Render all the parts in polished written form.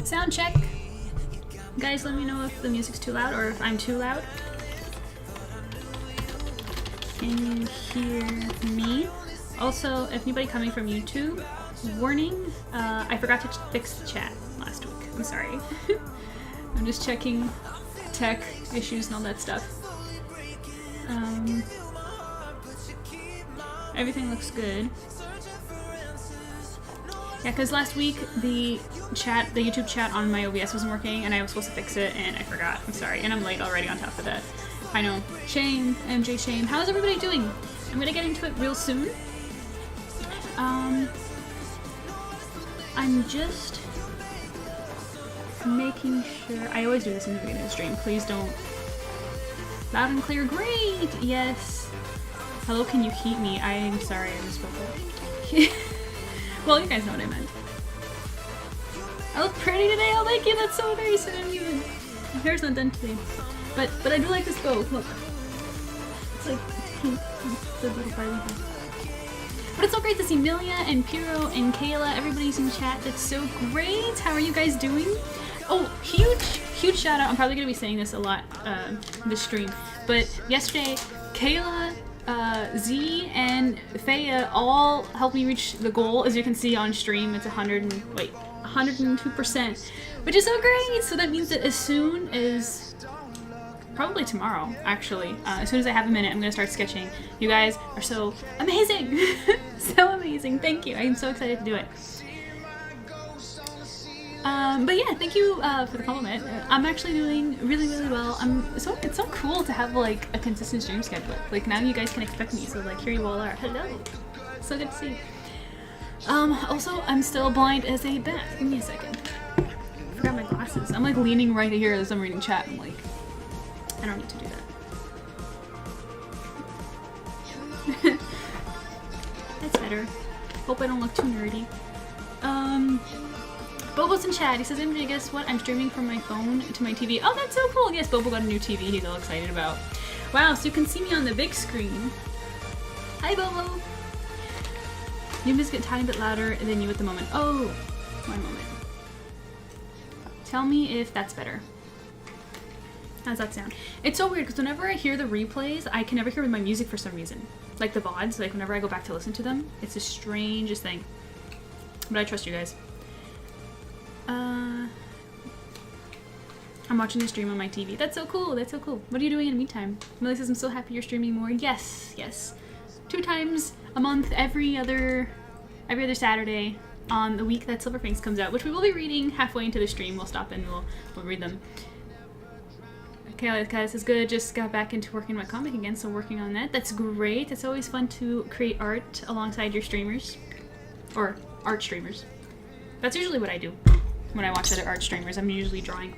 Sound check. Guys, let me know if the music's too loud or if I'm too loud. Can you hear me? Also, if anybody coming from YouTube, warning, I forgot to fix the chat last week. I'm sorry. I'm just checking tech issues and all that stuff. Everything looks good. Yeah, because last week the YouTube chat on my OBS wasn't working and I was supposed to fix it and I forgot. I'm sorry, and I'm late already on top of that. I know. Shame, MJ shame. How's everybody doing? I'm gonna get into it real soon. I'm just making sure. I always do this in the beginning of the stream. Please don't. Loud and clear. Great! Yes. Hello, can you heat me? I'm sorry, I misspoke. Well, you guys know what I meant. I look pretty today. Oh, thank you. That's so nice. I didn't even. My hair's not done today. But I do like this bow. Look. It's like pink. It's the little Barbie thing. But it's so great to see Milia and Piro and Kayla. Everybody's in chat. That's so great. How are you guys doing? Oh, huge shout out. I'm probably going to be saying this a lot this stream. But yesterday, Kayla, Z, and Faya all helped me reach the goal. As you can see on stream, it's 102%, which is so great. So that means that as soon as, probably tomorrow, actually, as soon as I have a minute, I'm gonna start sketching. You guys are so amazing, so amazing. Thank you. I am so excited to do it. But yeah, thank you for the compliment. I'm actually doing really well. It's so cool to have like a consistent stream schedule. Like now you guys can expect me. So like here you all are. Hello. So good to see you. Also I'm still blind as a bat. Give me a second. I forgot my glasses. I'm like leaning right here as I'm reading chat. I'm like, I don't need to do that. That's better. Hope I don't look too nerdy. Bobo's in chat. He says, MJ, guess what? I'm streaming from my phone to my TV. Oh, that's so cool. Yes, Bobo got a new TV he's all excited about. Wow, so you can see me on the big screen. Hi, Bobo. You must get a tiny bit louder than you at the moment. Oh, one moment. Tell me if that's better. How does that sound? It's so weird because whenever I hear the replays, I can never hear my music for some reason. Like the VODs, like whenever I go back to listen to them, it's the strangest thing. But I trust you guys. I'm watching the stream on my TV. That's so cool. That's so cool. What are you doing in the meantime? Millie says, I'm so happy you're streaming more. Yes, yes. 2 times a month, every other Saturday on the week that SILVERPORT comes out, which we will be reading halfway into the stream. We'll stop and we'll read them. Okay, this is good. Just got back into working my comic again, so working on that. That's great. It's always fun to create art alongside your streamers. Or art streamers. That's usually what I do when I watch other art streamers. I'm usually drawing.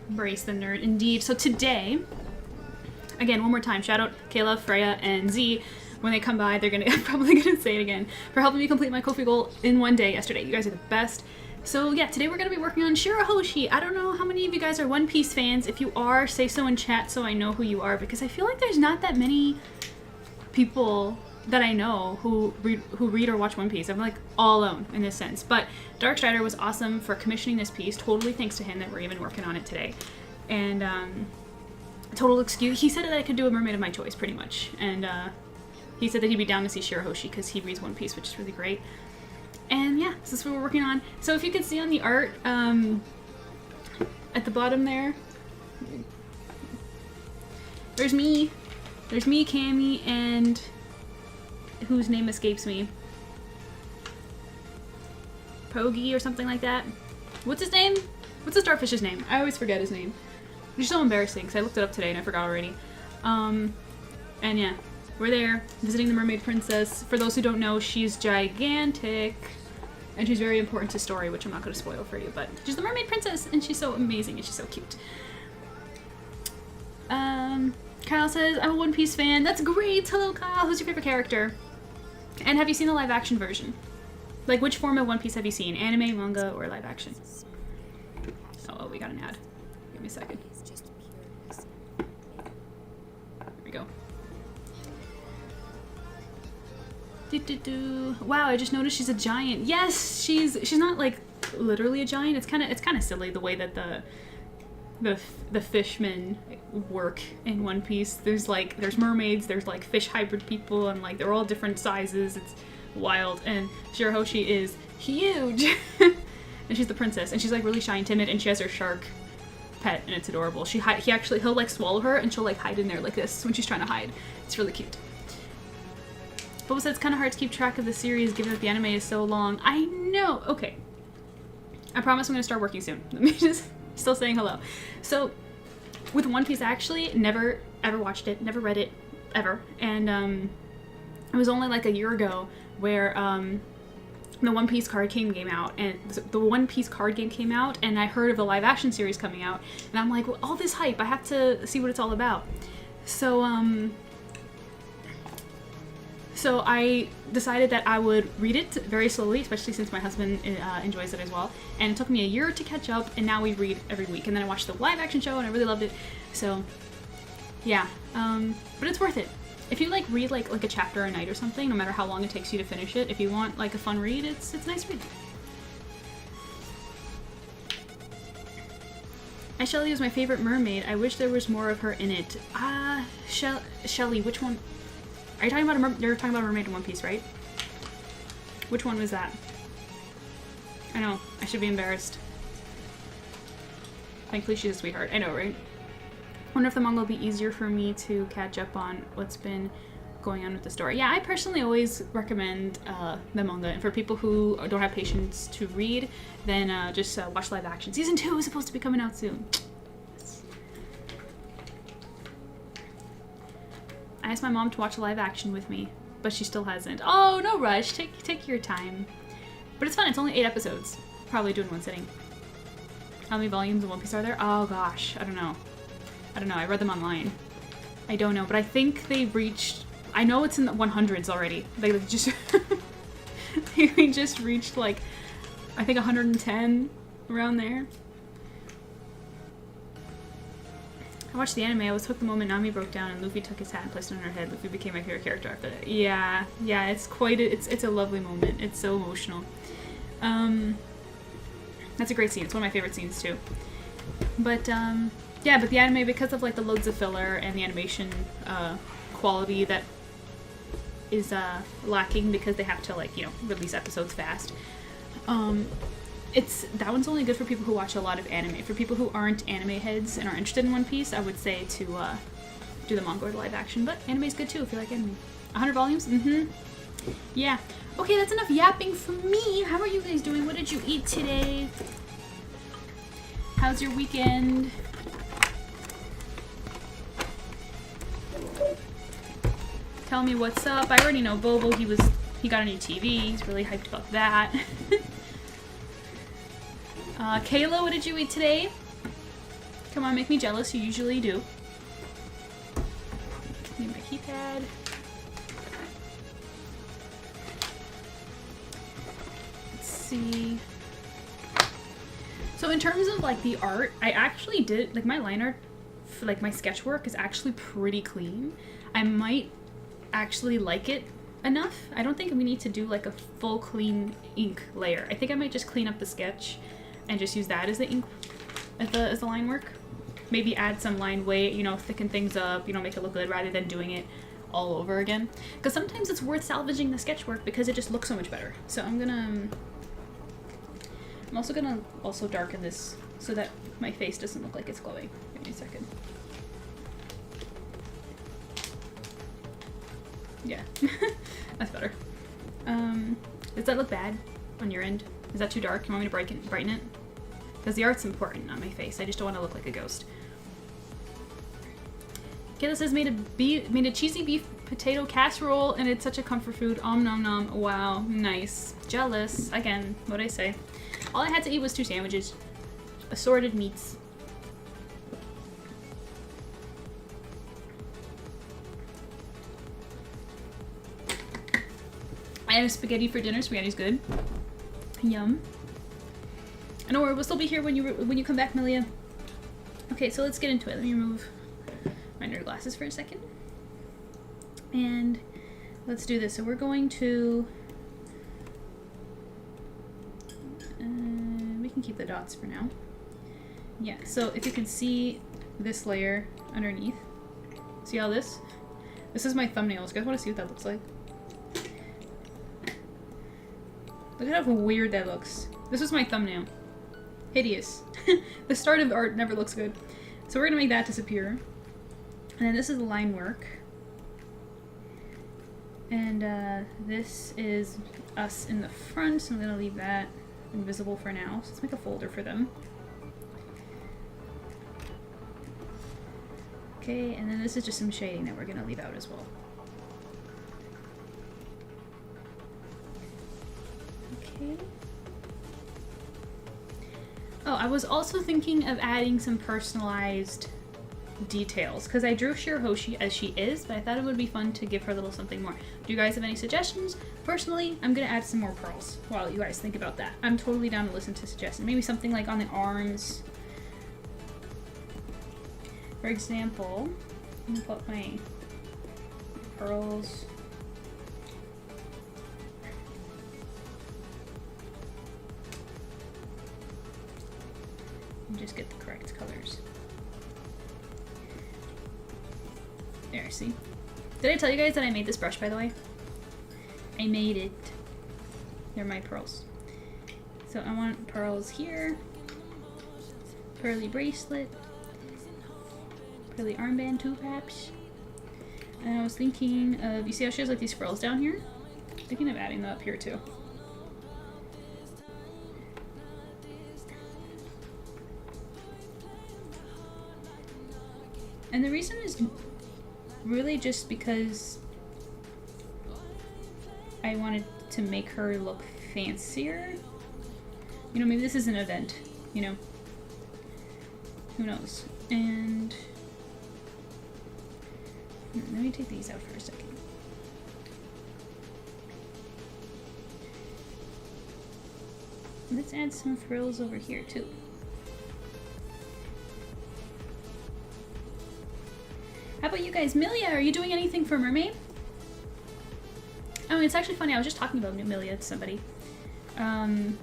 Embrace the nerd, indeed. So today, again, one more time, shout out Kayla, Freya, and Z. When they come by, I'm probably gonna say it again, for helping me complete my Ko-fi goal in one day yesterday. You guys are the best. So yeah, today we're gonna be working on Shirahoshi. I don't know how many of you guys are One Piece fans. If you are, say so in chat so I know who you are, because I feel like there's not that many people that I know who read or watch One Piece. I'm like all alone in this sense. But Darkstrider was awesome for commissioning this piece. Totally thanks to him that we're even working on it today. And total excuse. He said that I could do a mermaid of my choice pretty much. And he said that he'd be down to see Shirahoshi because he reads One Piece, which is really great. And yeah, this is what we're working on. So if you can see on the art at the bottom there, there's me, Cammy, and whose name escapes me. Pogi or something like that. What's his name? What's the starfish's name? I always forget his name. It's so embarrassing because I looked it up today and I forgot already. And yeah, we're there visiting the mermaid princess. For those who don't know, she's gigantic and she's very important to story, which I'm not going to spoil for you, but she's the mermaid princess and she's so amazing and she's so cute. Kyle says, I'm a One Piece fan. That's great. Hello, Kyle. Who's your favorite character? And have you seen the live action version? Like, which form of One Piece have you seen? Anime, manga, or live action? we got an ad. Give me a second. There we go. Wow, I just noticed she's a giant. Yes, she's not like literally a giant. It's kind of silly the way that the fishmen work in One Piece. There's mermaids, there's like fish hybrid people, and like they're all different sizes. It's wild. And Shirahoshi is huge. And she's the princess, and she's like really shy and timid, and she has her shark pet, and it's adorable. He'll like swallow her, and she'll like hide in there like this when she's trying to hide. It's really cute. Boba said it's kind of hard to keep track of the series given that the anime is so long. I know. Okay. I promise I'm going to start working soon. Let me just... Still saying hello. So, with One Piece, I actually never ever watched it, never read it, ever. And it was only like a year ago where the One Piece card game came out, and the One Piece card game came out, and I heard of the live action series coming out, and I'm like, well, all this hype, I have to see what it's all about. So I decided that I would read it very slowly, especially since my husband enjoys it as well. And it took me a year to catch up, and now we read every week. And then I watched the live action show, and I really loved it. So, yeah. But it's worth it. If you like read like a chapter a night or something, no matter how long it takes you to finish it, if you want like a fun read, it's a nice read. Shelly was my favorite mermaid. I wish there was more of her in it. Shelly, which one? Are you talking about you're talking about a mermaid in One Piece, right? Which one was that? I know. I should be embarrassed. Thankfully, she's a sweetheart. I know, right? Wonder if the manga will be easier for me to catch up on what's been going on with the story. Yeah, I personally always recommend the manga. And for people who don't have patience to read, then just watch live action. Season 2 is supposed to be coming out soon. I asked my mom to watch live action with me, but she still hasn't. Oh, no rush. Take your time. But it's fun. It's only 8 episodes. Probably doing one sitting. How many volumes of One Piece are there? Oh gosh, I don't know. I read them online. I don't know, but I think they've reached... I know it's in the 100s already. They just... we just reached like, I think 110, around there. I watched the anime. I was hooked the moment Nami broke down and Luffy took his hat and placed it on her head. Luffy became my favorite character after that. Yeah, it's quite it's a lovely moment. It's so emotional. That's a great scene. It's one of my favorite scenes too. But yeah, but the anime, because of like the loads of filler and the animation quality that is lacking because they have to like, you know, release episodes fast. That one's only good for people who watch a lot of anime. For people who aren't anime heads and are interested in One Piece, I would say to do the manga or the live action. But anime's good too if you like anime. 100 volumes? Mm-hmm. Yeah. Okay, that's enough yapping from me. How are you guys doing? What did you eat today? How's your weekend? Tell me what's up. I already know Bobo. He got a new TV. He's really hyped about that. Kayla, what did you eat today? Come on, make me jealous. You usually do. Need my keypad. Let's see. So in terms of like the art, I actually did like my line art, like my sketch work is actually pretty clean. I might actually like it enough. I don't think we need to do like a full clean ink layer. I think I might just clean up the sketch and just use that as the ink, as the line work. Maybe add some line weight, you know, thicken things up, you know, make it look good rather than doing it all over again. Because sometimes it's worth salvaging the sketch work because it just looks so much better. So I'm also gonna darken this so that my face doesn't look like it's glowing. Give me a second. Yeah, that's better. Does that look bad on your end? Is that too dark? You want me to brighten it? Because the art's important on my face. I just don't want to look like a ghost. Kayla says made a cheesy beef potato casserole and it's such a comfort food. Om nom nom. Wow, nice. Jealous. Again, what'd I say? All I had to eat was 2 sandwiches. Assorted meats. I had spaghetti for dinner. Spaghetti's good. Yum. And Don't worry, we'll still be here when you come back, Melia. Okay, so let's get into it. Let me remove my nerd glasses for a second. And let's do this. So we're going to... we can keep the dots for now. Yeah, so if you can see this layer underneath. See all this? This is my thumbnails. You guys want to see what that looks like? Look at how weird that looks. This is my thumbnail. Hideous. The start of art never looks good. So we're gonna make that disappear. And then this is the line work. And this is us in the front, so I'm gonna leave that invisible for now. So let's make a folder for them. Okay, and then this is just some shading that we're gonna leave out as well. Okay. Oh, I was also thinking of adding some personalized details because I drew Shirahoshi as she is, but I thought it would be fun to give her a little something more. Do you guys have any suggestions? Personally, I'm gonna add some more pearls while you guys think about that. I'm totally down to listen to suggestions. Maybe something like on the arms. For example, I'm gonna put my pearls. And just get the correct colors. There, see? Did I tell you guys that I made this brush, by the way? I made it. They're my pearls. So I want pearls here. Pearly bracelet. Pearly armband too, perhaps. And I was thinking of, you see how she has like these frills down here? Thinking of adding them up here too. And the reason is really just because I wanted to make her look fancier. You know, maybe this is an event, you know? Who knows? And let me take these out for a second. Let's add some frills over here too. How about you guys? Milia, are you doing anything for Mermay? Oh, it's actually funny. I was just talking about Milia to somebody. In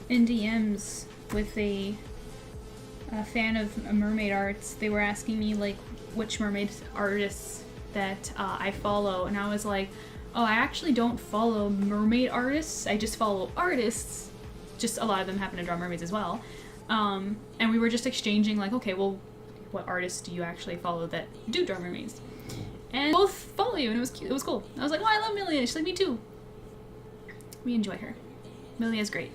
DMs with a fan of mermaid arts. They were asking me like which mermaid artists that I follow, and I was like, oh, I actually don't follow mermaid artists. I just follow artists. Just a lot of them happen to draw mermaids as well. And we were just exchanging like, okay, well, what artists do you actually follow that do draw mermaids? And both follow you, and it was cute. It was cool. I was like, oh, I love Milia. She's like, me too. We enjoy her. Milia's great.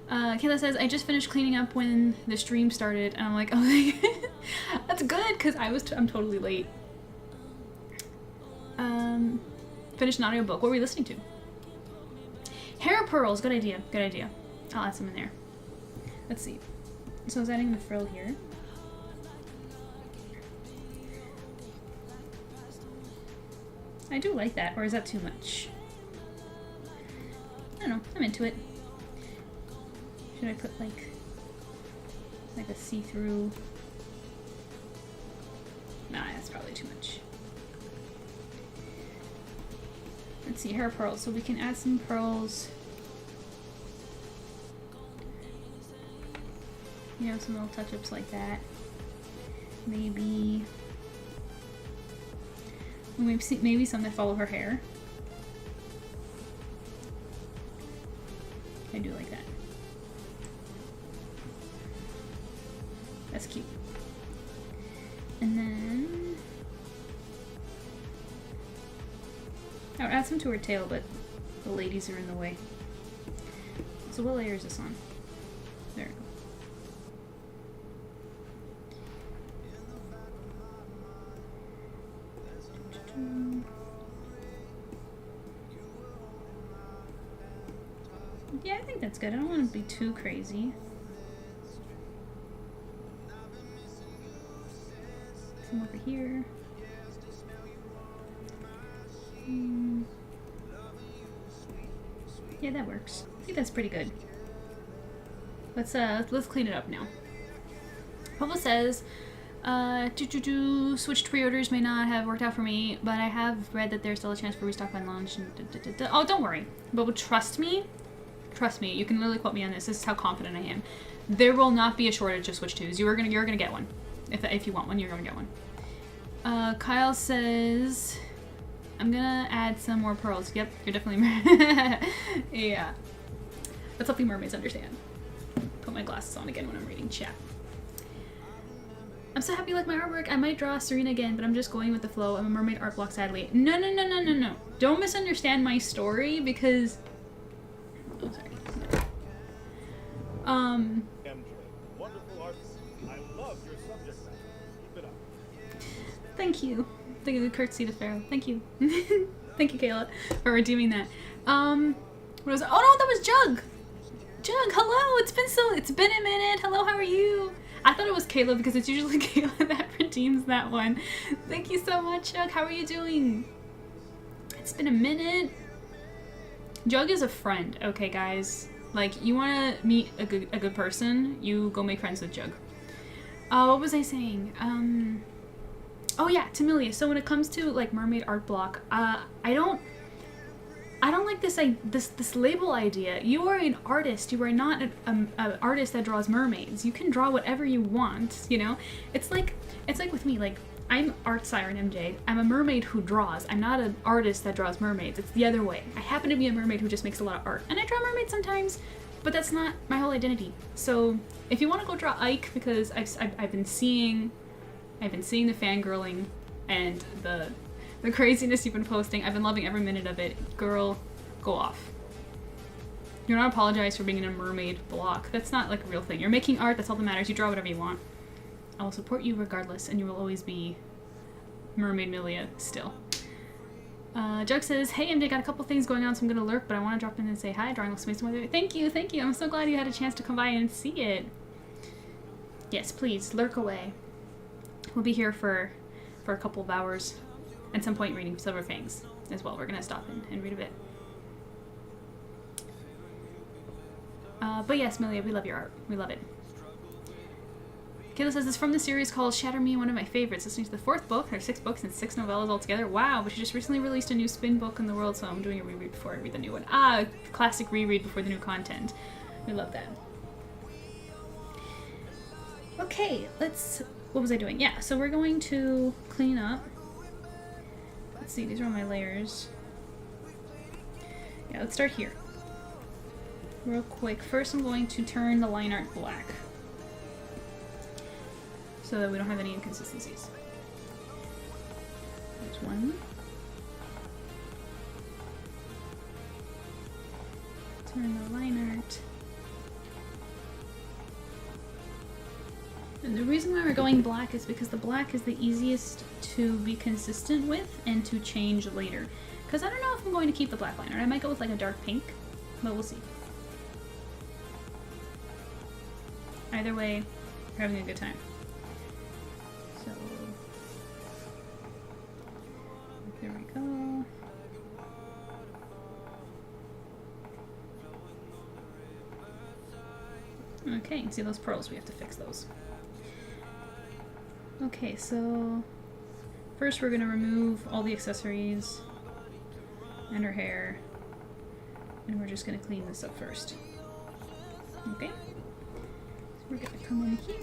Kayla says, I just finished cleaning up when the stream started, and I'm like, oh, that's good, because I'm totally late. Finished an audiobook. What were we listening to? Hair pearls. Good idea. Good idea. I'll add some in there. Let's see. So I was adding the frill here. I do like that, or is that too much? I don't know. I'm into it. Should I put like a see-through? Nah, that's probably too much. Let's see, hair pearls. So we can add some pearls. You know, some little touch-ups like that. Maybe some that follow her hair. I do like that. That's cute. And then I would add some to her tail, but the ladies are in the way. So what layer is this on? There we go. Yeah, I think that's good. I don't want to be too crazy. Some over here. Yeah, that works. I think that's pretty good. let's clean it up now. Pablo says, switched pre-orders may not have worked out for me, but I have read that there's still a chance for restock by launch. Oh, don't worry. But trust me, you can literally quote me on this. This is how confident I am. There will not be a shortage of Switch 2s. You're gonna get one. If you want one, you're gonna get one. Kyle says, I'm gonna add some more pearls. Yep, you're definitely yeah. That's helping mermaids understand. Put my glasses on again when I'm reading chat. I'm so happy you like my artwork. I might draw Serena again, but I'm just going with the flow. I'm a mermaid art block, sadly. No. Don't misunderstand my story because... Oh, sorry. MJ, wonderful artist. I love your subject matter. Keep it up. Thank you. Thank you, courtesy to Pharaoh. Thank you. Thank you, Kayla, for redeeming that. What was it? Oh no, that was Jug! Jug, hello! It's been a minute. Hello, how are you? I thought it was Kayla because it's usually Kayla that redeems that one. Thank you so much, Jug. How are you doing? It's been a minute. Jug is a friend, okay, guys? Like, you want to meet a good person, you go make friends with Jug. What was I saying? Oh yeah, Tamilia. So when it comes to like mermaid art block, I don't like this label idea. You are an artist. You are not an artist that draws mermaids. You can draw whatever you want. You know, it's like with me. Like, I'm ArtSirenMJ. I'm a mermaid who draws. I'm not an artist that draws mermaids. It's the other way. I happen to be a mermaid who just makes a lot of art, and I draw mermaids sometimes, but that's not my whole identity. So if you want to go draw Ike, because I've been seeing the fangirling and the craziness you've been posting. I've been loving every minute of it. Girl, go off. Do not apologize for being in a mermaid block. That's not like a real thing. You're making art, that's all that matters. You draw whatever you want. I will support you regardless, and you will always be Mermaid Milia still. Jug says, hey MJ, got a couple things going on, so I'm gonna lurk, but I want to drop in and say hi. Drawing looks amazing. Thank you. I'm so glad you had a chance to come by and see it. Yes, please, lurk away. We'll be here for a couple of hours. At some point reading Silver Fangs as well. We're gonna stop and read a bit. But yes, Milia, we love your art. We love it. Kayla says, it's from the series called Shatter Me, one of my favorites. Listening to the 4th book. There are 6 books and 6 novellas altogether. Wow, but she just recently released a new spin book in the world, so I'm doing a reread before I read the new one. Classic reread before the new content. We love that. Okay, what was I doing? Yeah, so we're going to clean up. Let's see, these are all my layers. Yeah, let's start here. Real quick. First I'm going to turn the line art black, so that we don't have any inconsistencies. There's one. Turn the line art. And the reason why we're going black is because the black is the easiest to be consistent with and to change later. Because I don't know if I'm going to keep the black line art. I might go with like a dark pink, but we'll see. Either way, we're having a good time. So, there we go. Okay, see those pearls, we have to fix those. Okay, so first we're gonna remove all the accessories and her hair, and we're just gonna clean this up first. Okay, so we're gonna come in here.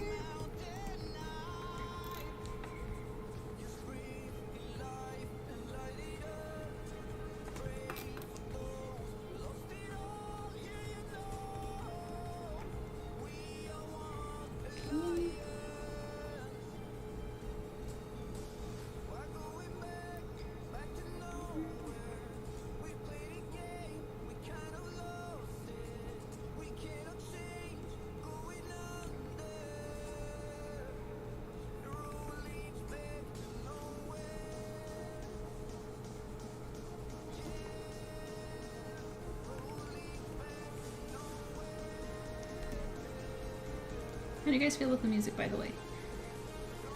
How do you guys feel with the music, by the way?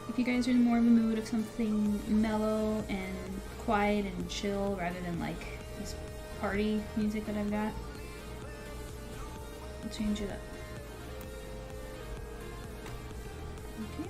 If you guys are in more of a mood of something mellow and quiet and chill rather than like this party music that I've got, I'll change it up. Okay.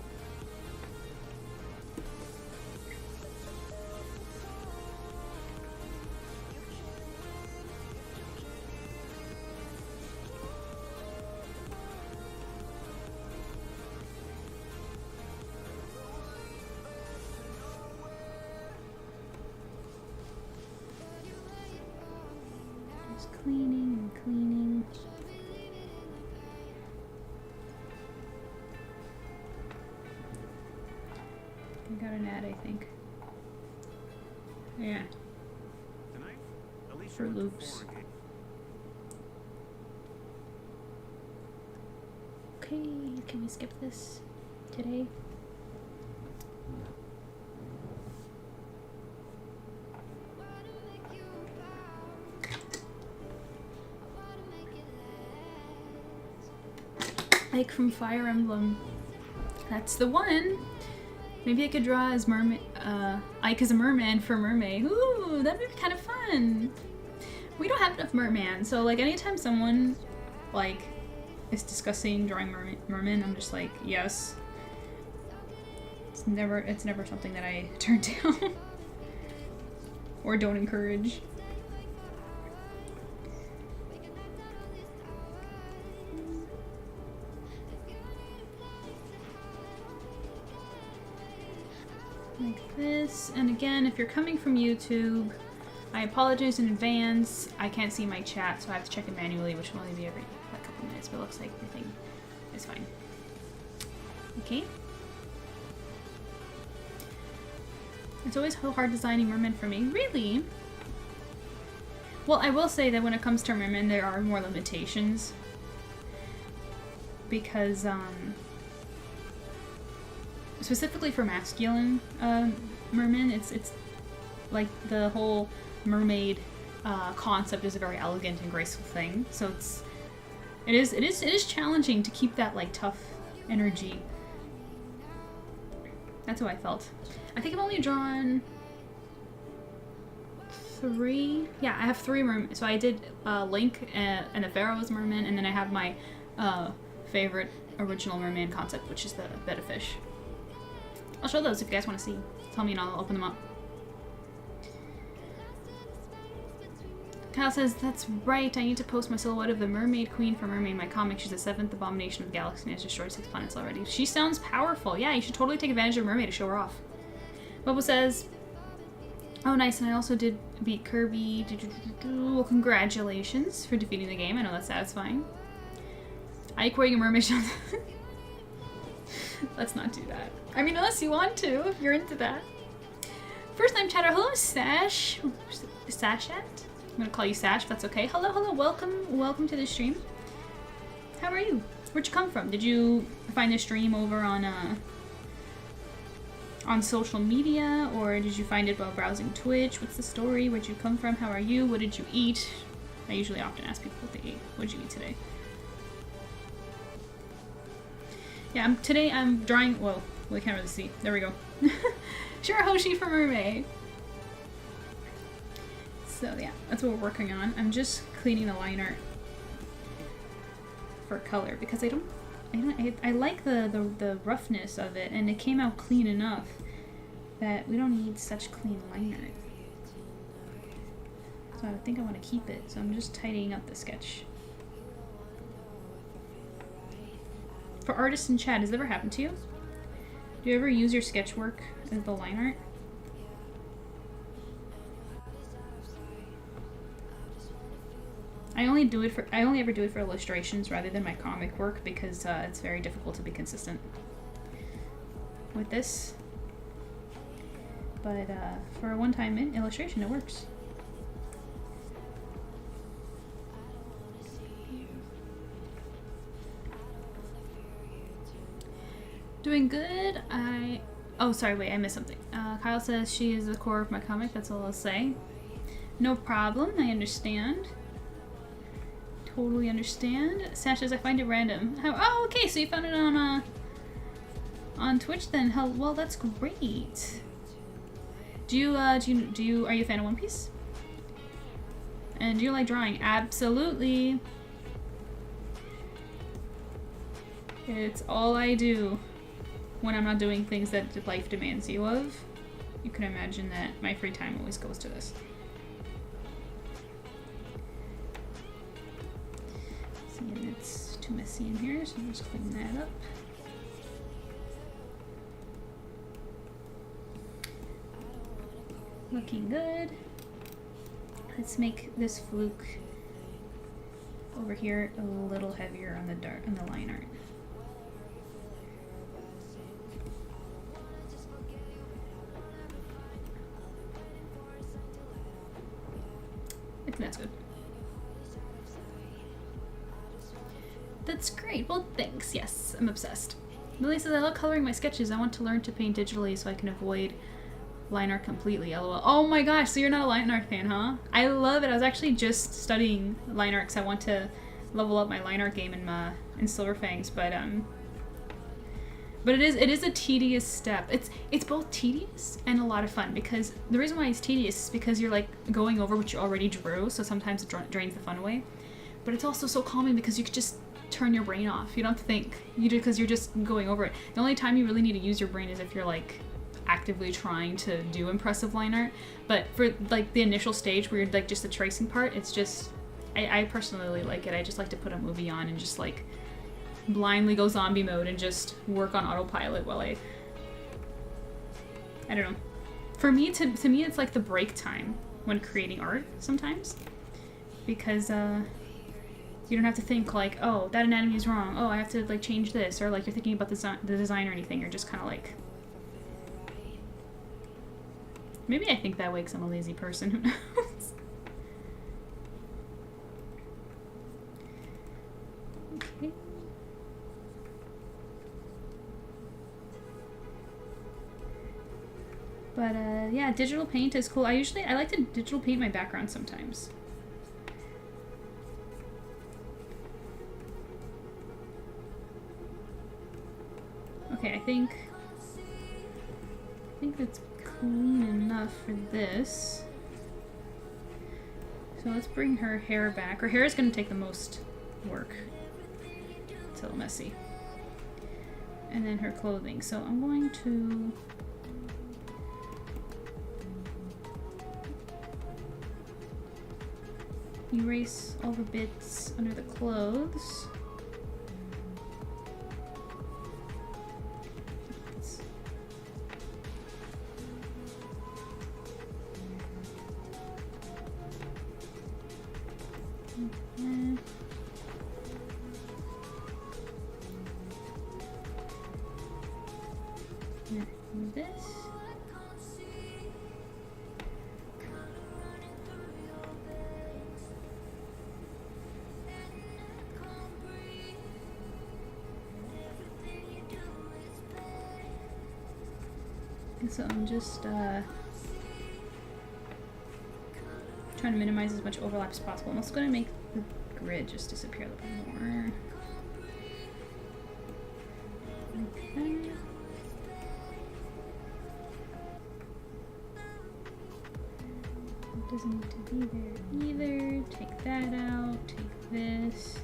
Just cleaning and cleaning. I got an ad, I think. Yeah. Tonight, Alicia For went to loops. foreign game. Okay, can we skip this today? Like from Fire Emblem. That's the one. Maybe I could draw as Mermay, Ike as a merman for Mermay. Ooh, that'd be kind of fun. We don't have enough merman, so like anytime someone like is discussing drawing merman, I'm just like, yes. It's never something that I turn down or don't encourage. Like this, and again, if you're coming from YouTube, I apologize in advance. I can't see my chat, so I have to check it manually, which will only be every a couple minutes, but it looks like everything is fine. Okay. It's always so hard designing mermen for me. Really? Well, I will say that when it comes to mermen, there are more limitations. Because, specifically for masculine mermen, it's like the whole mermaid concept is a very elegant and graceful thing. So it is challenging to keep that like tough energy. That's how I felt. I think I've only drawn 3. Yeah, I have 3 mermen. So I did Link and the Pharaoh's merman, and then I have my favorite original merman concept, which is the betta fish. I'll show those if you guys want to see. Tell me and I'll open them up. Kyle says, that's right, I need to post my silhouette of the Mermaid Queen for Mermay in my comic. She's the 7th abomination of the galaxy and has destroyed 6 planets already. She sounds powerful. Yeah, you should totally take advantage of Mermay to show her off. Bobo says, oh nice, and I also did beat Kirby. Well, congratulations for defeating the game. I know that's satisfying. Ike wearing a mermaid shield. Let's not do that. I mean, unless you want to, if you're into that. First time chatter, hello Sash. Sashat? I'm gonna call you Sash if that's okay. Hello, hello, welcome to the stream. How are you? Where'd you come from? Did you find the stream over on social media, or did you find it while browsing Twitch? What's the story? Where'd you come from? How are you? What did you eat? I usually often ask people what they ate. What did you eat today? Yeah, today I'm drawing, whoa, we can't really see. There we go. Shirahoshi for Mermay. So yeah, that's what we're working on. I'm just cleaning the line art for color because I like the roughness of it, and it came out clean enough that we don't need such clean line art. So I think I want to keep it, so I'm just tidying up the sketch. For artists in chat, has it ever happened to you? Do you ever use your sketch work as the line art? I only ever do it for illustrations rather than my comic work because it's very difficult to be consistent with this. But for a one-time illustration, it works. Doing good. Oh, sorry, wait, I missed something. Kyle says she is the core of my comic. That's all I'll say. No problem. I understand. Totally understand. Sash says I find it random. Oh, okay. So you found it on Twitch then? Well, that's great. Are you a fan of One Piece? And do you like drawing? Absolutely. It's all I do. when I'm not doing things that life demands you of, you can imagine that my free time always goes to this. See, and it's too messy in here, so I'll just clean that up. Looking good. Let's make this fluke over here a little heavier on the line art. I think that's good. That's great. Well, thanks. Yes, I'm obsessed. Millie says, I love coloring my sketches. I want to learn to paint digitally so I can avoid line art completely. LOL. Oh my gosh, so you're not a line art fan, huh? I love it. I was actually just studying line art because I want to level up my line art game in Silver Fangs, but it is a tedious step. It's both tedious and a lot of fun, because the reason why it's tedious is because you're like going over what you already drew, so sometimes it drains the fun away. But it's also so calming because you could just turn your brain off. You don't have to think. You do, because you're just going over it. The only time you really need to use your brain is if you're like actively trying to do impressive line art. But for like the initial stage where you're like just the tracing part, it's just I personally really like it. I just like to put a movie on and just like blindly go zombie mode and just work on autopilot while I don't know. For me, to me, it's like the break time when creating art sometimes, because you don't have to think like, oh, that anatomy is wrong. Oh, I have to like change this, or like you're thinking about the design or anything. You're just kind of like, maybe I think that way because I'm a lazy person. Who knows? Okay. But yeah, digital paint is cool. I like to digital paint my background sometimes. Okay, I think that's clean enough for this. So let's bring her hair back. Her hair is going to take the most work. It's a little messy. And then her clothing. So I'm going to erase all the bits under the clothes. So I'm just trying to minimize as much overlap as possible. I'm also going to make the grid just disappear a little more. Okay. It doesn't need to be there either. Take that out. Take this.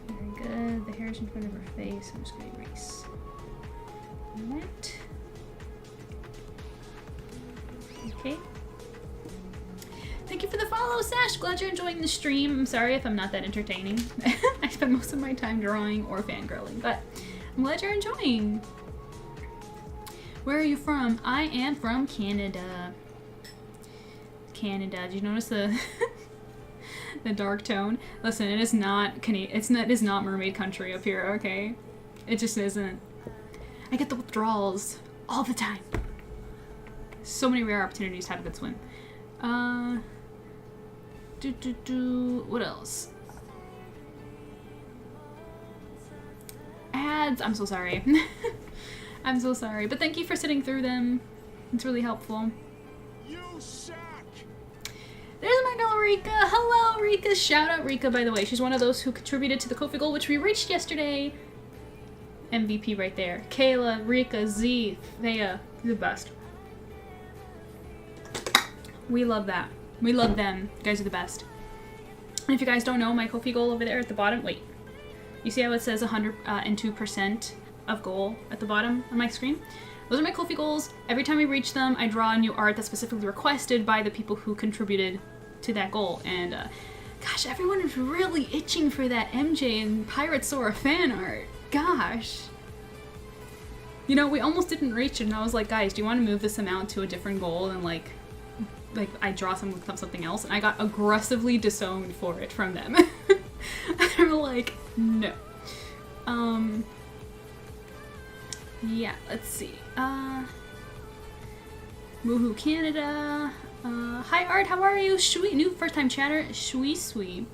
Very good. The hair's in front of her face. I'm just going to erase that. Okay. Thank you for the follow, Sash. Glad you're enjoying the stream. I'm sorry if I'm not that entertaining. I spend most of my time drawing or fangirling, but I'm glad you're enjoying. Where are you from? I am from Canada. Canada. Did you notice the the dark tone? Listen, it is not it is not mermaid country up here, okay? It just isn't. I get the withdrawals all the time. So many rare opportunities to have a good swim. What else? Ads. I'm so sorry. I'm so sorry. But thank you for sitting through them. It's really helpful. You suck! There's my girl Rika. Hello, Rika. Shout out Rika, by the way. She's one of those who contributed to the Ko-fi goal, which we reached yesterday. MVP right there. Kayla, Rika, Z, Thea. You're the best. We love that. We love them. You guys are the best. And if you guys don't know, my Ko-fi goal over there at the bottom. Wait. You see how it says 102% of goal at the bottom on my screen? Those are my Ko-fi goals. Every time I reach them, I draw new art that's specifically requested by the people who contributed to that goal. And gosh, everyone is really itching for that MJ and Pirate Sora fan art. Gosh. You know, we almost didn't reach it, and I was like, guys, do you want to move this amount to a different goal and like I draw something else? And I got aggressively disowned for it from them. They were like, no. Yeah, let's see. Woohoo Canada. Hi Art, how are you? Shui, new first time chatter. Shui Sui.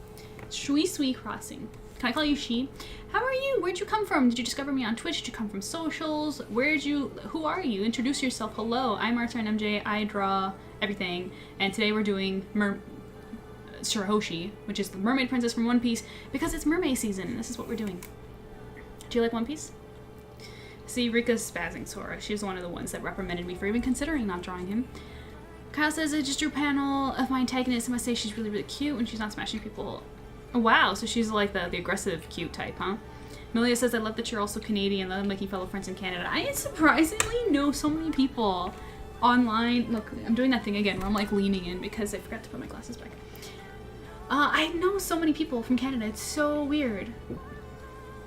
Shui Sui Crossing. Can I call you She? How are you? Where'd you come from? Did you discover me on Twitch? Did you come from socials? Who are you? Introduce yourself. Hello, I'm ArtSirenMJ. I draw everything. And today we're doing Shirahoshi, which is the mermaid princess from One Piece, because it's mermaid season. This is what we're doing. Do you like One Piece? See, Rika's spazzing Sora. She's one of the ones that reprimanded me for even considering not drawing him. Kyle says, I just drew a panel of my antagonist. I must say she's really, really cute when she's not smashing people. Oh, wow, so she's like the aggressive, cute type, huh? Melia says, I love that you're also Canadian. Love making fellow friends in Canada. I surprisingly know so many people online. Look, I'm doing that thing again where I'm like leaning in because I forgot to put my glasses back. I know so many people from Canada. It's so weird.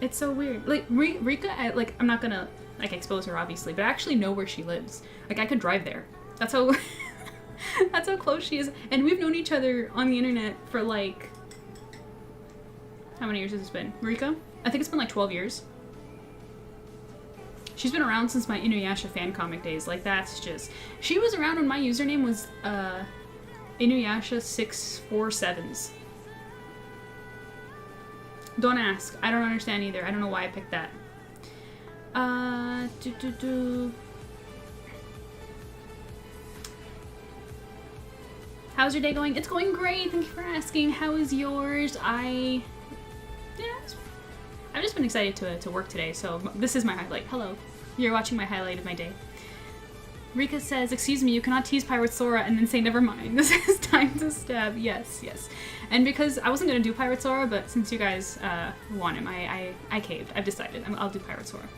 It's so weird. Like, Rika, I'm not gonna, like, expose her, obviously, but I actually know where she lives. Like, I could drive there. That's how, that's how close she is. And we've known each other on the internet for, like, how many years has this been? Rika? I think it's been, like, 12 years. She's been around since my Inuyasha fan comic days. Like, that's just... She was around when my username was, Inuyasha647s. Don't ask. I don't understand either. I don't know why I picked that. How's your day going? It's going great. Thank you for asking. How is yours? I've just been excited to work today, so this is my highlight. Hello. You're watching my highlight of my day. Rika says, excuse me, you cannot tease Pirate Sora and then say never mind. This is time to stab. Yes, yes. And because I wasn't going to do Pirate Sora, but since you guys want him, I caved. I've decided. I'll do Pirate Sora.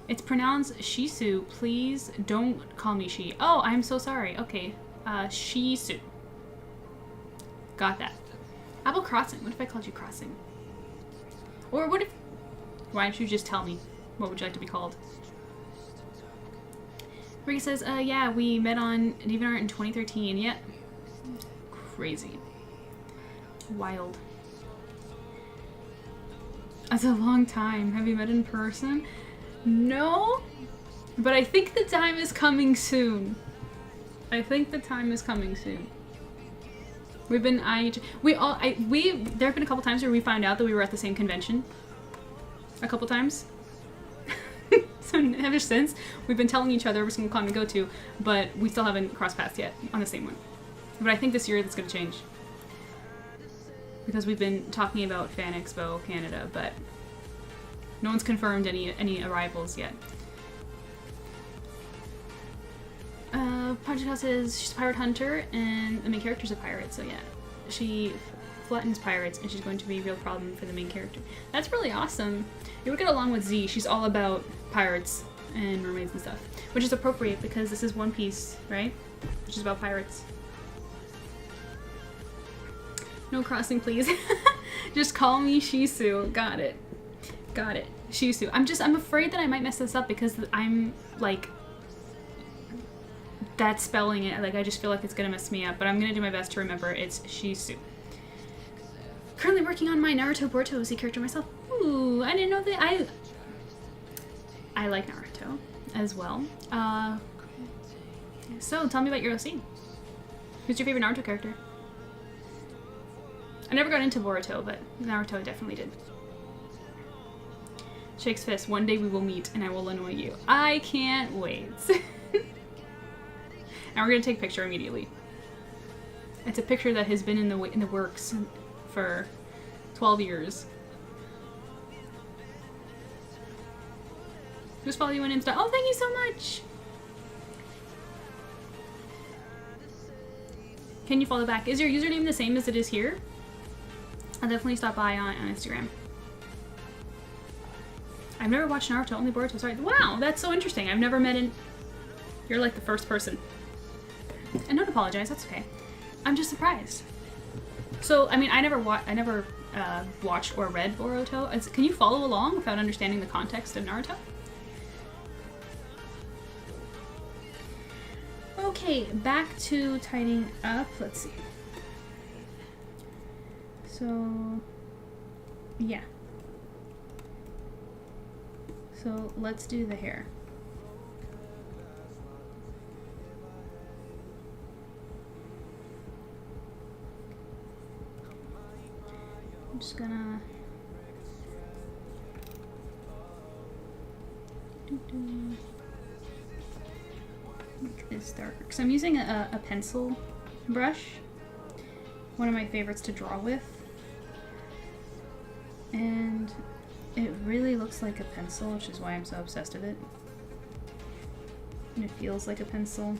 It's pronounced Shisu. Please don't call me She. Oh, I'm so sorry. Okay. Shisu. Got that. How about Crossing? What if I called you Crossing? Or what if... Why don't you just tell me? What would you like to be called? Rika says, yeah, we met on DeviantArt in 2013. Yeah. Crazy. Wild. That's a long time. Have you met in person? No, but I think the time is coming soon. I think the time is coming soon. We've been there have been a couple times where we found out that we were at the same convention. A couple times. So ever since, we've been telling each other every single con we go to, but we still haven't crossed paths yet on the same one. But I think this year that's going to change. Because we've been talking about Fan Expo Canada, but no one's confirmed any arrivals yet. Project House says she's a pirate hunter, and the main character's a pirate, so yeah. She flattens pirates, and she's going to be a real problem for the main character. That's really awesome. You would get along with Z. She's all about pirates and mermaids and stuff. Which is appropriate, because this is One Piece, right? Which is about pirates. No crossing, please. Just call me Shisu. Got it. Got it. Shisu. I'm afraid that I might mess this up because I'm, like, that spelling it. Like, I just feel like it's gonna mess me up, but I'm gonna do my best to remember it's Shisu. Currently working on my Naruto Boruto Z character myself. Ooh, I didn't know that. I like Naruto as well. So, tell me about your OC. Who's your favorite Naruto character? I never got into Boruto, but Naruto I definitely did. Shakes fist. One day we will meet, and I will annoy you. I can't wait. And we're gonna take a picture immediately. It's a picture that has been in the works for 12 years. Just follow you on Insta. Oh, thank you so much. Can you follow back? Is your username the same as it is here? I'll definitely stop by on Instagram. I've never watched Naruto, only Boruto. Sorry. Wow, that's so interesting. I've never met in. You're like the first person. And don't apologize. That's okay. I'm just surprised. So, I mean, I never watched or read Boruto. Can you follow along without understanding the context of Naruto? Okay, back to tidying up. Let's see. So, yeah. So let's do the hair. I'm just gonna make this darker. So I'm using a pencil brush, one of my favorites to draw with, and it really looks like a pencil, which is why I'm so obsessed with it. And it feels like a pencil.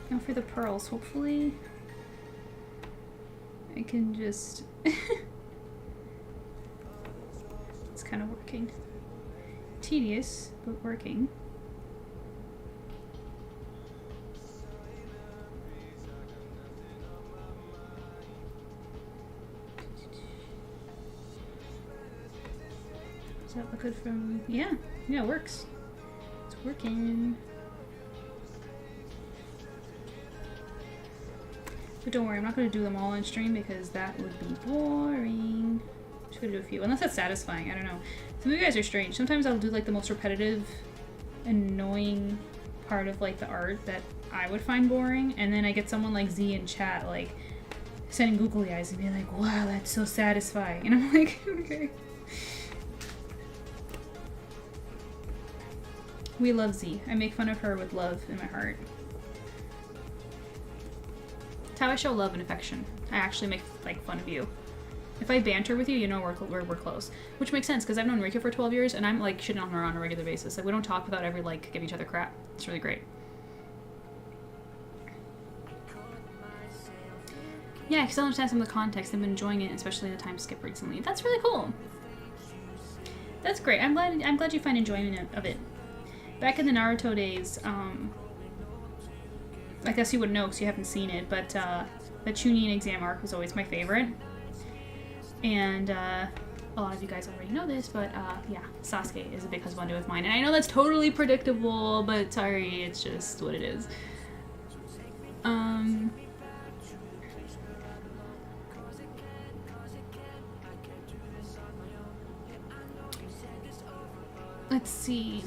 Now for the pearls, hopefully I can just it's kind of working. Tedious, but working. Does that look good from... Yeah, it works. It's working. But don't worry, I'm not going to do them all on stream because that would be boring. I'm just going to do a few, unless that's satisfying, I don't know. Some of you guys are strange. Sometimes I'll do like the most repetitive, annoying part of like the art that I would find boring, and then I get someone like Z in chat like sending googly eyes and being like, wow, that's so satisfying. And I'm like, okay. We love Z. I make fun of her with love in my heart. It's how I show love and affection. I actually make like fun of you. If I banter with you, you know we're close. Which makes sense, because I've known Rika for 12 years, and I'm like shitting on her on a regular basis. Like, we don't talk without ever like give each other crap. It's really great. Yeah, because I understand some of the context. I've been enjoying it, especially the time skip recently. That's really cool. That's great. I'm glad you find enjoyment of it. Back in the Naruto days, I guess you wouldn't know because you haven't seen it, but the Chunin exam arc was always my favorite. And a lot of you guys already know this, but yeah, Sasuke is a big husband of mine. And I know that's totally predictable, but sorry, it's just what it is. Let's see.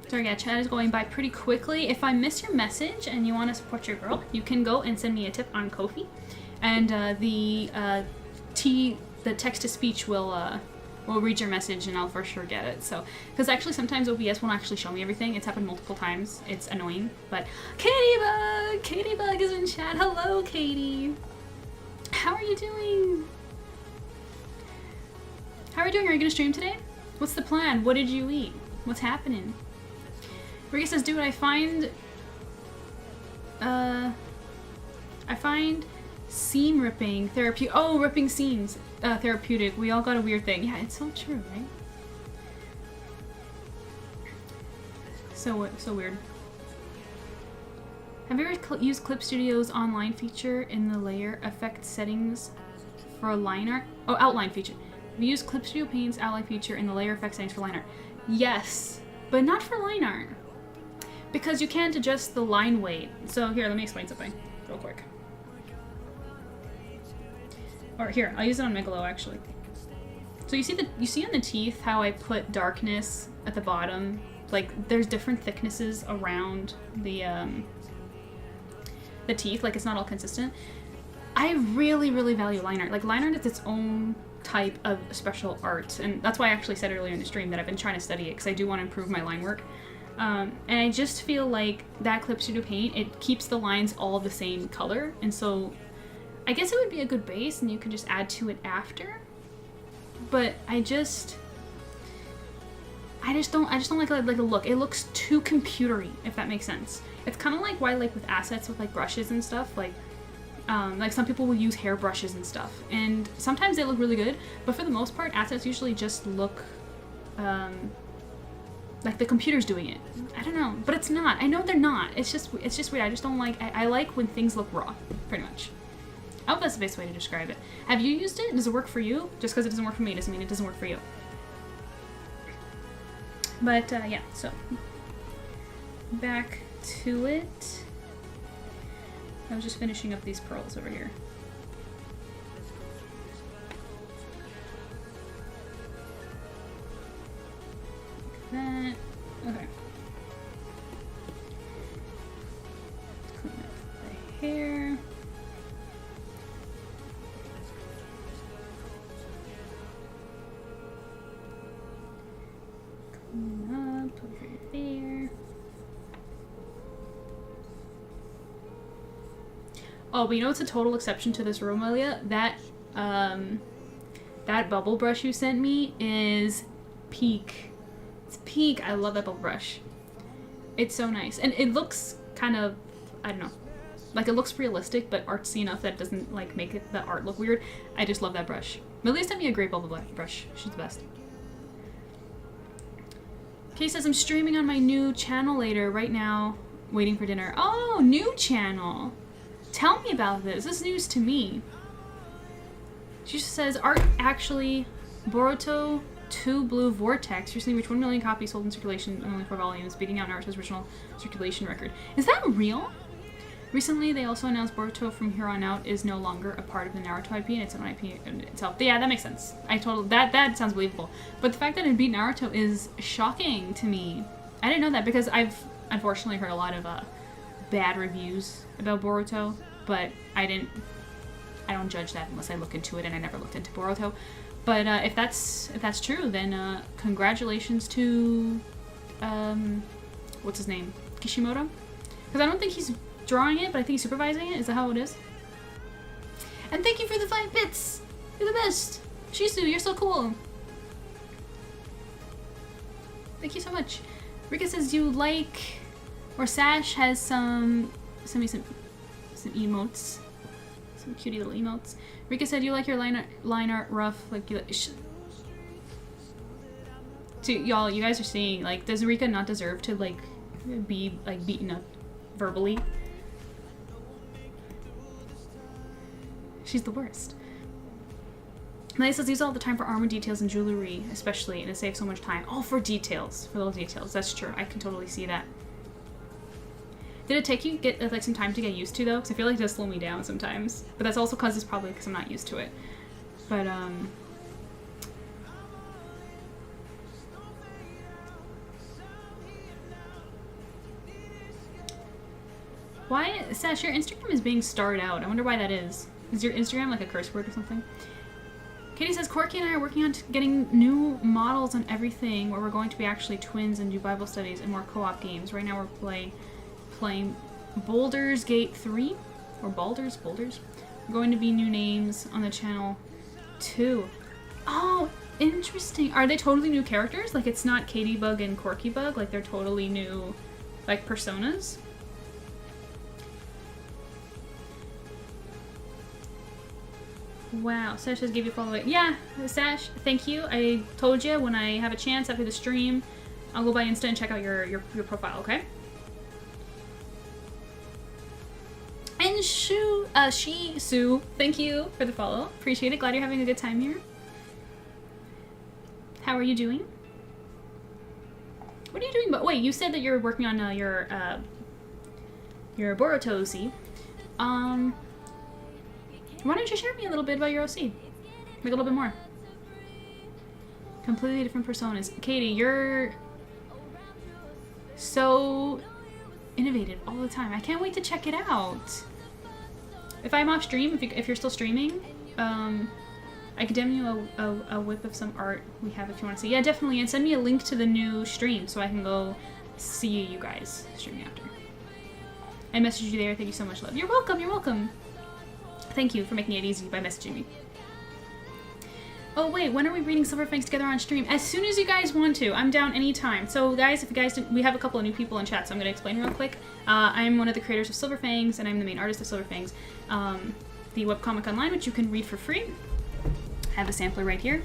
Sorry, yeah, chat is going by pretty quickly. If I miss your message and you want to support your girl, you can go and send me a tip on Ko-fi, and the text-to-speech will read your message, and I'll for sure get it. So, because actually sometimes OBS won't actually show me everything. It's happened multiple times. It's annoying, but Katie Bug is in chat. Hello, Katie. How are you doing? How are you doing? Are you gonna stream today? What's the plan? What did you eat? What's happening? Rika says, dude, I find seam ripping therapeutic. Oh, ripping seams therapeutic. We all got a weird thing. Yeah, it's so true, right? So weird. Have you ever used Clip Studio's online feature in the layer effect settings for a line art? Oh, outline feature. Have you used Clip Studio Paint's outline feature in the layer effect settings for line art? Yes, but not for line art. Because you can't adjust the line weight. So here, let me explain something real quick. Or here, I'll use it on Megalo actually. So you see on the teeth how I put darkness at the bottom? Like there's different thicknesses around the teeth, like it's not all consistent. I really, really value line art. Like line art is its own type of special art, and that's why I actually said earlier in the stream that I've been trying to study it because I do want to improve my line work. And I just feel like that Clip Studio Paint, it keeps the lines all the same color, and so I guess it would be a good base and you could just add to it after. But I just don't like the look. It looks too computery, if that makes sense. It's kind of like why, like with assets with like brushes and stuff, like some people will use hair brushes and stuff, and sometimes they look really good, but for the most part assets usually just look like the computer's doing it. I don't know, but it's not. I know they're not. It's just weird. I just don't like. I like when things look raw, pretty much. I hope that's the best way to describe it. Have you used it? Does it work for you? Just because it doesn't work for me doesn't mean it doesn't work for you. But yeah, so back to it. I was just finishing up these pearls over here. That. Okay. Clean up the hair. Clean up over there. Oh, but you know what's a total exception to this rule, Amelia? That that bubble brush you sent me is peak. It's peak. I love that bubble brush. It's so nice. And it looks kind of, I don't know, like it looks realistic, but artsy enough that it doesn't like make it, the art look weird. I just love that brush. Amelia sent me a great bubble brush. She's the best. Kay says, I'm streaming on my new channel later. Right now, waiting for dinner. Oh, new channel. Tell me about this. This is news to me. She just says, art actually, Boruto 2 Blue Vortex recently reached 1 million copies sold in circulation in only 4 volumes, beating out Naruto's original circulation record. Is that real? Recently, they also announced Boruto from here on out is no longer a part of the Naruto IP, and it's an IP in itself. Yeah, that makes sense. That sounds believable. But the fact that it beat Naruto is shocking to me. I didn't know that because I've unfortunately heard a lot of bad reviews about Boruto, but I don't judge that unless I look into it, and I never looked into Boruto. But if that's true, then congratulations to what's his name, Kishimoto, because I don't think he's drawing it, but I think he's supervising it. Is that how it is? And thank you for the 5 bits. You're the best, Shizu. You're so cool. Thank you so much. Rika says you like, or Sash has some emotes. Some cutie little emotes. Rika said you like your line art rough, like you like. So y'all, you guys are seeing, like, does Rika not deserve to like be like beaten up verbally? She's the worst. Melissa says use all the time for armor details and jewelry, especially, and it saves so much time. Oh, for details, for little details. That's true. I can totally see that. Did it take you like some time to get used to though? Because I feel like it does slow me down sometimes. But that's also because it's probably because I'm not used to it. But why, Sash, your Instagram is being starred out. I wonder why that is. Is your Instagram like a curse word or something? Katie says, Corky and I are working on getting new models on everything where we're going to be actually twins and do Bible studies and more co-op games. Right now we're playing Baldur's Gate 3, or Baldur's. We're going to be new names on the channel too. Oh, interesting. Are they totally new characters? Like it's not Katie Bug and Corky Bug? Like they're totally new, like, personas? Wow, Sash just gave you a follow. Yeah, Sash, thank you. I told you when I have a chance after the stream, I'll go by Insta and check out your profile, okay? And Sue, thank you for the follow. Appreciate it. Glad you're having a good time here. How are you doing? What are you doing? But wait, you said that you're working on your Boruto OC. Why don't you share with me a little bit about your OC? Like a little bit more. Completely different personas. Katie, you're so innovative all the time. I can't wait to check it out. If I'm off stream, if you're still streaming, I could demo you a whip of some art we have if you want to see. Yeah, definitely. And send me a link to the new stream so I can go see you guys streaming after. I messaged you there. Thank you so much, love. You're welcome. You're welcome. Thank you for making it easy by messaging me. Oh wait, when are we reading Silver Fangs together on stream? As soon as you guys want to. I'm down anytime. So guys, if you guys didn't, we have a couple of new people in chat, so I'm going to explain real quick. I'm one of the creators of Silver Fangs, and I'm the main artist of Silver Fangs, the webcomic online, which you can read for free. I have a sampler right here.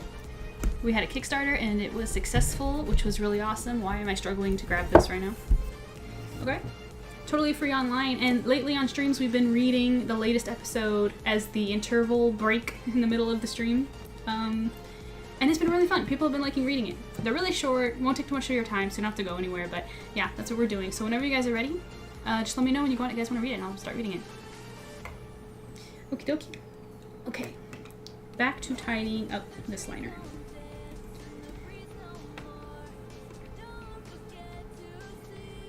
We had a Kickstarter, and it was successful, which was really awesome. Why am I struggling to grab this right now? Okay. Totally free online, and lately on streams we've been reading the latest episode as the interval break in the middle of the stream. And it's been really fun. People have been liking reading it. They're really short, won't take too much of your time, so you don't have to go anywhere, but yeah, that's what we're doing. So whenever you guys are ready, just let me know when you guys want to read it, and I'll start reading it. Okie dokie. Okay, back to tidying up this liner.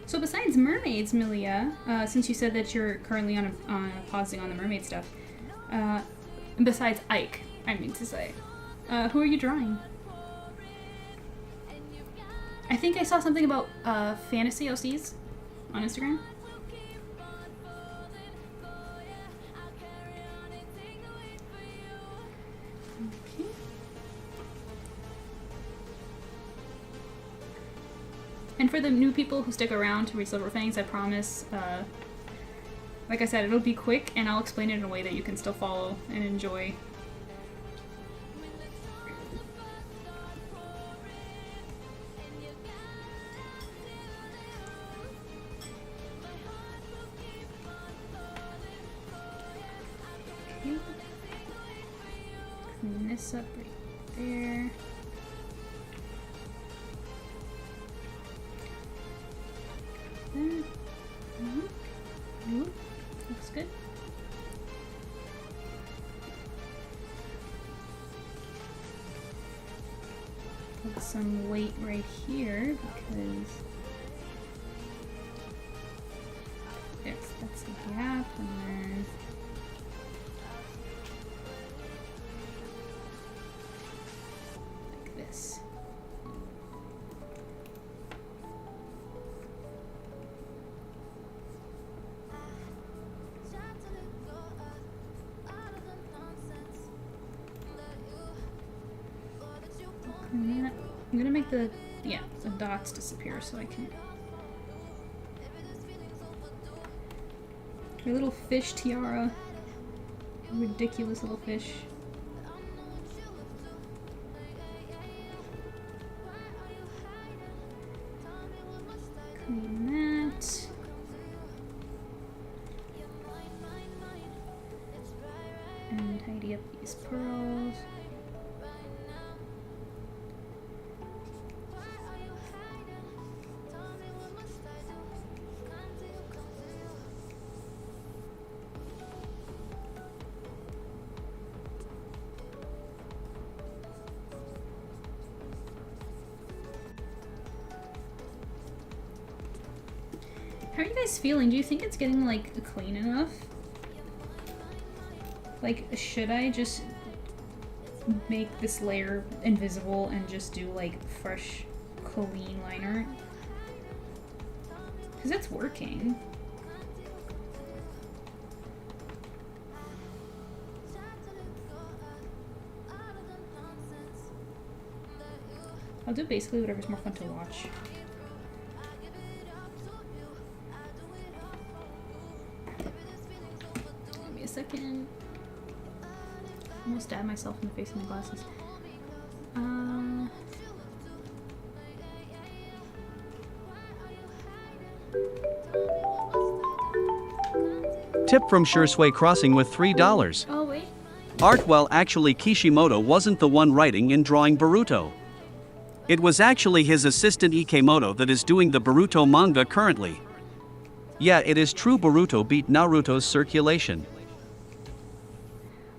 So besides mermaids, Milia, since you said that you're currently on pausing on the mermaid stuff, besides Ike, I mean to say, who are you drawing? I think I saw something about fantasy OCs on Instagram. Okay. And for the new people who stick around to read Silver Fangs, I promise, like I said, it'll be quick, and I'll explain it in a way that you can still follow and enjoy. Clean this up right there. Looks good. Put some weight right here because that's the gap, and then like this. I'm gonna make the dots disappear so I can. Your little fish tiara. Ridiculous little fish. Clean that. And tidy up these pearls. How are you guys feeling? Do you think it's getting, like, clean enough? Like, should I just make this layer invisible and just do, like, fresh, clean liner? Because it's working. I'll do basically whatever's more fun to watch. Second. Almost stabbed myself in the face with my glasses. Tip from Suresway Crossing with $3. Oh, wait. Art. Well, actually Kishimoto wasn't the one writing and drawing Boruto. It was actually his assistant Ikemoto that is doing the Boruto manga currently. Yeah, it is true, Boruto beat Naruto's circulation.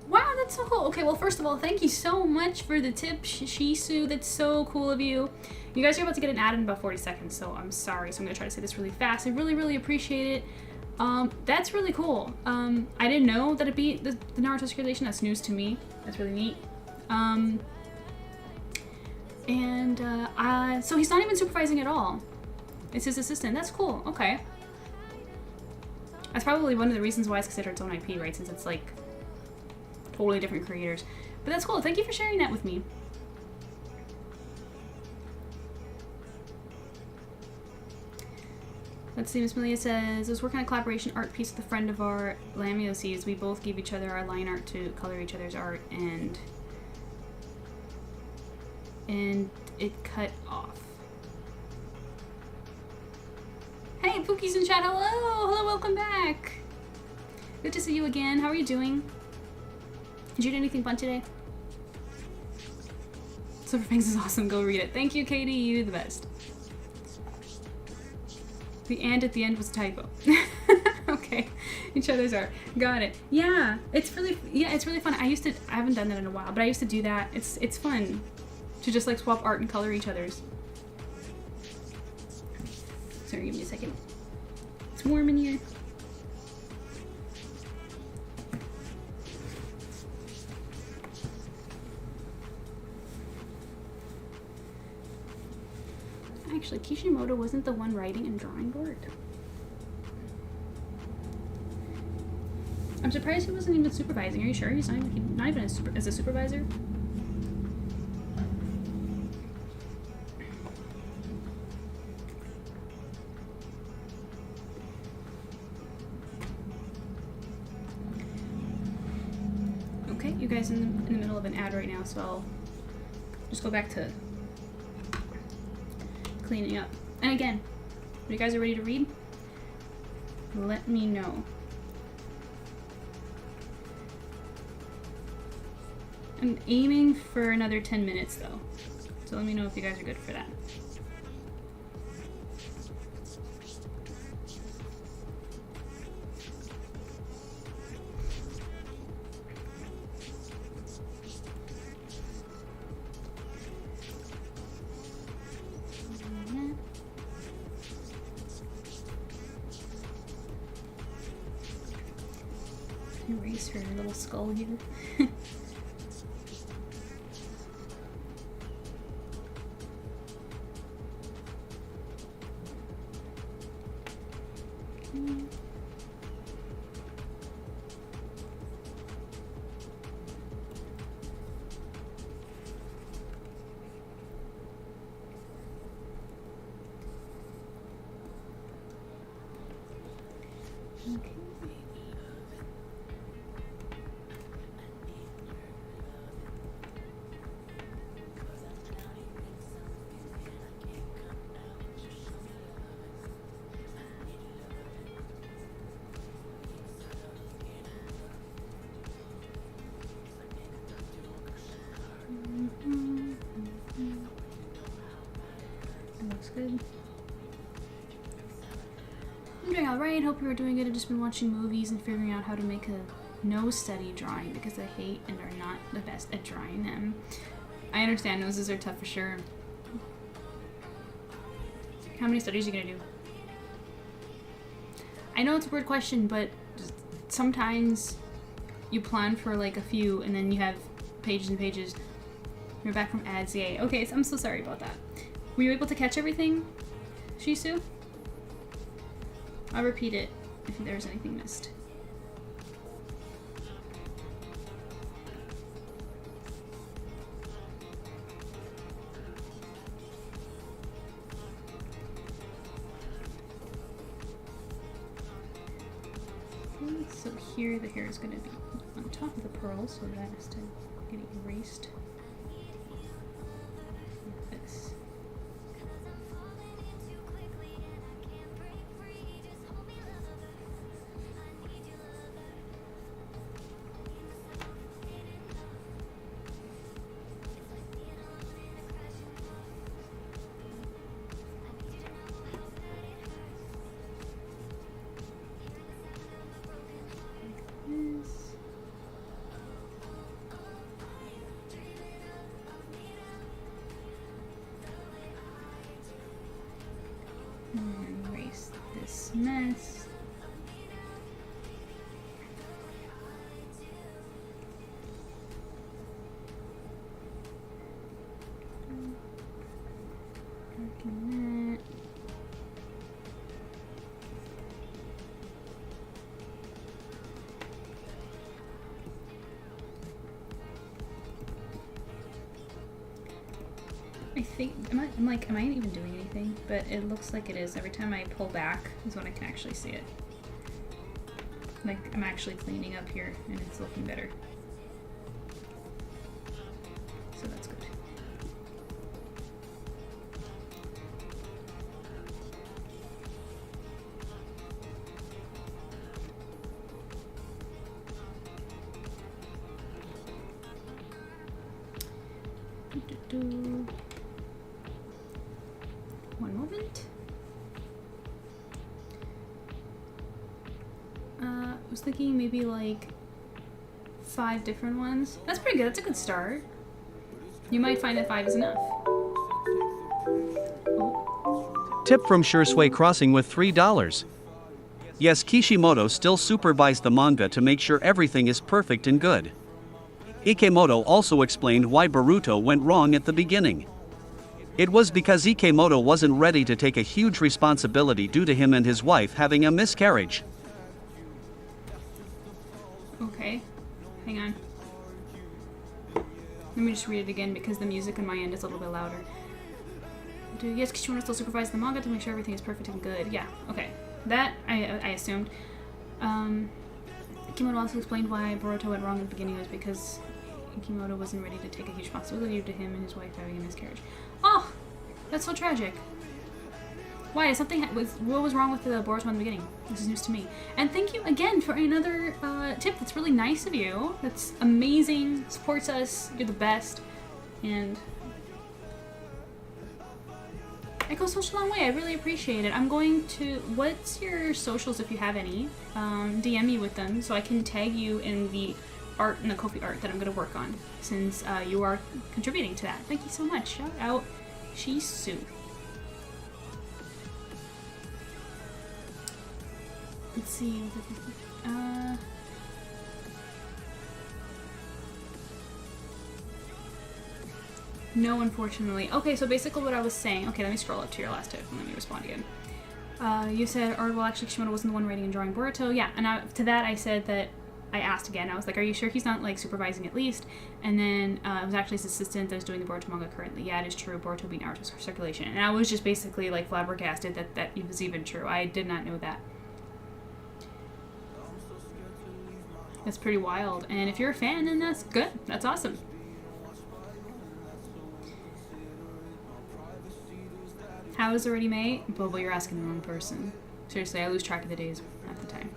Wow, that's so cool. Okay, well, first of all, thank you so much for the tip, Shisu. That's so cool of you. You guys are about to get an ad in about 40 seconds, so I'm sorry. So I'm going to try to say this really fast. I really, really appreciate it. That's really cool. I didn't know that it beat the Naruto circulation. That's news to me. That's really neat. So he's not even supervising at all. It's his assistant. That's cool. Okay. That's probably one of the reasons why it's considered its own IP, right? Since it's like totally different creators. But that's cool. Thank you for sharing that with me. Let's see, Miss Malia says, I was working on a collaboration art piece with a friend of our Lamioses. We both gave each other our line art to color each other's art, and it cut off. Hey, Pookie's in chat. Hello! Hello, welcome back. Good to see you again. How are you doing? Did you do anything fun today? Silver Fangs is awesome. Go read it. Thank you, Katie. You're the best. The "and" at the end was a typo. Okay. Each other's art. Got it. Yeah. It's really fun. I haven't done that in a while, but I used to do that. It's fun to just like swap art and color each other's. Sorry, give me a second. It's warm in here. Actually, Kishimoto wasn't the one writing and drawing board. I'm surprised he wasn't even supervising. Are you sure? He's not even as a supervisor? Okay, you guys in the middle of an ad right now, so I'll just go back to cleaning up. And again, when you guys are ready to read, let me know. I'm aiming for another 10 minutes though, so let me know if you guys are good for that. Erase her little skull here. Okay. That looks good. I'm doing alright, hope you are doing good. I've just been watching movies and figuring out how to make a nose study drawing because I hate and are not the best at drawing them. I understand noses are tough for sure. How many studies are you gonna do? I know it's a weird question, but sometimes you plan for like a few and then you have pages and pages. You're back from ads, yay. Okay, so I'm so sorry about that. Were you able to catch everything, Shisu? I'll repeat it if there's anything missed. So here the hair is going to be on top of the pearl, so that has to get erased. Like this. And erase this mess. I think, I'm like, am I even doing anything? But it looks like it is. Every time I pull back is when I can actually see it. Like, I'm actually cleaning up here and it's looking better. So that's good. One moment. I was thinking maybe like 5 different ones. That's pretty good. That's a good start. You might find that 5 is enough. Oh. Tip from Suresway Crossing with $3. Yes, Kishimoto still supervised the manga to make sure everything is perfect and good. Ikemoto also explained why Boruto went wrong at the beginning. It was because Ikemoto wasn't ready to take a huge responsibility due to him and his wife having a miscarriage. Okay. Hang on. Let me just read it again because the music on my end is a little bit louder. Yes, Kishimoto still supervised the manga to make sure everything is perfect and good. Yeah, okay. That, I assumed. Ikemoto also explained why Boruto went wrong at the beginning was because Ikemoto wasn't ready to take a huge responsibility due to him and his wife having a miscarriage. Oh! That's so tragic. Why? What was wrong with the Boruto in the beginning? This is news to me. And thank you again for another tip. That's really nice of you. That's amazing. Supports us. You're the best. And it goes such a long way. I really appreciate it. I'm going to... What's your socials if you have any? DM me with them so I can tag you in the art and the Ko-fi art that I'm going to work on since you are contributing to that. Thank you so much. Shout out Shisu. Let's see. No, unfortunately. Okay, so basically what I was saying... Okay, let me scroll up to your last tip and let me respond again. You said, well, actually, Kishimoto wasn't the one writing and drawing Boruto. Yeah, and to that I said that I asked again. I was like, are you sure he's not, like, supervising at least? And then it was actually his assistant that was doing the Boruto manga currently. Yeah, it is true. Boruto being art circulation. And I was just basically, like, flabbergasted that it was even true. I did not know that. That's pretty wild. And if you're a fan, then that's good. That's awesome. How is already May? Bobo, you're asking the wrong person. Seriously, I lose track of the days half the time.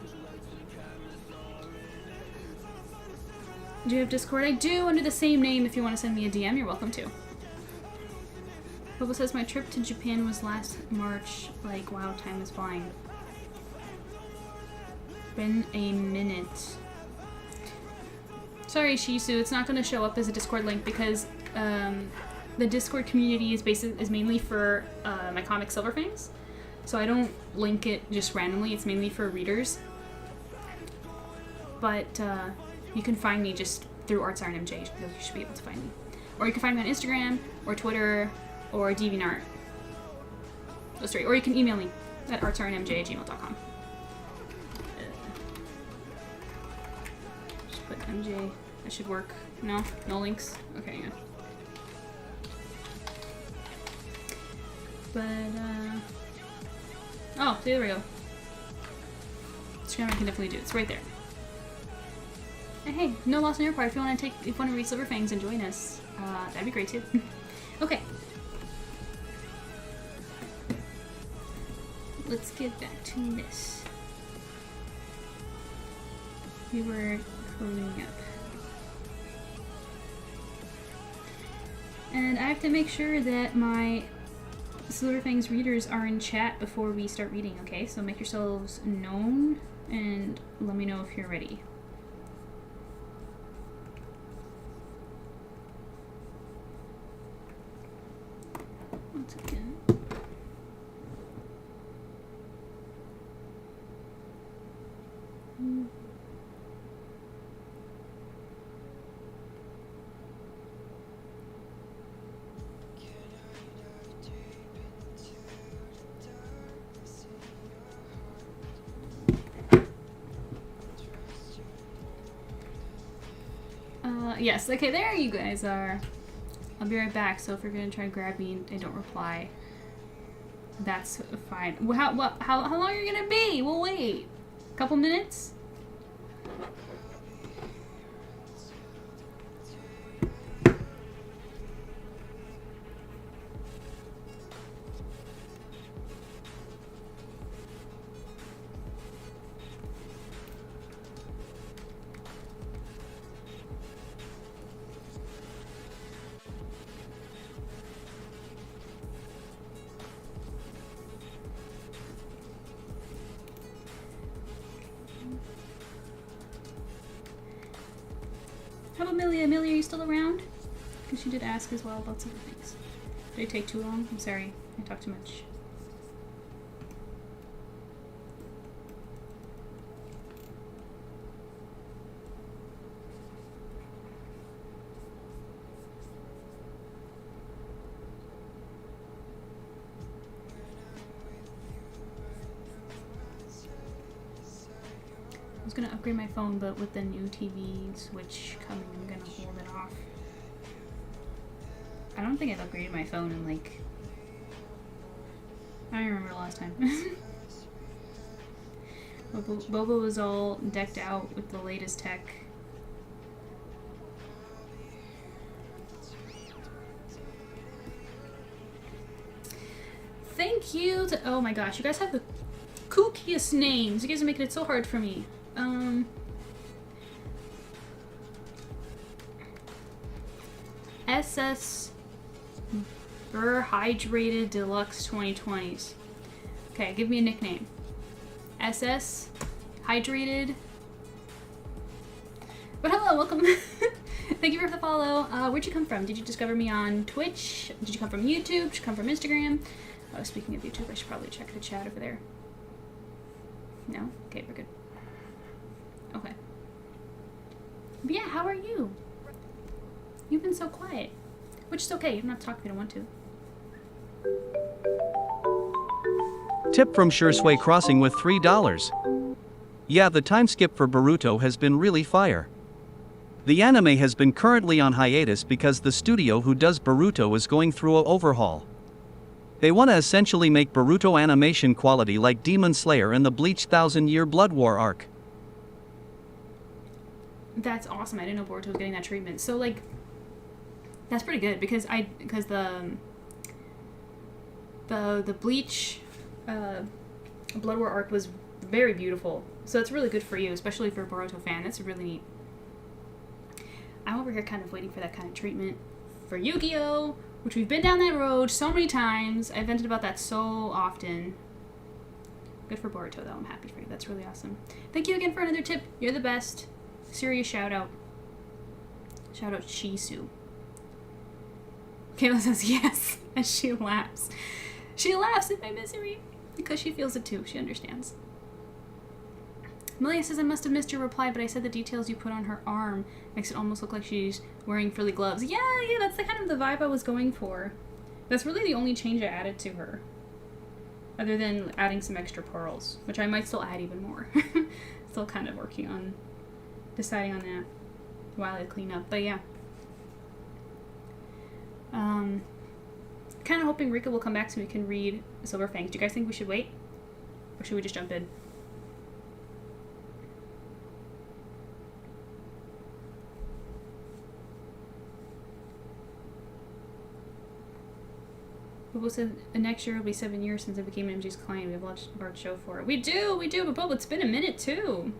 Do you have Discord? I do, under the same name. If you want to send me a DM, you're welcome to. Bobo says, my trip to Japan was last March. Like, wow, time is flying. Been a minute. Sorry, Shisu, it's not going to show up as a Discord link because the Discord community is mainly for my comic SILVERPORT. So I don't link it just randomly. It's mainly for readers. But you can find me just through ArtSirenMJ. You should be able to find me. Or you can find me on Instagram, or Twitter, or DeviantArt. Those 3. Or you can email me at artsirenmj@gmail.com. Just put MJ. That should work. No? No links? Okay, yeah. But, oh, there we go. Instagram I can definitely do. It's right there. And hey, no loss on your part. If you want to read SilverFangs and join us, that'd be great too. Okay. Let's get back to this. We were cleaning up. And I have to make sure that my SilverFangs readers are in chat before we start reading, okay? So make yourselves known and let me know if you're ready. Once again. Yes, okay, there you guys are. I'll be right back, so if you're gonna try to grab me and don't reply, that's fine. How long are you gonna be? We'll wait. A couple minutes? How about Amelia? Amelia, are you still around? Because she did ask as well about some things. Did I take too long? I'm sorry. I talked too much. I was gonna upgrade my phone, but with the new TV switch coming, I'm gonna hold it off. I don't think I've upgraded my phone in like... I don't remember the last time. Bobo was all decked out with the latest tech. Thank you to... Oh my gosh, you guys have the kookiest names. You guys are making it so hard for me. SS Hydrated Deluxe 2020s. Okay, give me a nickname. SS Hydrated. But hello, welcome. Thank you for the follow. Where'd you come from? Did you discover me on Twitch? Did you come from YouTube? Did you come from Instagram? Oh, speaking of YouTube, I should probably check the chat over there. No? Okay, we're good. Okay. But yeah, how are you? You've been so quiet. Which is okay, you don't have to talk if you don't want to. Tip from Suresway Crossing with $3. Yeah, the time skip for Boruto has been really fire. The anime has been currently on hiatus because the studio who does Boruto is going through an overhaul. They want to essentially make Boruto animation quality like Demon Slayer and the Bleach 1000-Year Blood War arc. That's awesome. I didn't know Boruto was getting that treatment. So like, that's pretty good because the Bleach Blood War arc was very beautiful. So it's really good for you, especially for a Boruto fan. That's really neat. I'm over here kind of waiting for that kind of treatment for Yu-Gi-Oh!, which we've been down that road so many times. I've vented about that so often. Good for Boruto, though. I'm happy for you. That's really awesome. Thank you again for another tip. You're the best. Serious shout out. Shout out Shisu. Kayla says yes as she laughs. She laughs at my misery because she feels it too. She understands. Malia says, I must have missed your reply, but I said the details you put on her arm makes it almost look like she's wearing frilly gloves. Yeah, that's the kind of the vibe I was going for. That's really the only change I added to her. Other than adding some extra pearls, which I might still add even more. Still kind of working on deciding on that while I clean up, but yeah. Kind of hoping Rika will come back so we can read Silver Fangs. Do you guys think we should wait? Or should we just jump in? Bobo said next year will be 7 years since I became MJ's client. We have a lot of our show for it. We do, but Bobo, it's been a minute too.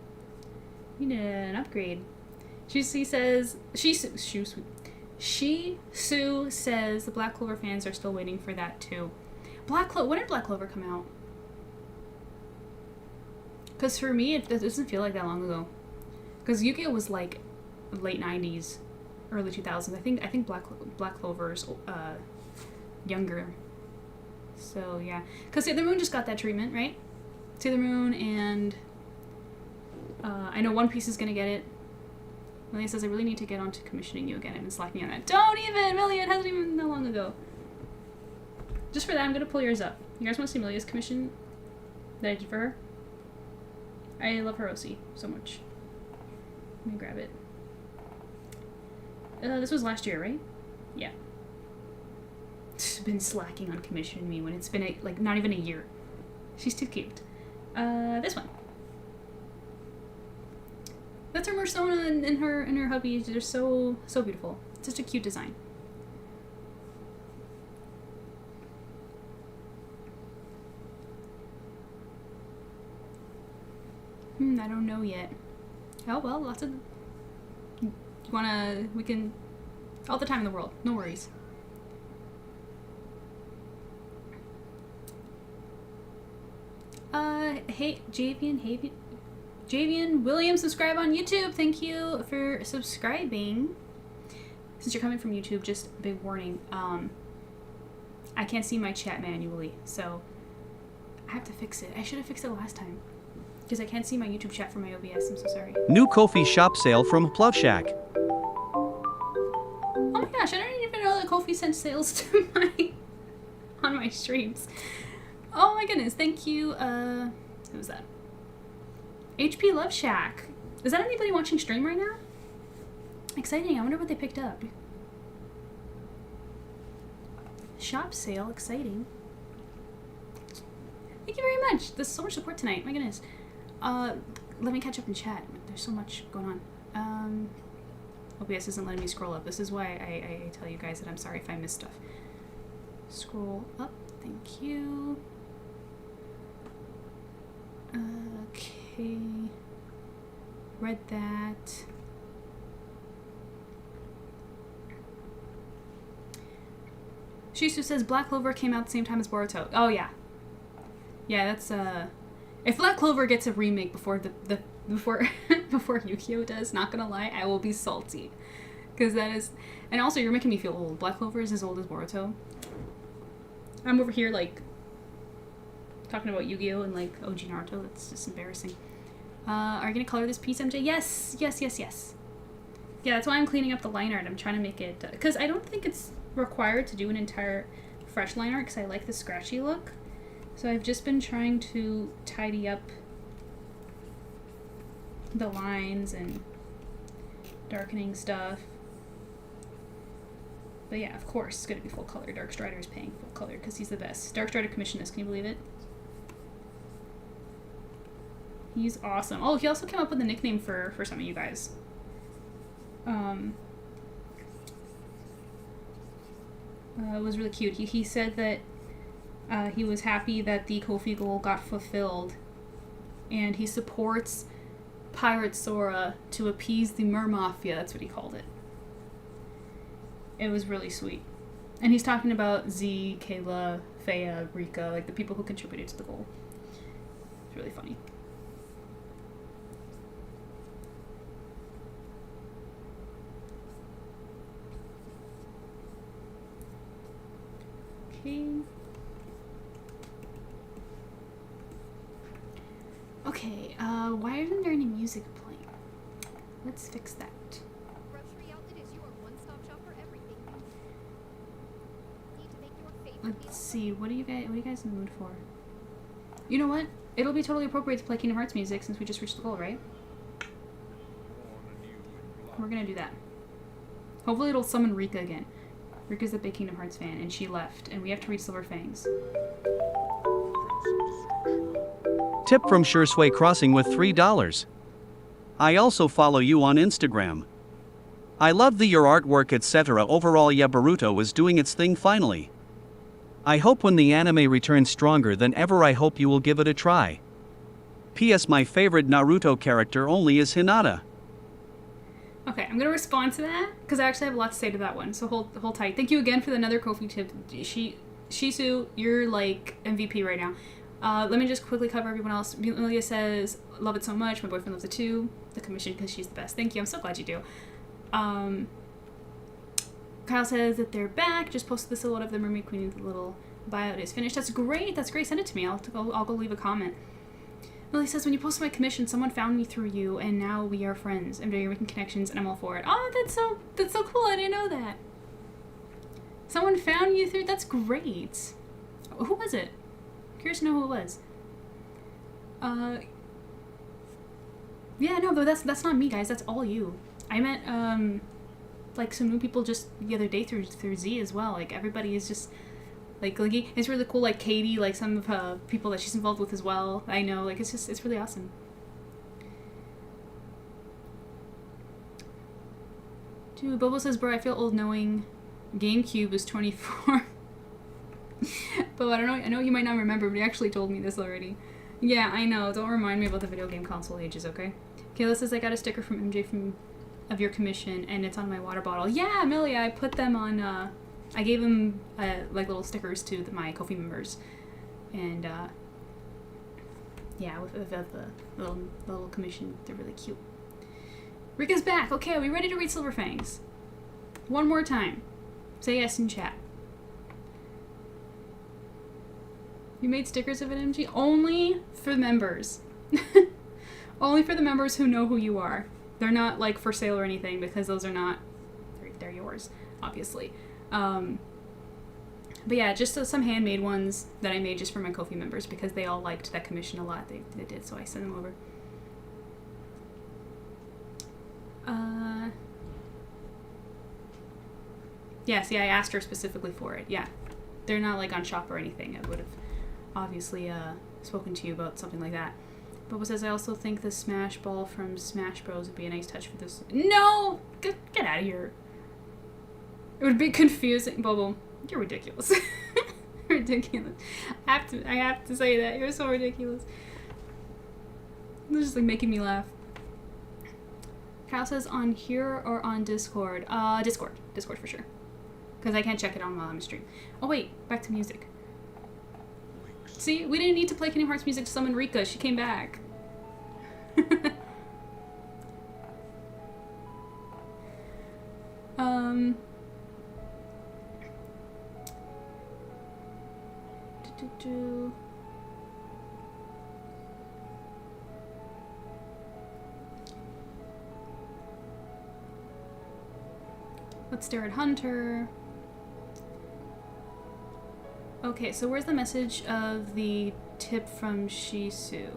We need an upgrade. She says Sue says the Black Clover fans are still waiting for that too. When did Black Clover come out? Because for me, it doesn't feel like that long ago. Because Yu-Gi-Oh was like late 90s, early 2000s. I think Black Clover's younger. So yeah, because Sailor Moon just got that treatment, right? Sailor Moon and I know One Piece is gonna get it. Millie says, I really need to get onto commissioning you again. I've been slacking on that. Don't even! Millie, it hasn't even been that long ago. Just for that, I'm gonna pull yours up. You guys want to see Millia's commission that I did for her? I love Hiroshi so much. Let me grab it. This was last year, right? Yeah. been slacking on commissioning me when it's been like not even a year. She's too cute. This one. That's her Mersona and her hubby. They're so beautiful. Such a cute design. I don't know yet. Oh well, lots of. We can, all the time in the world. No worries. Hey, Javian Williams, subscribe on YouTube. Thank you for subscribing. Since you're coming from YouTube, just a big warning. I can't see my chat manually, so I have to fix it. I should have fixed it last time. Because I can't see my YouTube chat from my OBS. I'm so sorry. New Ko-fi shop sale from Plov Shack. Oh my gosh, I don't even know that Ko-fi sent sales to on my streams. Oh my goodness, thank you. Who was that? HP Love Shack. Is that anybody watching stream right now? Exciting, I wonder what they picked up. Shop sale, exciting. Thank you very much. There's so much support tonight, my goodness. Let me catch up in chat. There's so much going on. OBS isn't letting me scroll up. This is why I tell you guys that I'm sorry if I miss stuff. Scroll up. Thank you. Okay. Read that. Shisu says Black Clover came out the same time as Boruto. Oh yeah. Yeah, that's if Black Clover gets a remake before before Yu-Gi-Oh does, not gonna lie, I will be salty. Cause that is, and also you're making me feel old. Black Clover is as old as Boruto. I'm over here like talking about Yu-Gi-Oh and like OG Naruto. That's just embarrassing. Are you gonna color this piece, MJ? Yes. Yeah, that's why I'm cleaning up the line art. I'm trying to make it, because I don't think it's required to do an entire fresh line art because I like the scratchy look. So I've just been trying to tidy up the lines and darkening stuff. But yeah, of course, it's going to be full color. Dark Strider is paying full color because he's the best. Dark Strider commissioned this, can you believe it? He's awesome. Oh, he also came up with a nickname for some of you guys. It was really cute. He said that he was happy that the Kofi goal got fulfilled, and he supports Pirate Sora to appease the Mer Mafia. That's what he called it. It was really sweet. And he's talking about Z, Kayla, Faya, Rika, like the people who contributed to the goal. It's really funny. Okay, why isn't there any music playing? Let's fix that. Grocery outlet is your one-stop shop for everything. Need to make your favorite Let's see, what are you guys in the mood for? You know what? It'll be totally appropriate to play Kingdom Hearts music since we just reached the goal, right? We're gonna do that. Hopefully it'll summon Rika again. Rika's a big Kingdom Hearts fan, and she left, and we have to reach Silver Fangs. Tip from Suresway Crossing with $3. I also follow you on Instagram. I love your artwork, etc. Overall, yeah, Boruto is doing its thing finally. I hope when the anime returns stronger than ever, I hope you will give it a try. P.S. My favorite Naruto character only is Hinata. Okay, I'm gonna respond to that because I actually have a lot to say to that one. So hold tight. Thank you again for another Kofi tip. Shisu, you're like MVP right now. Let me just quickly cover everyone else. Amelia says, love it so much. My boyfriend loves it too. The commission because she's the best. Thank you. I'm so glad you do. Kyle says that they're back. Just posted the silhouette of the Mermaid Queen. The little bio is finished. That's great. That's great. Send it to me. I'll go leave a comment. Lily says, when you posted my commission, someone found me through you, and now we are friends. I'm doing making connections, and I'm all for it. Oh, that's so cool. I didn't know that. Someone found you through. That's great. Who was it? Curious to know who it was. Yeah, no, but that's not me, guys. That's all you. I meant like some new people just the other day through Z as well. Like everybody is just like it's really cool. Like Katie, like some of people that she's involved with as well. I know, like it's really awesome. Dude, Bobo says, bro, I feel old knowing GameCube was 24. But I don't know. I know you might not remember, but he actually told me this already. Yeah, I know. Don't remind me about the video game console ages, okay? Kayla says I got a sticker from MJ of your commission, and it's on my water bottle. Yeah, Millie, I put them on. I gave them like little stickers to my Ko-fi members, and yeah, with the little commission, they're really cute. Rika's back. Okay, are we ready to read Silver Fangs? One more time. Say yes in chat. You made stickers of it, MG? Only for members. Only for the members who know who you are. They're not like for sale or anything because those are not, they're yours, obviously. But yeah, just some handmade ones that I made just for my Ko-fi members because they all liked that commission a lot. They did, so I sent them over. Yeah, see, I asked her specifically for it. Yeah, they're not like on shop or anything. I would have obviously spoken to you about something like that. Bobo says, I also think the Smash Ball from Smash Bros would be a nice touch for this. No! Get out of here. It would be confusing. Bobo, you're ridiculous. Ridiculous. I have to say that. You're so ridiculous. This is like making me laugh. Kyle says, on here or on Discord? Discord. Discord for sure. Because I can't check it on while I'm stream. Oh wait, back to music. See, we didn't need to play Kingdom Hearts music to summon Rika. She came back. Let's stare at Hunter. Okay, so where's the message of the tip from Shisu?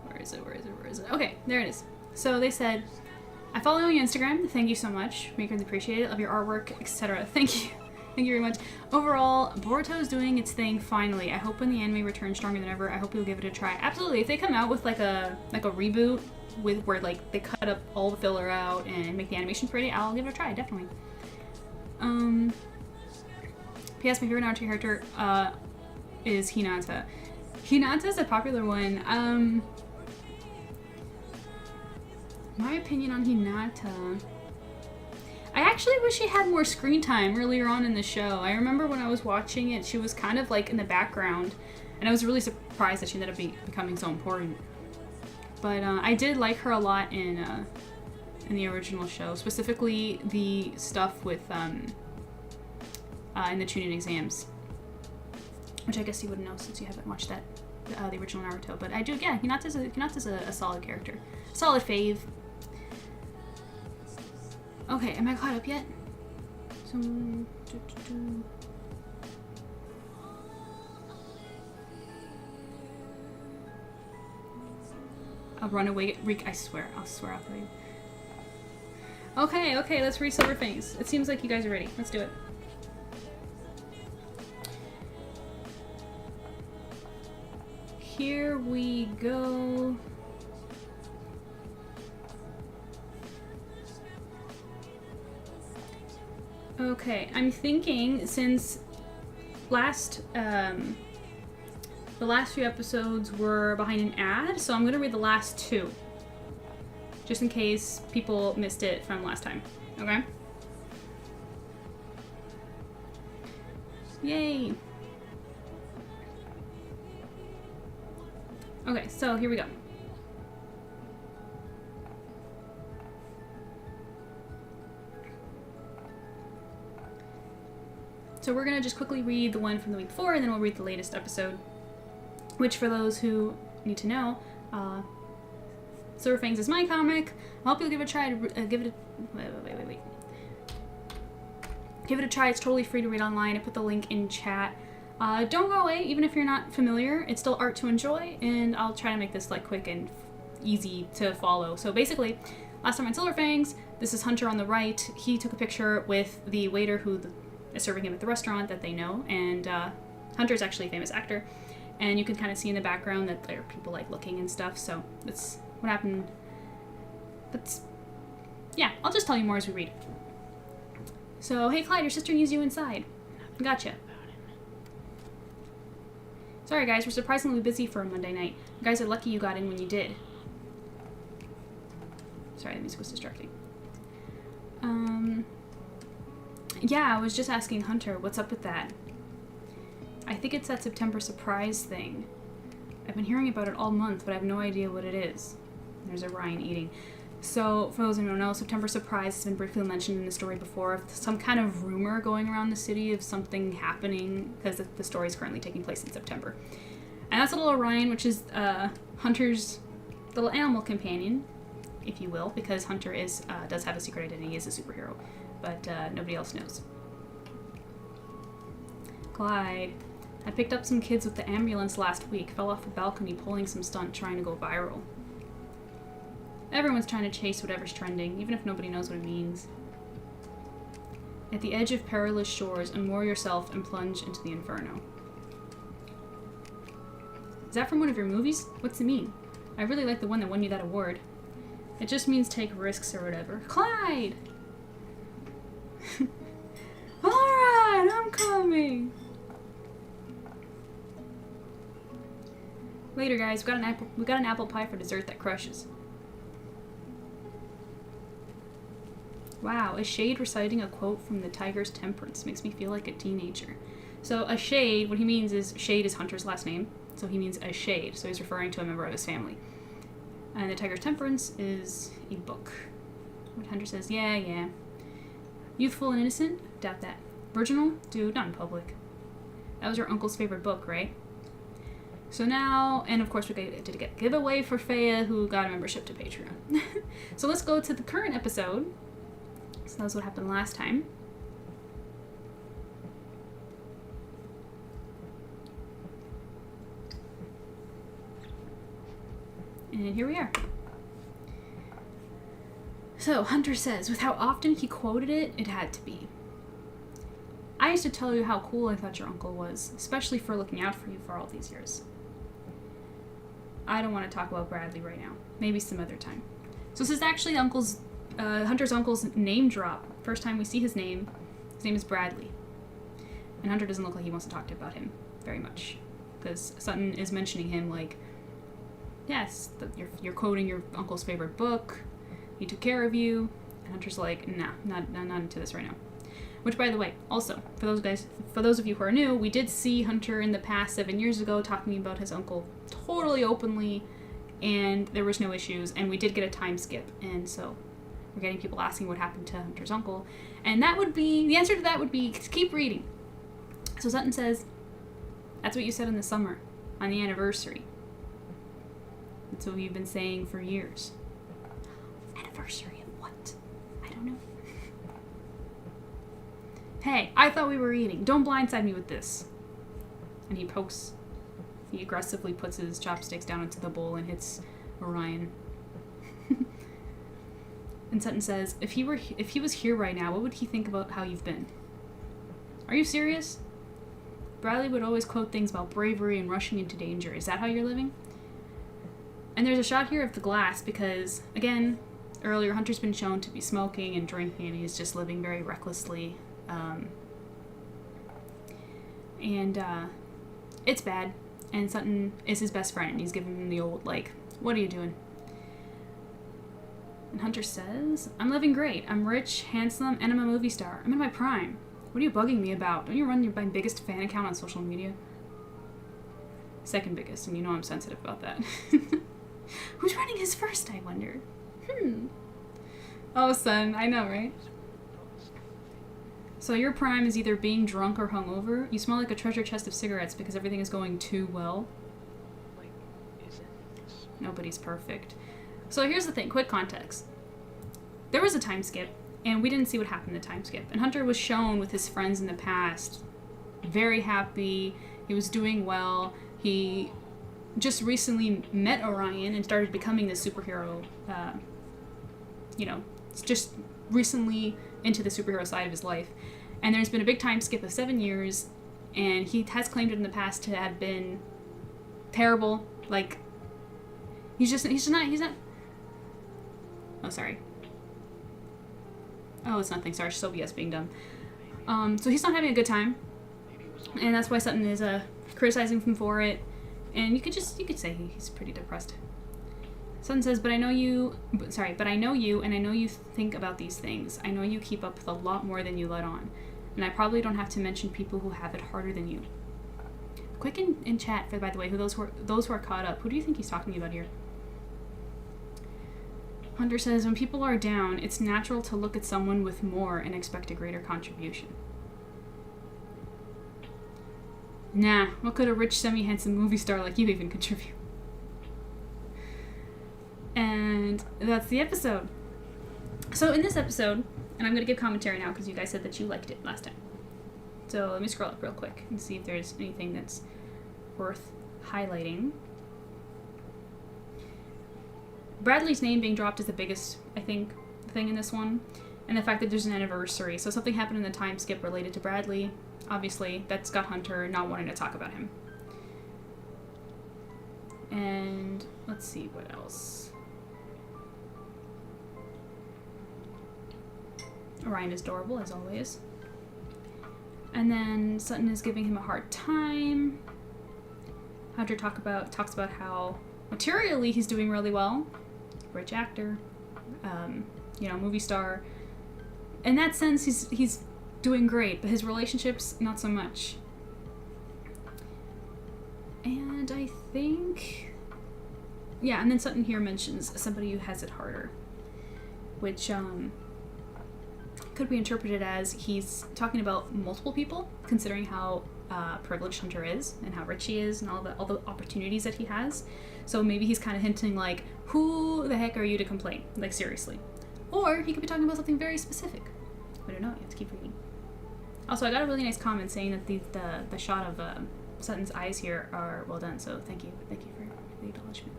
Where is it? Where is it? Where is it? Okay, there it is. So they said, I follow you on Instagram. Thank you so much. We greatly appreciate it. Love your artwork, etc. Thank you. Thank you very much. Overall, Boruto is doing its thing finally. I hope when the anime returns stronger than ever, I hope you'll give it a try. Absolutely. If they come out with like a reboot with where like they cut up all the filler out and make the animation pretty, I'll give it a try, definitely. P.S. my favorite Naruto character is Hinata. Hinata's a popular one. My opinion on Hinata. I actually wish she had more screen time earlier on in the show. I remember when I was watching it, she was kind of like in the background, and I was really surprised that she ended up becoming so important. But I did like her a lot in the original show, specifically the stuff with in the Chunin exams, which I guess you wouldn't know since you haven't watched that the original Naruto. But I do, yeah. Hinata's a solid character, solid fave. Okay, am I caught up yet? So, I'll run away. I swear. I'll tell you. Okay, let's read Silver Fangs. It seems like you guys are ready. Let's do it. Here we go. Okay, I'm thinking since the last few episodes were behind an ad, so I'm gonna read the last two, just in case people missed it from last time. Okay? Yay! Okay, so here we go. So we're gonna just quickly read the one from the week before, and then we'll read the latest episode. Which, for those who need to know, Silver Fangs is my comic. I hope you'll give it a try. Give it a try. It's totally free to read online. I put the link in chat. Don't go away, even if you're not familiar. It's still art to enjoy, and I'll try to make this like quick and easy to follow. So basically, last time on Silver Fangs, This is Hunter on the right. He took a picture with the waiter who is serving him at the restaurant that they know, and Hunter's actually a famous actor. And you can kind of see in the background that there are people like looking and stuff, so that's what happened. But yeah, I'll just tell you more as we read. So, hey Clyde, your sister needs you inside. Gotcha. Sorry guys, we're surprisingly busy for a Monday night. You guys are lucky you got in when you did. Sorry, the music was distracting. Yeah, I was just asking Hunter, what's up with that? I think it's that September surprise thing. I've been hearing about it all month, but I have no idea what it is. There's a Ryan eating. So, for those who don't know, September surprise has been briefly mentioned in the story before. Some kind of rumor going around the city of something happening, because the story is currently taking place in September. And that's little Orion, which is Hunter's little animal companion, if you will, because Hunter does have a secret identity. He is a superhero, but nobody else knows. Clyde. I picked up some kids with the ambulance last week, fell off a balcony pulling some stunt trying to go viral. Everyone's trying to chase whatever's trending, even if nobody knows what it means. At the edge of perilous shores, unmoor yourself and plunge into the inferno. Is that from one of your movies? What's it mean? I really like the one that won you that award. It just means take risks or whatever. Clyde! Alright, I'm coming! Later, guys. We got an apple pie for dessert that crushes. Wow, a shade reciting a quote from the Tiger's Temperance makes me feel like a teenager. So a shade, what he means is, Shade is Hunter's last name, so he means a shade, so he's referring to a member of his family. And the Tiger's Temperance is a book. What Hunter says, yeah. Youthful and innocent? Doubt that. Virginal? Dude, not in public. That was your uncle's favorite book, right? So now, and of course we did get a giveaway for Faya, who got a membership to Patreon. So let's go to the current episode. So that was what happened last time. And here we are. So, Hunter says, with how often he quoted it, it had to be. I used to tell you how cool I thought your uncle was, especially for looking out for you for all these years. I don't want to talk about Bradley right now. Maybe some other time. So this is actually Hunter's uncle's name drop. First time we see his name. His name is Bradley. And Hunter doesn't look like he wants to talk about him very much. Because Sutton is mentioning him like, yes, you're quoting your uncle's favorite book. He took care of you. And Hunter's like, nah, not into this right now. Which, by the way, also, for those of you who are new, we did see Hunter in the past 7 years ago talking about his uncle totally openly, and there was no issues, and we did get a time skip, and so we're getting people asking what happened to Hunter's uncle, and the answer to that would be, keep reading. So Sutton says, that's what you said in the summer, on the anniversary. That's what you've been saying for years. Anniversary of what? I don't know. Hey, I thought we were eating. Don't blindside me with this. And he aggressively puts his chopsticks down into the bowl and hits Orion. And Sutton says, if he was here right now, what would he think about how you've been? Are you serious? Bradley would always quote things about bravery and rushing into danger. Is that how you're living? And there's a shot here of the glass because, again, earlier Hunter's been shown to be smoking and drinking, and he's just living very recklessly. It's bad, and Sutton is his best friend, and he's giving him the old, like, what are you doing? And Hunter says, I'm living great. I'm rich, handsome, and I'm a movie star. I'm in my prime. What are you bugging me about? Don't you run my biggest fan account on social media? Second biggest, and you know I'm sensitive about that. Who's running his first, I wonder? Oh, son, I know, right? So your prime is either being drunk or hungover. You smell like a treasure chest of cigarettes because everything is going too well. Nobody's perfect. So here's the thing, quick context. There was a time skip, and we didn't see what happened in the time skip. And Hunter was shown with his friends in the past, very happy, he was doing well, he just recently met Orion and started becoming the superhero, just recently into the superhero side of his life. And there's been a big time skip of 7 years, and he has claimed it in the past to have been terrible. Like, he's not. Oh, sorry. Oh, it's nothing. Sorry, it's just OBS being dumb. So he's not having a good time, and that's why Sutton is criticizing him for it. And you could say he's pretty depressed. Sutton says, but I know you, and I know you think about these things. I know you keep up with a lot more than you let on. And I probably don't have to mention people who have it harder than you. Quick in chat, by the way, those who are caught up, who do you think he's talking about here? Hunter says, when people are down, it's natural to look at someone with more and expect a greater contribution. Nah, what could a rich, semi-handsome movie star like you even contribute? And that's the episode. So in this episode, and I'm going to give commentary now because you guys said that you liked it last time. So let me scroll up real quick and see if there's anything that's worth highlighting. Bradley's name being dropped is the biggest, I think, thing in this one. And the fact that there's an anniversary. So something happened in the time skip related to Bradley. Obviously, that's got Hunter not wanting to talk about him. And let's see what else. Orion is adorable, as always. And then Sutton is giving him a hard time. Hunter talks about how materially he's doing really well. Rich actor, movie star. In that sense, he's doing great, but his relationships, not so much. And I think, yeah, and then Sutton here mentions somebody who has it harder, which could be interpreted as he's talking about multiple people, considering how privileged Hunter is and how rich he is and all the opportunities that he has. So maybe he's kind of hinting like, who the heck are you to complain? Like, seriously. Or he could be talking about something very specific. I don't know. You have to keep reading. Also, I got a really nice comment saying that the shot of Sutton's eyes here are well done. So thank you for the acknowledgement.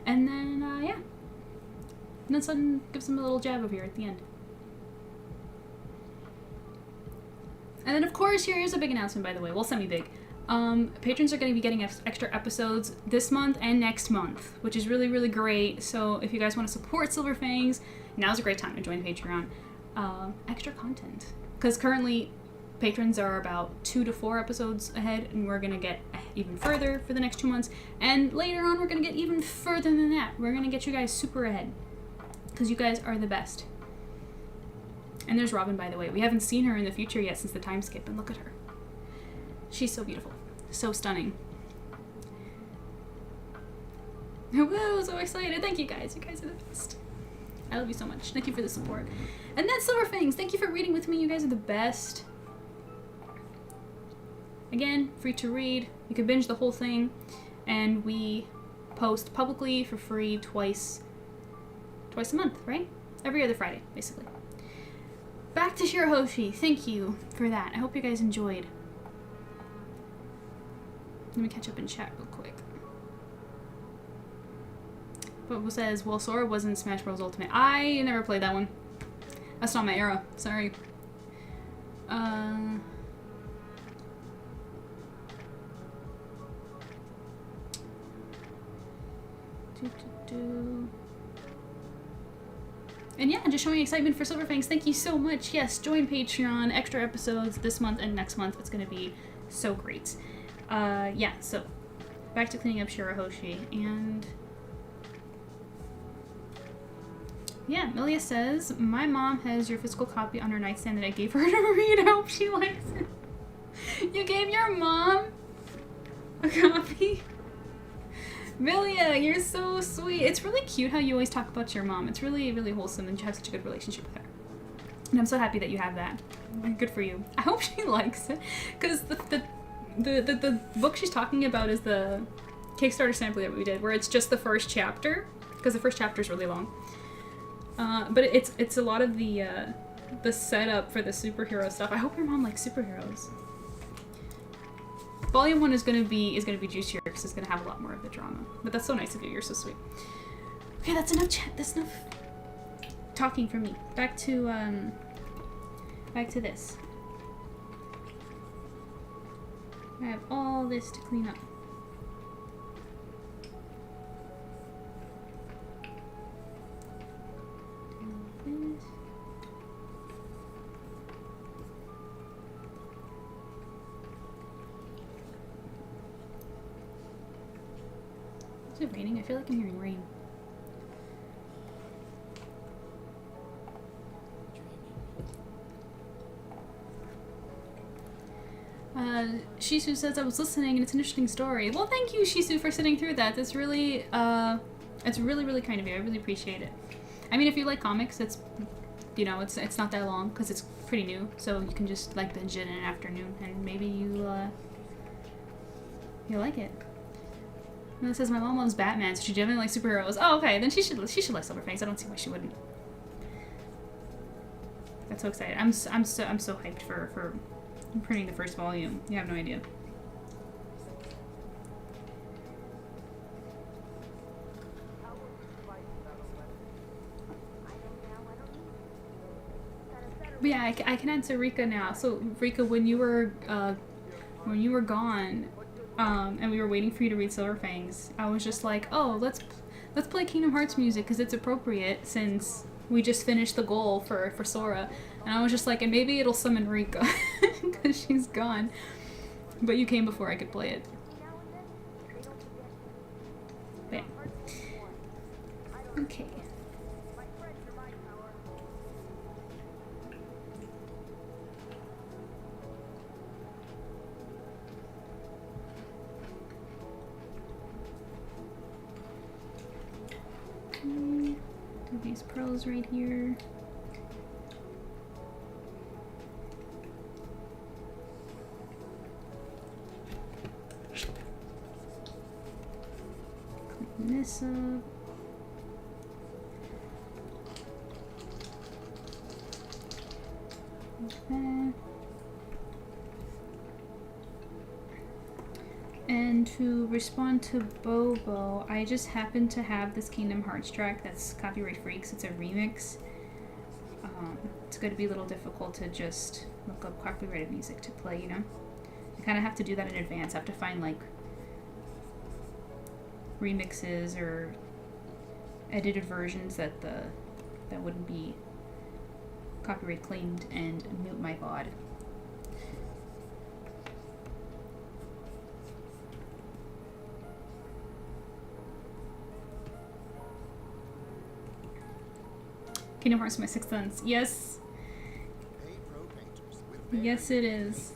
And then yeah, and then Sutton gives him a little jab over here at the end. And then, of course, here's a big announcement, by the way. Well, semi-big. Patrons are going to be getting extra episodes this month and next month, which is really, really great. So if you guys want to support Silver Fangs, now's a great time to join Patreon. Extra content. Because currently, patrons are about 2 to 4 episodes ahead, and we're going to get even further for the next 2 months. And later on, we're going to get even further than that. We're going to get you guys super ahead. Because you guys are the best. And there's Robin, by the way. We haven't seen her in the future yet since the time skip, and look at her. She's so beautiful. So stunning. Woo, so excited. Thank you guys. You guys are the best. I love you so much. Thank you for the support. And that's Silver Fangs. Thank you for reading with me. You guys are the best. Again, free to read. You can binge the whole thing. And we post publicly for free twice a month, right? Every other Friday, basically. Back to Shirahoshi. Thank you for that. I hope you guys enjoyed. Let me catch up in chat real quick. But says, well, Sora was in Smash Bros. Ultimate. I never played that one. That's not my era. Sorry. And yeah, just showing excitement for Silver Fangs. Thank you so much. Yes, join Patreon. Extra episodes this month and next month. It's going to be so great. Yeah, so back to cleaning up Shirahoshi. And yeah, Milia says, my mom has your physical copy on her nightstand that I gave her to read. I hope she likes it. You gave your mom a copy? Milia, you're so sweet. It's really cute how you always talk about your mom. It's really, really wholesome, and you have such a good relationship with her. And I'm so happy that you have that. Good for you. I hope she likes it, because the book she's talking about is the Kickstarter sample that we did, where it's just the first chapter, because the first chapter is really long. But it's a lot of the setup for the superhero stuff. I hope your mom likes superheroes. Volume 1 is gonna be juicier because it's gonna have a lot more of the drama. But that's so nice of you. You're so sweet. Okay, that's enough chat. That's enough talking for me. Back to this. I have all this to clean up. Is it raining? I feel like I'm hearing rain. Shisu says, I was listening and it's an interesting story. Well, thank you, Shisu, for sitting through that. That's really, it's really kind of you. I really appreciate it. I mean, if you like comics, it's, you know, it's not that long because it's pretty new, so you can just like binge it in an afternoon and maybe you like it. And it says my mom loves Batman, so she definitely likes superheroes. Oh, okay, then she should like Silver Fangs. I don't see why she wouldn't. That's so excited. I'm so hyped for printing the first volume. You have no idea. But yeah, I can answer Rika now. So Rika, when you were gone, and we were waiting for you to read Silver Fangs, I was just like, oh, let's play Kingdom Hearts music because it's appropriate since we just finished the goal for Sora. And I was just like, and maybe it'll summon Rika because she's gone. But you came before I could play it. But yeah. Okay. Do these pearls right here. Clean this up. Like that. And to respond to Bobo, I just happen to have this Kingdom Hearts track that's copyright free because it's a remix. It's going to be a little difficult to just look up copyrighted music to play, you know? I kind of have to do that in advance. I have to find like remixes or edited versions that wouldn't be copyright claimed and mute my VOD. Kingdom Hearts, my sixth sense. Yes. Yes, it is.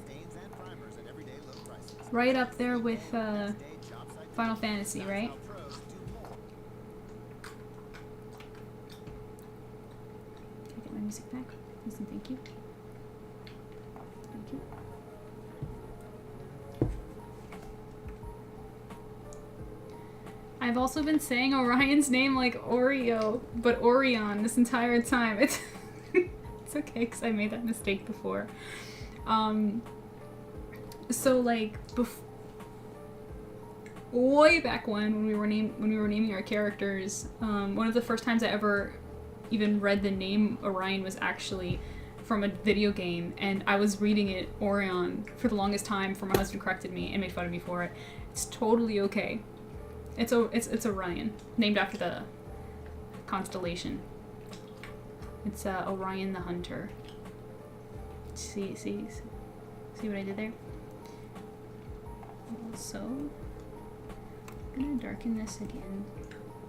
Right up there with Final Fantasy, right? Can I get my music back? Please and thank you. Thank you. I've also been saying Orion's name like Oreo, but Orion this entire time. It's it's okay because I made that mistake before. So like way back when we were naming our characters, one of the first times I ever even read the name Orion was actually from a video game, and I was reading it Orion for the longest time before my husband corrected me and made fun of me for it. It's totally okay. It's Orion, named after the constellation. It's Orion the Hunter. See what I did there? Also, I'm gonna darken this again,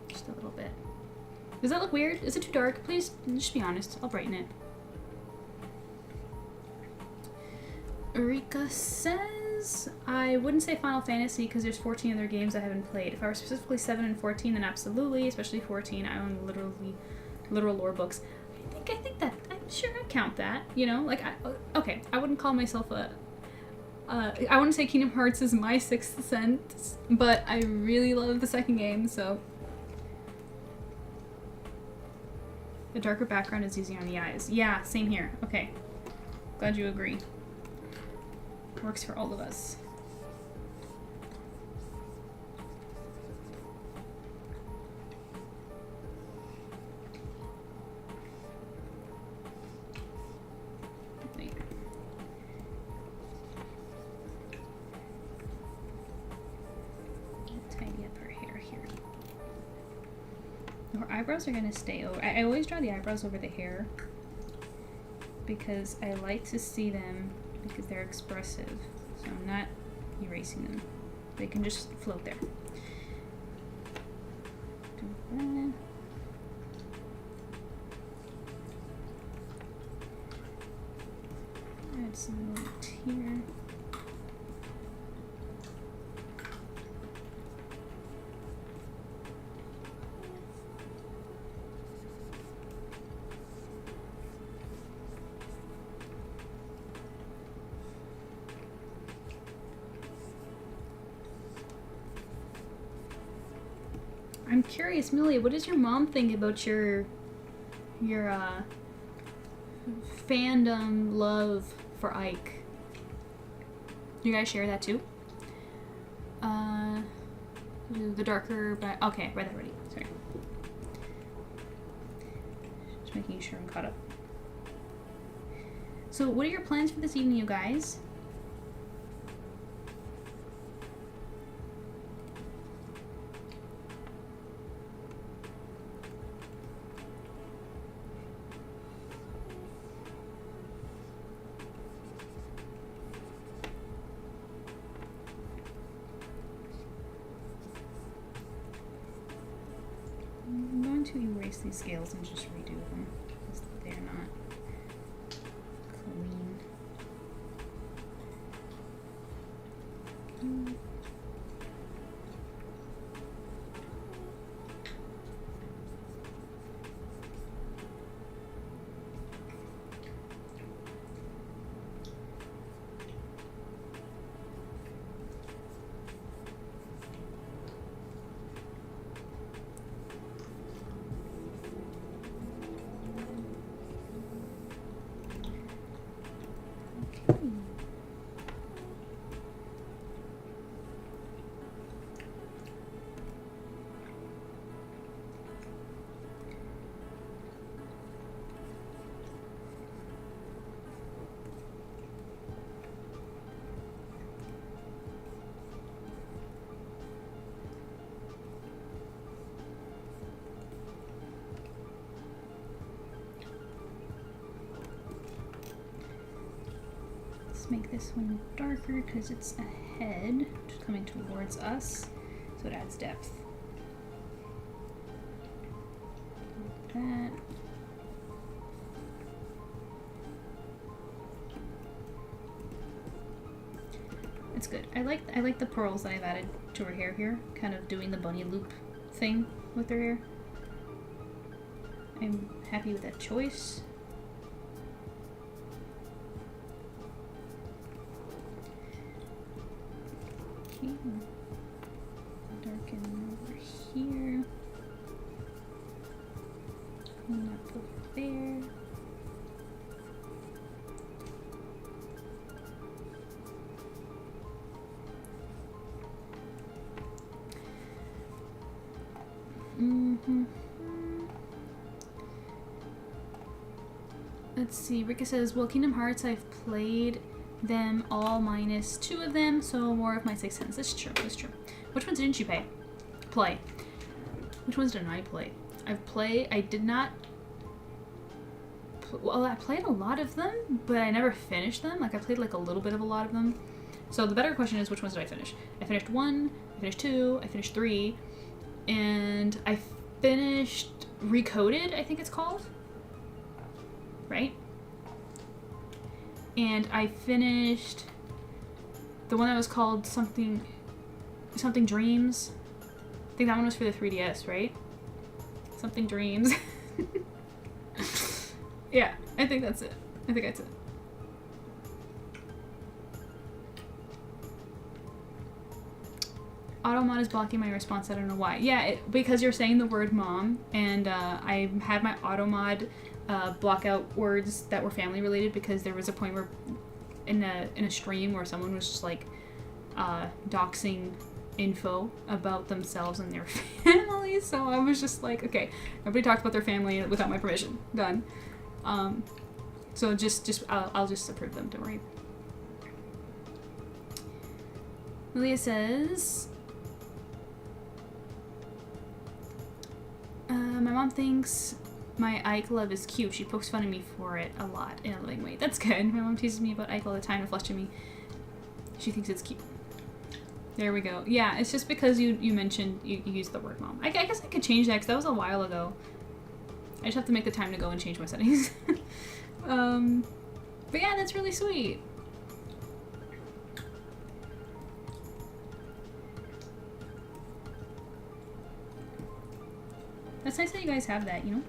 just a little bit. Does that look weird? Is it too dark? Please, just be honest. I'll brighten it. Erika says, I wouldn't say Final Fantasy because there's 14 other games I haven't played. If I were specifically 7 and 14, then absolutely, especially 14. I own literal lore books. I think that, I'm sure I count that, you know? Like, okay, I wouldn't call myself I wouldn't say Kingdom Hearts is my sixth sense, but I really love the second game, so. The darker background is easier on the eyes. Yeah, same here. Okay. Glad you agree. Works for all of us. Her eyebrows are gonna stay over. I always draw the eyebrows over the hair because I like to see them because they're expressive. So I'm not erasing them. They can just float there. Do that. Add some light here. I'm curious, Millie, what does your mom think about your fandom love for Ike? Do you guys share that too? The darker, but okay, read that already. Sorry. Just making sure I'm caught up. So, what are your plans for this evening, you guys? I'm going to erase these scales and just redo them because they're not clean. Let's make this one darker because it's a head coming towards us, so it adds depth. Like that. It's good. I like the pearls that I've added to her hair here, kind of doing the bunny loop thing with her hair. I'm happy with that choice. Okay, darken over here. Clean up over there. Let's see, Rika says, well, Kingdom Hearts, I've played them all minus 2 of them, so more of my 6 cents. That's true, that's true. Which ones didn't you play? Which ones didn't I play? I did not, well, I played a lot of them, but I never finished them. Like, I played like a little bit of a lot of them. So the better question is, which ones did I finish? I finished 1, I finished 2, I finished 3, and I finished Recoded, I think it's called. Right? And I finished the one that was called something Dreams. I think that one was for the 3DS, right? Something Dreams. Yeah, I think that's it. I think that's it. Automod is blocking my response. I don't know why. Yeah, because you're saying the word mom, and I had my Automod block out words that were family related because there was a point where in a stream where someone was just like doxing info about themselves and their family, so I was just like, okay, nobody talked about their family without my permission. Done. So I'll just approve them, don't worry. Lilia says, My mom thinks my Ike love is cute. She pokes fun at me for it a lot in a loving way. That's good. My mom teases me about Ike all the time and flushes me. She thinks it's cute. There we go. Yeah, it's just because you mentioned you used the word mom. I guess I could change that because that was a while ago. I just have to make the time to go and change my settings. But yeah, that's really sweet. That's nice that you guys have that, you know?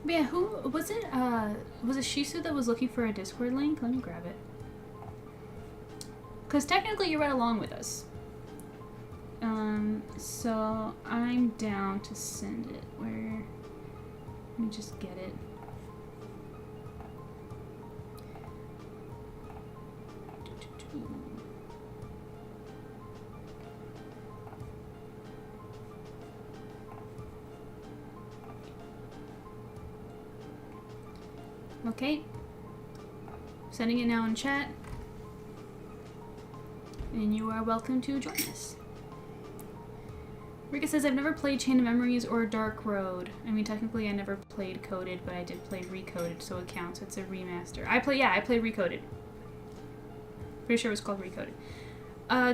But yeah, who was it? Was it Shisu that was looking for a Discord link? Let me grab it. Because technically you're right along with us. So I'm down to send it. Where? Let me just get it. Okay. Sending it now in chat. And you are welcome to join us. Rika says, I've never played Chain of Memories or Dark Road. I mean, technically I never played Coded, but I did play Recoded, so it counts. It's a remaster. I played Recoded. Pretty sure it was called Recoded.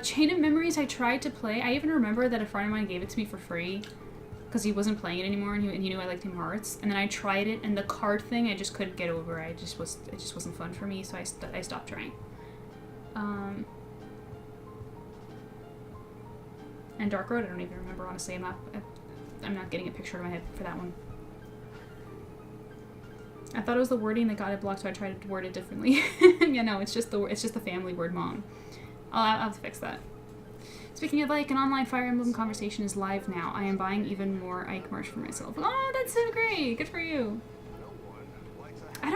Chain of Memories I tried to play. I even remember that a friend of mine gave it to me for free because he wasn't playing it anymore and he knew I liked Kingdom Hearts. And then I tried it, and the card thing I just couldn't get over. It just wasn't fun for me, so I stopped trying. And Dark Road, I don't even remember, honestly. I'm not getting a picture in my head for that one. I thought it was the wording that got it blocked, so I tried to word it differently. Yeah, no, it's just the family word mom. I'll have to fix that. Speaking of Ike, an online Fire Emblem conversation is live now. I am buying even more Ike merch for myself. Oh, that's so great! Good for you. I'm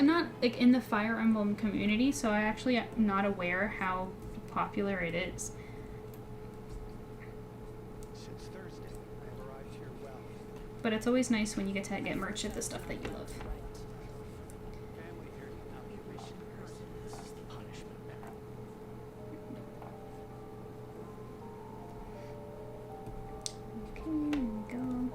not like in the Fire Emblem community, so I actually am not aware how popular it is. But it's always nice when you get to get merch of the stuff that you love. Okay, there we go.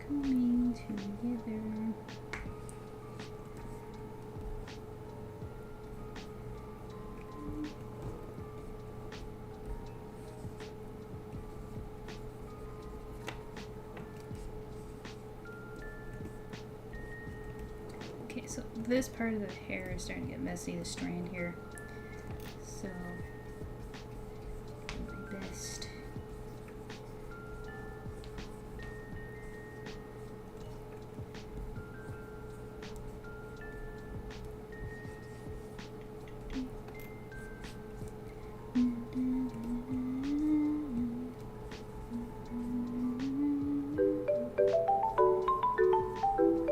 Coming together. Okay, so this part of the hair is starting to get messy, the strand here. So, do my best.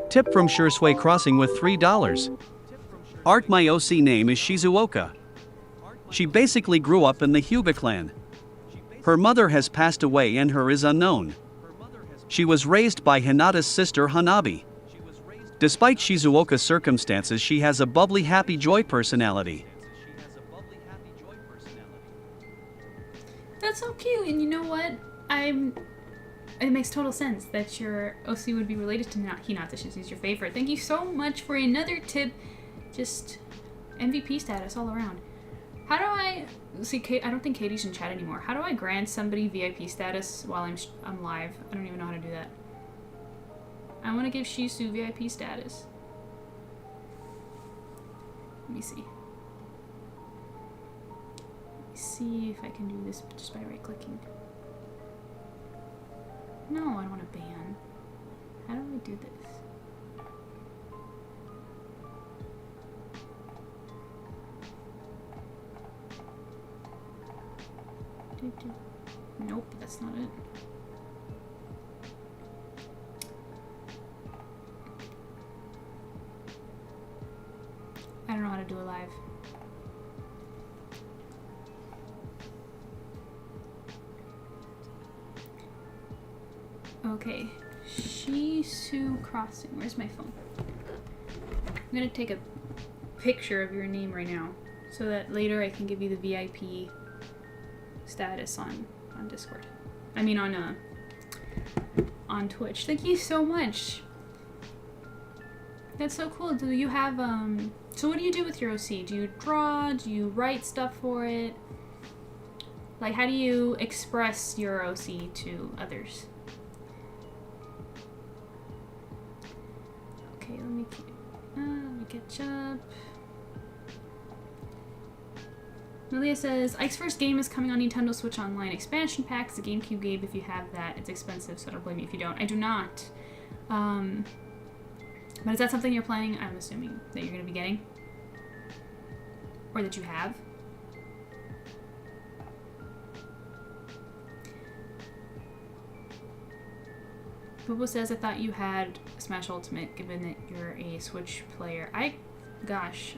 Tip from Suresway Crossing with $3. Art, my OC name is Shizuoka. She basically grew up in the Hyuga clan. Her mother has passed away and her is unknown. She was raised by Hinata's sister Hanabi. Despite Shizuoka's circumstances, she has a bubbly, happy, joy personality. That's so cute, and you know what? It makes total sense that your OC would be related to Hinata since he's your favorite. Thank you so much for another tip. Just MVP status all around. How do I see? I don't think Katie's in chat anymore. How do I grant somebody VIP status while I'm live? I don't even know how to do that. I want to give Shisu VIP status. Let me see. Let me see if I can do this just by right clicking. No, I don't want to ban. How do I do this? Nope, that's not it. I don't know how to do a live. Okay, Shisu Crossing. Where's my phone? I'm gonna take a picture of your name right now so that later I can give you the VIP status on Discord. I mean on Twitch. Thank you so much. That's so cool. Do you have so what do you do with your OC? Do you draw? Do you write stuff for it? Like, how do you express your OC to others? Okay, let me catch up. Malia says, Ike's first game is coming on Nintendo Switch Online. Expansion pack is a GameCube game if you have that. It's expensive, so don't blame me if you don't. I do not. But is that something you're planning? I'm assuming that you're going to be getting? Or that you have? Boobo says, I thought you had Smash Ultimate, given that you're a Switch player. Gosh.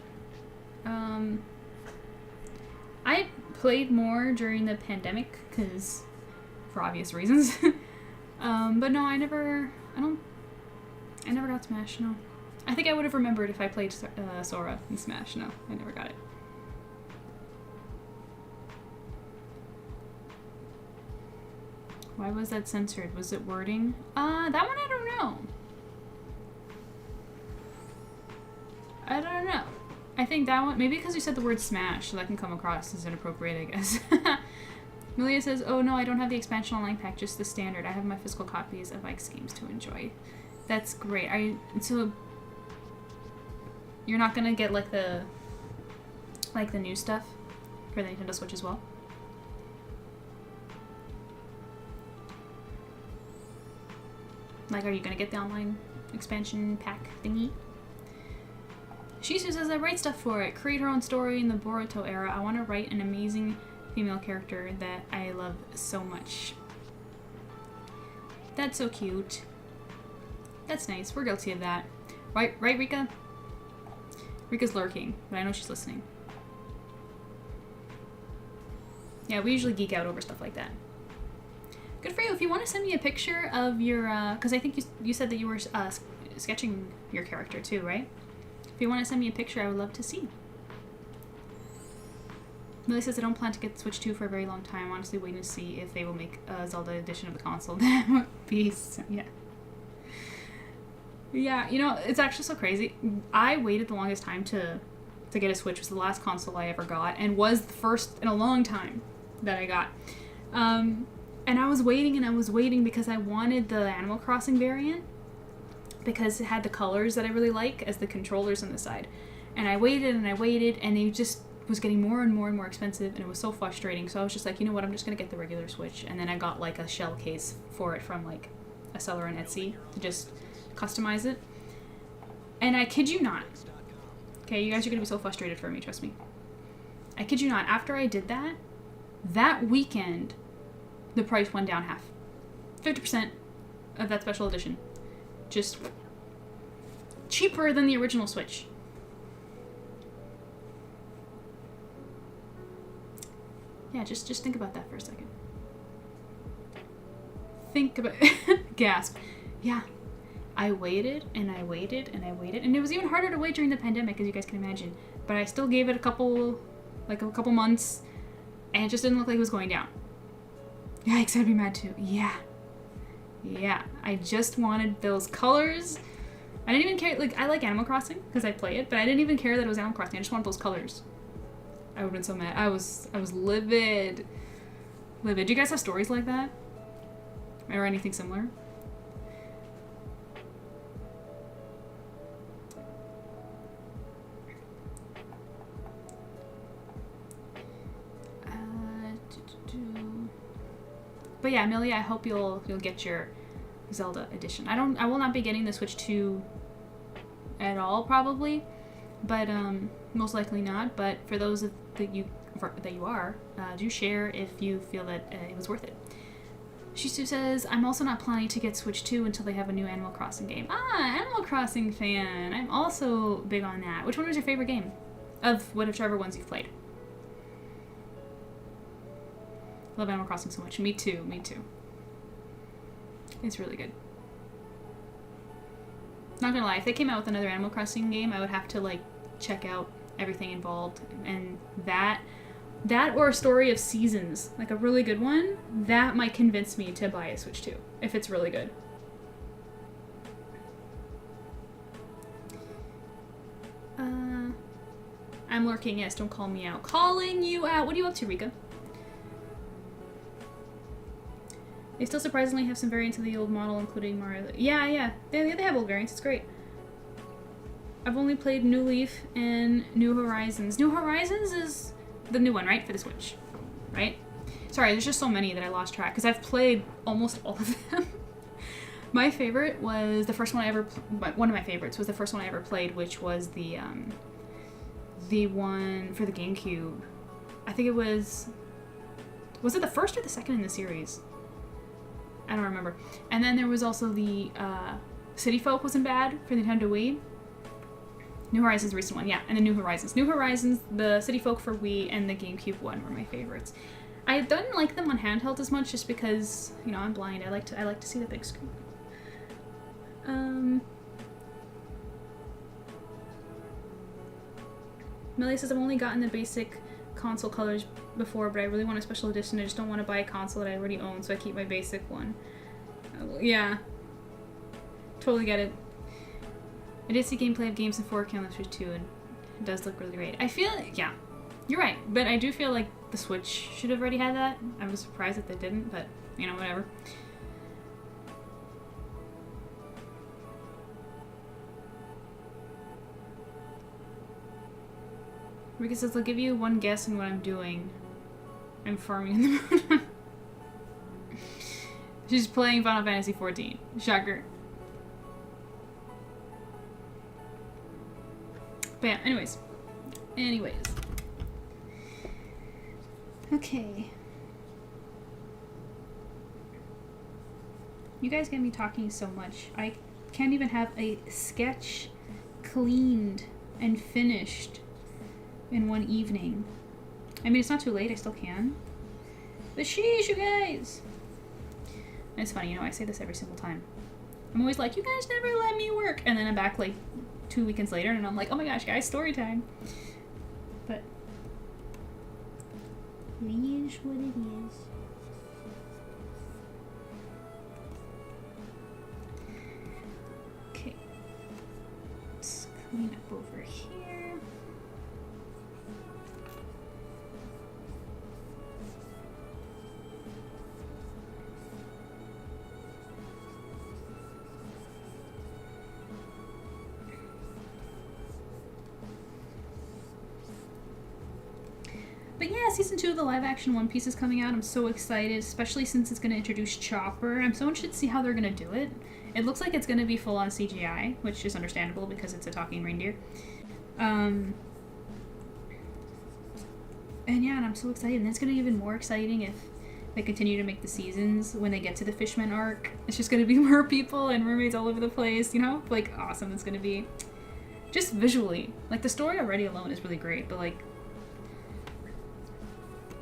I played more during the pandemic, because, for obvious reasons. But no, I never got Smash, no. I think I would have remembered if I played Sora in Smash. No, I never got it. Why was that censored? Was it wording? That one I don't know. I don't know. I think that one, maybe because you said the word Smash, so that can come across as inappropriate, I guess. Malia says, oh no, I don't have the expansion online pack, just the standard. I have my physical copies of Ike's games to enjoy. That's great. So you're not gonna get like the new stuff for the Nintendo Switch as well? Like, are you gonna get the online expansion pack thingy? Shisu says, I write stuff for it. Create her own story in the Boruto era. I want to write an amazing female character that I love so much. That's so cute. That's nice. We're guilty of that. Right, Rika? Rika's lurking, but I know she's listening. Yeah, we usually geek out over stuff like that. Good for you. If you want to send me a picture of your, because I think you said that you were sketching your character too, right? If you want to send me a picture, I would love to see. Millie says, I don't plan to get Switch 2 for a very long time. I'm honestly waiting to see if they will make a Zelda edition of the console. That would be, yeah. Yeah, you know, it's actually so crazy. I waited the longest time to get a Switch. It was the last console I ever got, and was the first in a long time that I got. And I was waiting and I was waiting because I wanted the Animal Crossing variant, because it had the colors that I really like as the controllers on the side. And I waited and it just was getting more and more and more expensive, and it was so frustrating. So I was just like, you know what, I'm just gonna get the regular Switch. And then I got like a shell case for it from like a seller on Etsy to just customize it. And I kid you not, okay, you guys are gonna be so frustrated for me, trust me. I kid you not, after I did that, that weekend, the price went down half. 50% of that special edition. Just cheaper than the original Switch. Yeah, just think about that for a second. Think about gasp. Yeah. I waited and I waited and I waited, and it was even harder to wait during the pandemic, as you guys can imagine. But I still gave it a couple months, and it just didn't look like it was going down. Yikes, I'd be mad too. Yeah. Yeah, I just wanted those colors. I didn't even care, like, I like Animal Crossing because I play it, but I didn't even care that it was Animal Crossing. I just wanted those colors. I would've been so mad. I was livid. Livid. Do you guys have stories like that? Or anything similar? But yeah, Millie, I hope you'll get your Zelda edition. I will not be getting the Switch 2 at all probably, but most likely not. But for those that you are, do share if you feel that it was worth it. Shisu says, I'm also not planning to get Switch 2 until they have a new Animal Crossing game. Ah, Animal Crossing fan. I'm also big on that. Which one was your favorite game? Of whichever ones you've played. Love Animal Crossing so much. Me too, me too. It's really good. Not gonna lie, if they came out with another Animal Crossing game, I would have to like check out everything involved, and that or a Story of Seasons, like a really good one, that might convince me to buy a Switch 2 if it's really good. I'm lurking, yes, don't call me out. Calling you out. What are you up to, Rika? They still surprisingly have some variants of the old model, including Mario. Yeah. They have old variants. It's great. I've only played New Leaf and New Horizons. New Horizons is the new one, right? For the Switch, right? Sorry, there's just so many that I lost track because I've played almost all of them. My favorite was the first one I ever. One of my favorites was the first one I ever played, which was the one for the GameCube. I think it was. Was it the first or the second in the series? I don't remember. And then there was also the City Folk wasn't bad for the Nintendo Wii. New Horizons, the recent one, yeah, and the New Horizons. New Horizons, the City Folk for Wii, and the GameCube one were my favorites. I didn't like them on handheld as much, just because I'm blind. I like to see the big screen. Millie says I've only gotten the basic console colors before, but I really want a special edition. I just don't want to buy a console that I already own, so I keep my basic one. Yeah, totally get it. I did see gameplay of games in 4K on the Switch 2, and it does look really great. I feel, yeah, you're right, but I do feel like the Switch should have already had that. I was surprised that they didn't, but, whatever. Rika says, I'll give you one guess on what I'm doing. I'm farming in the moon. She's playing Final Fantasy XIV. Shocker. But yeah, anyways. Okay. You guys get me talking so much. I can't even have a sketch cleaned and finished in one evening. I mean, it's not too late, I still can. But sheesh, you guys! And it's funny, I say this every single time. I'm always like, you guys never let me work! And then I'm back like 2 weekends later and I'm like, oh my gosh, guys, story time. But it is what it is. Okay. Let's clean up over here. But yeah, season 2 of the live-action One Piece is coming out. I'm so excited, especially since it's going to introduce Chopper. I'm so interested to see how they're going to do it. It looks like it's going to be full-on CGI, which is understandable because it's a talking reindeer. And yeah, and I'm so excited. And it's going to be even more exciting if they continue to make the seasons. When they get to the Fishman arc, it's just going to be more people and mermaids all over the place, Like, awesome. It's going to be just visually. Like, the story already alone is really great, but, like,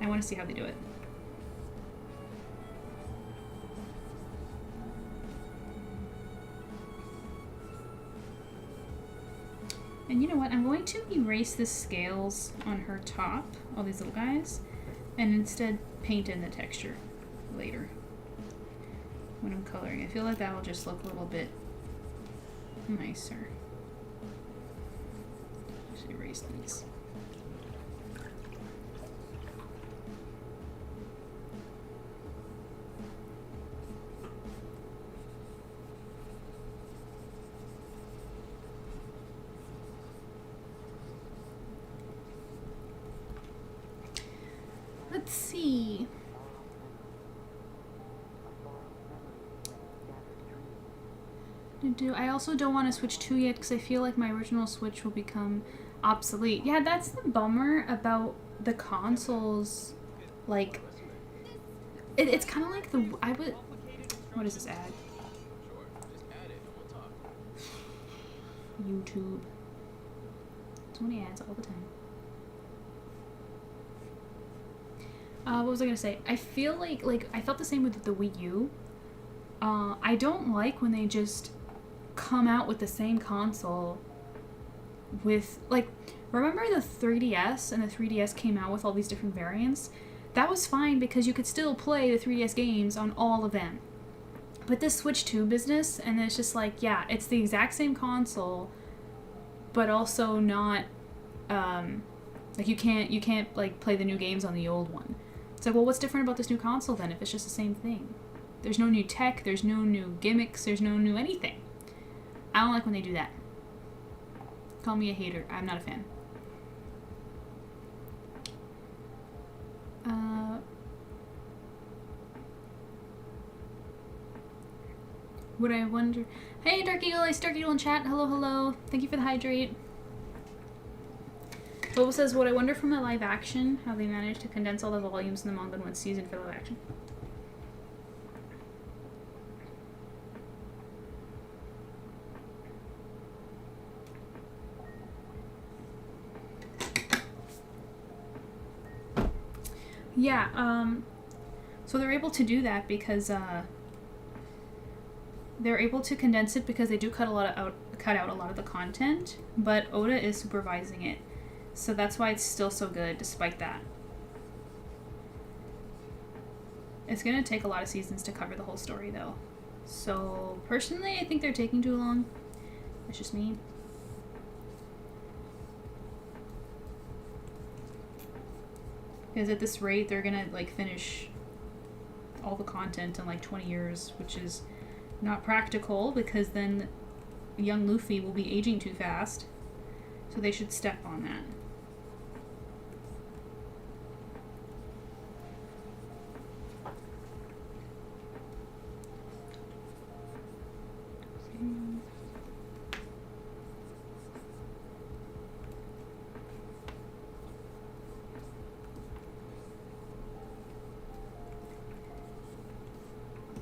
I want to see how they do it. And you know what? I'm going to erase the scales on her top, all these little guys, and instead paint in the texture later when I'm coloring. I feel like that will just look a little bit nicer. Just erase these. Let's see. I also don't want to Switch 2 yet because I feel like my original Switch will become obsolete. Yeah, that's the bummer about the consoles. Like, it's kind of like what is this ad? YouTube. So many ads all the time. What was I gonna say? I feel like I felt the same with the Wii U. I don't like when they just come out with the same console with, like, remember the 3DS, and the 3DS came out with all these different variants? That was fine because you could still play the 3DS games on all of them. But this Switch 2 business, and it's just like, yeah, it's the exact same console, but also not, like, you can't like play the new games on the old one. It's like, well, what's different about this new console then if it's just the same thing? There's no new tech, there's no new gimmicks, there's no new anything. I don't like when they do that. Call me a hater. I'm not a fan. Would I wonder... Hey, Dark Eagle, I see Dark Eagle in chat. Hello, hello. Thank you for the hydrate. Bobo says, would I wonder from the live action how they managed to condense all the volumes in the manga in one season for live action? Yeah, so they're able to do that because, they're able to condense it because they do cut out a lot of the content, but Oda is supervising it. So that's why it's still so good despite that. It's gonna take a lot of seasons to cover the whole story though. So personally, I think they're taking too long. That's just me. Because at this rate, they're gonna like finish all the content in like 20 years, which is not practical because then young Luffy will be aging too fast. So they should step on that.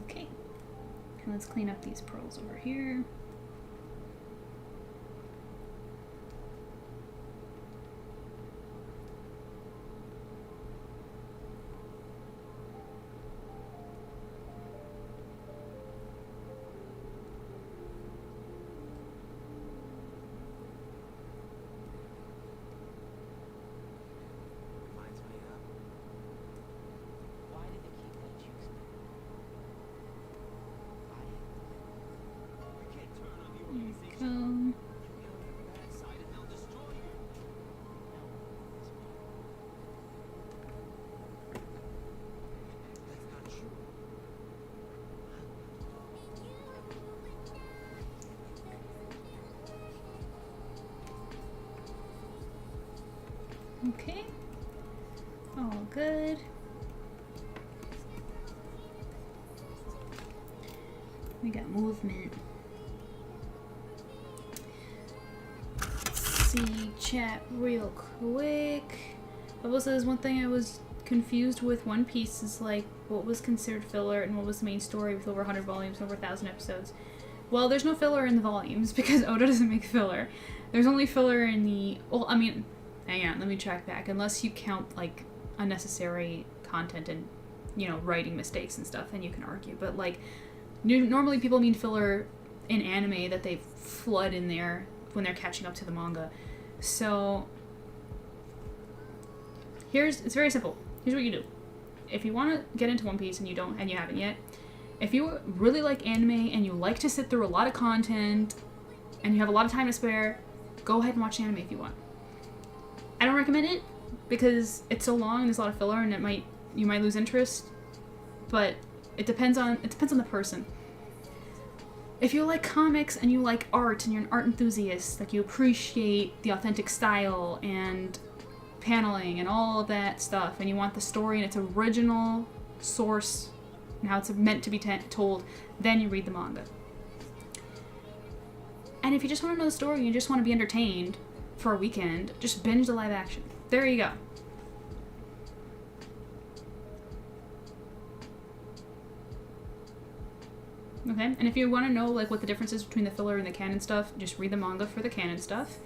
Okay. And let's clean up these pearls over here. Reminds me of. Why did they keep that juice? I can't turn on you when you think Go. you get on the bad side and they'll destroy you. That's not true. Okay. All good. We got movement. Let's see chat real quick. Bubble says one thing I was confused with One Piece is like what was considered filler and what was the main story with over 100 volumes, over 1,000 episodes. Well, there's no filler in the volumes because Oda doesn't make filler. There's only filler in the... Well, I mean... Hang on, let me track back. Unless you count, like, unnecessary content and, you know, writing mistakes and stuff, then you can argue. But, like, normally people mean filler in anime that they flood in there when they're catching up to the manga. So, it's very simple. Here's what you do. If you want to get into One Piece and you haven't yet, if you really like anime and you like to sit through a lot of content and you have a lot of time to spare, go ahead and watch anime if you want. I don't recommend it because it's so long and there's a lot of filler and you might lose interest, but it depends on the person. If you like comics and you like art and you're an art enthusiast, like you appreciate the authentic style and paneling and all of that stuff, and you want the story in its original source and how it's meant to be told, then you read the manga. And if you just want to know the story and you just want to be entertained for a weekend, just binge the live action. There you go. Okay, and if you want to know like what the difference is between the filler and the canon stuff, just read the manga for the canon stuff.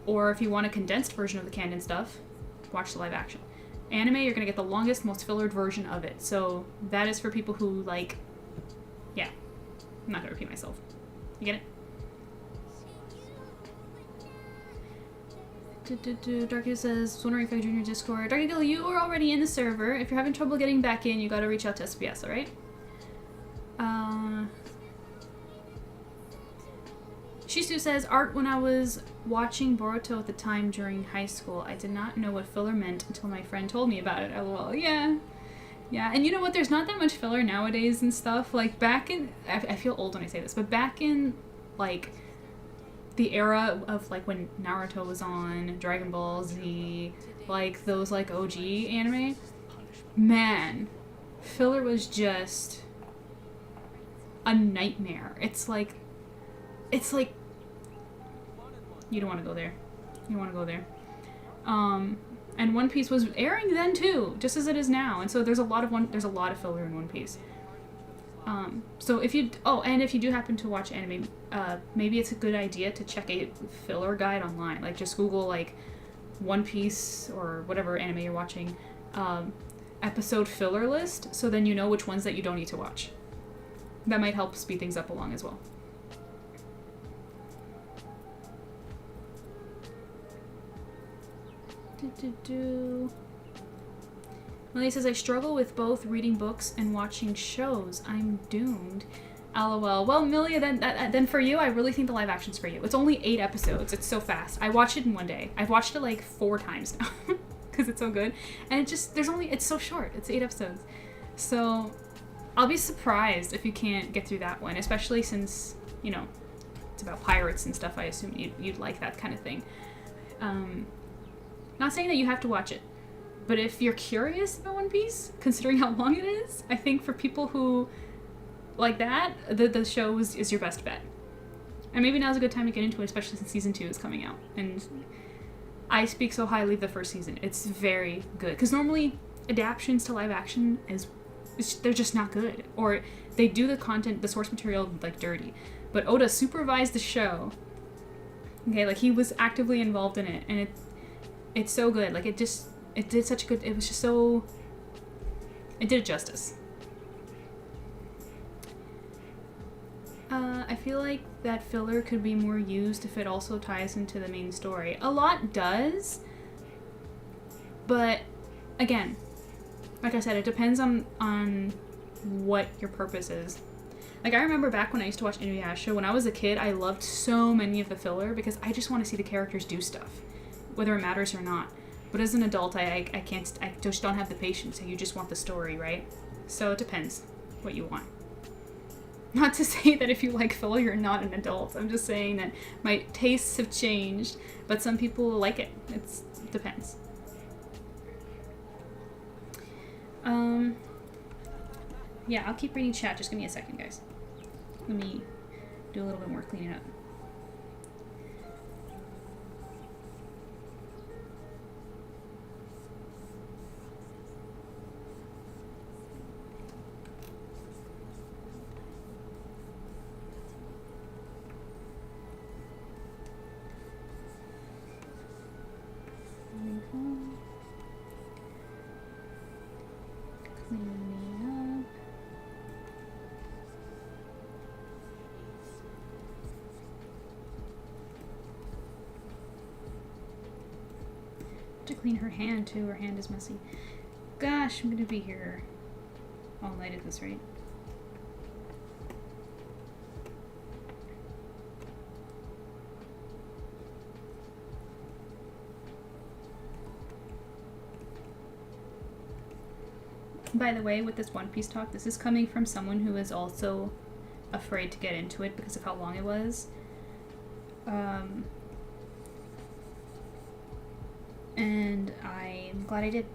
Or if you want a condensed version of the canon stuff, watch the live action. Anime, you're gonna get the longest, most fillered version of it. So that is for people who like, yeah, I'm not gonna repeat myself. You get it? Darky says, wondering if I join your Discord. Darky Gill, you are already in the server. If you're having trouble getting back in, you gotta reach out to SBS, alright? Shisu says, art when I was watching Boruto at the time during high school. I did not know what filler meant until my friend told me about it. LOL. Yeah. Yeah, and you know what? There's not that much filler nowadays and stuff. Like, back in... I feel old when I say this, but back in, like, the era of, like, when Naruto was on, Dragon Ball Z, like, those, like, OG anime, man, filler was just a nightmare. It's like, you don't want to go there. You don't want to go there. And One Piece was airing then too, just as it is now. And so there's a lot of filler in One Piece. So if you do happen to watch anime, maybe it's a good idea to check a filler guide online. Like just Google like One Piece or whatever anime you're watching, episode filler list, so then you know which ones that you don't need to watch. That might help speed things up along as well. Millie says, I struggle with both reading books and watching shows. I'm doomed. LOL. Well, Millie, then for you, I really think the live action's for you. It's only 8 episodes. It's so fast. I watched it in one day. I've watched it like 4 times now because it's so good. And it's so short. It's 8 episodes. So I'll be surprised if you can't get through that one, especially since, you know, it's about pirates and stuff. I assume you'd like that kind of thing. Not saying that you have to watch it, but if you're curious about One Piece, considering how long it is, I think for people who like that, the show is your best bet. And maybe now's a good time to get into it, especially since season 2 is coming out. And I speak so highly of the first season. It's very good. Because normally adaptations to live action they're just not good. Or they do the content, the source material, like dirty. But Oda supervised the show. Okay, like he was actively involved in it, and it's so good. Like it did such a good, it was just so, it did it justice. I feel like that filler could be more used if it also ties into the main story. A lot does, but again, like I said, it depends on what your purpose is. Like, I remember back when I used to watch Inuyasha, when I was a kid, I loved so many of the filler because I just want to see the characters do stuff, whether it matters or not. But as an adult, I just don't have the patience, and you just want the story, right? So it depends what you want. Not to say that if you like filler, you're not an adult. I'm just saying that my tastes have changed, but some people like it. It depends. Yeah, I'll keep reading chat. Just give me a second, guys. Let me do a little bit more cleaning up. There we go. Cleaning up. To clean her hand too. Her hand is messy. Gosh, I'm gonna be here all night at this rate. By the way, with this One Piece talk, this is coming from someone who is also afraid to get into it because of how long it was. And I'm glad I did.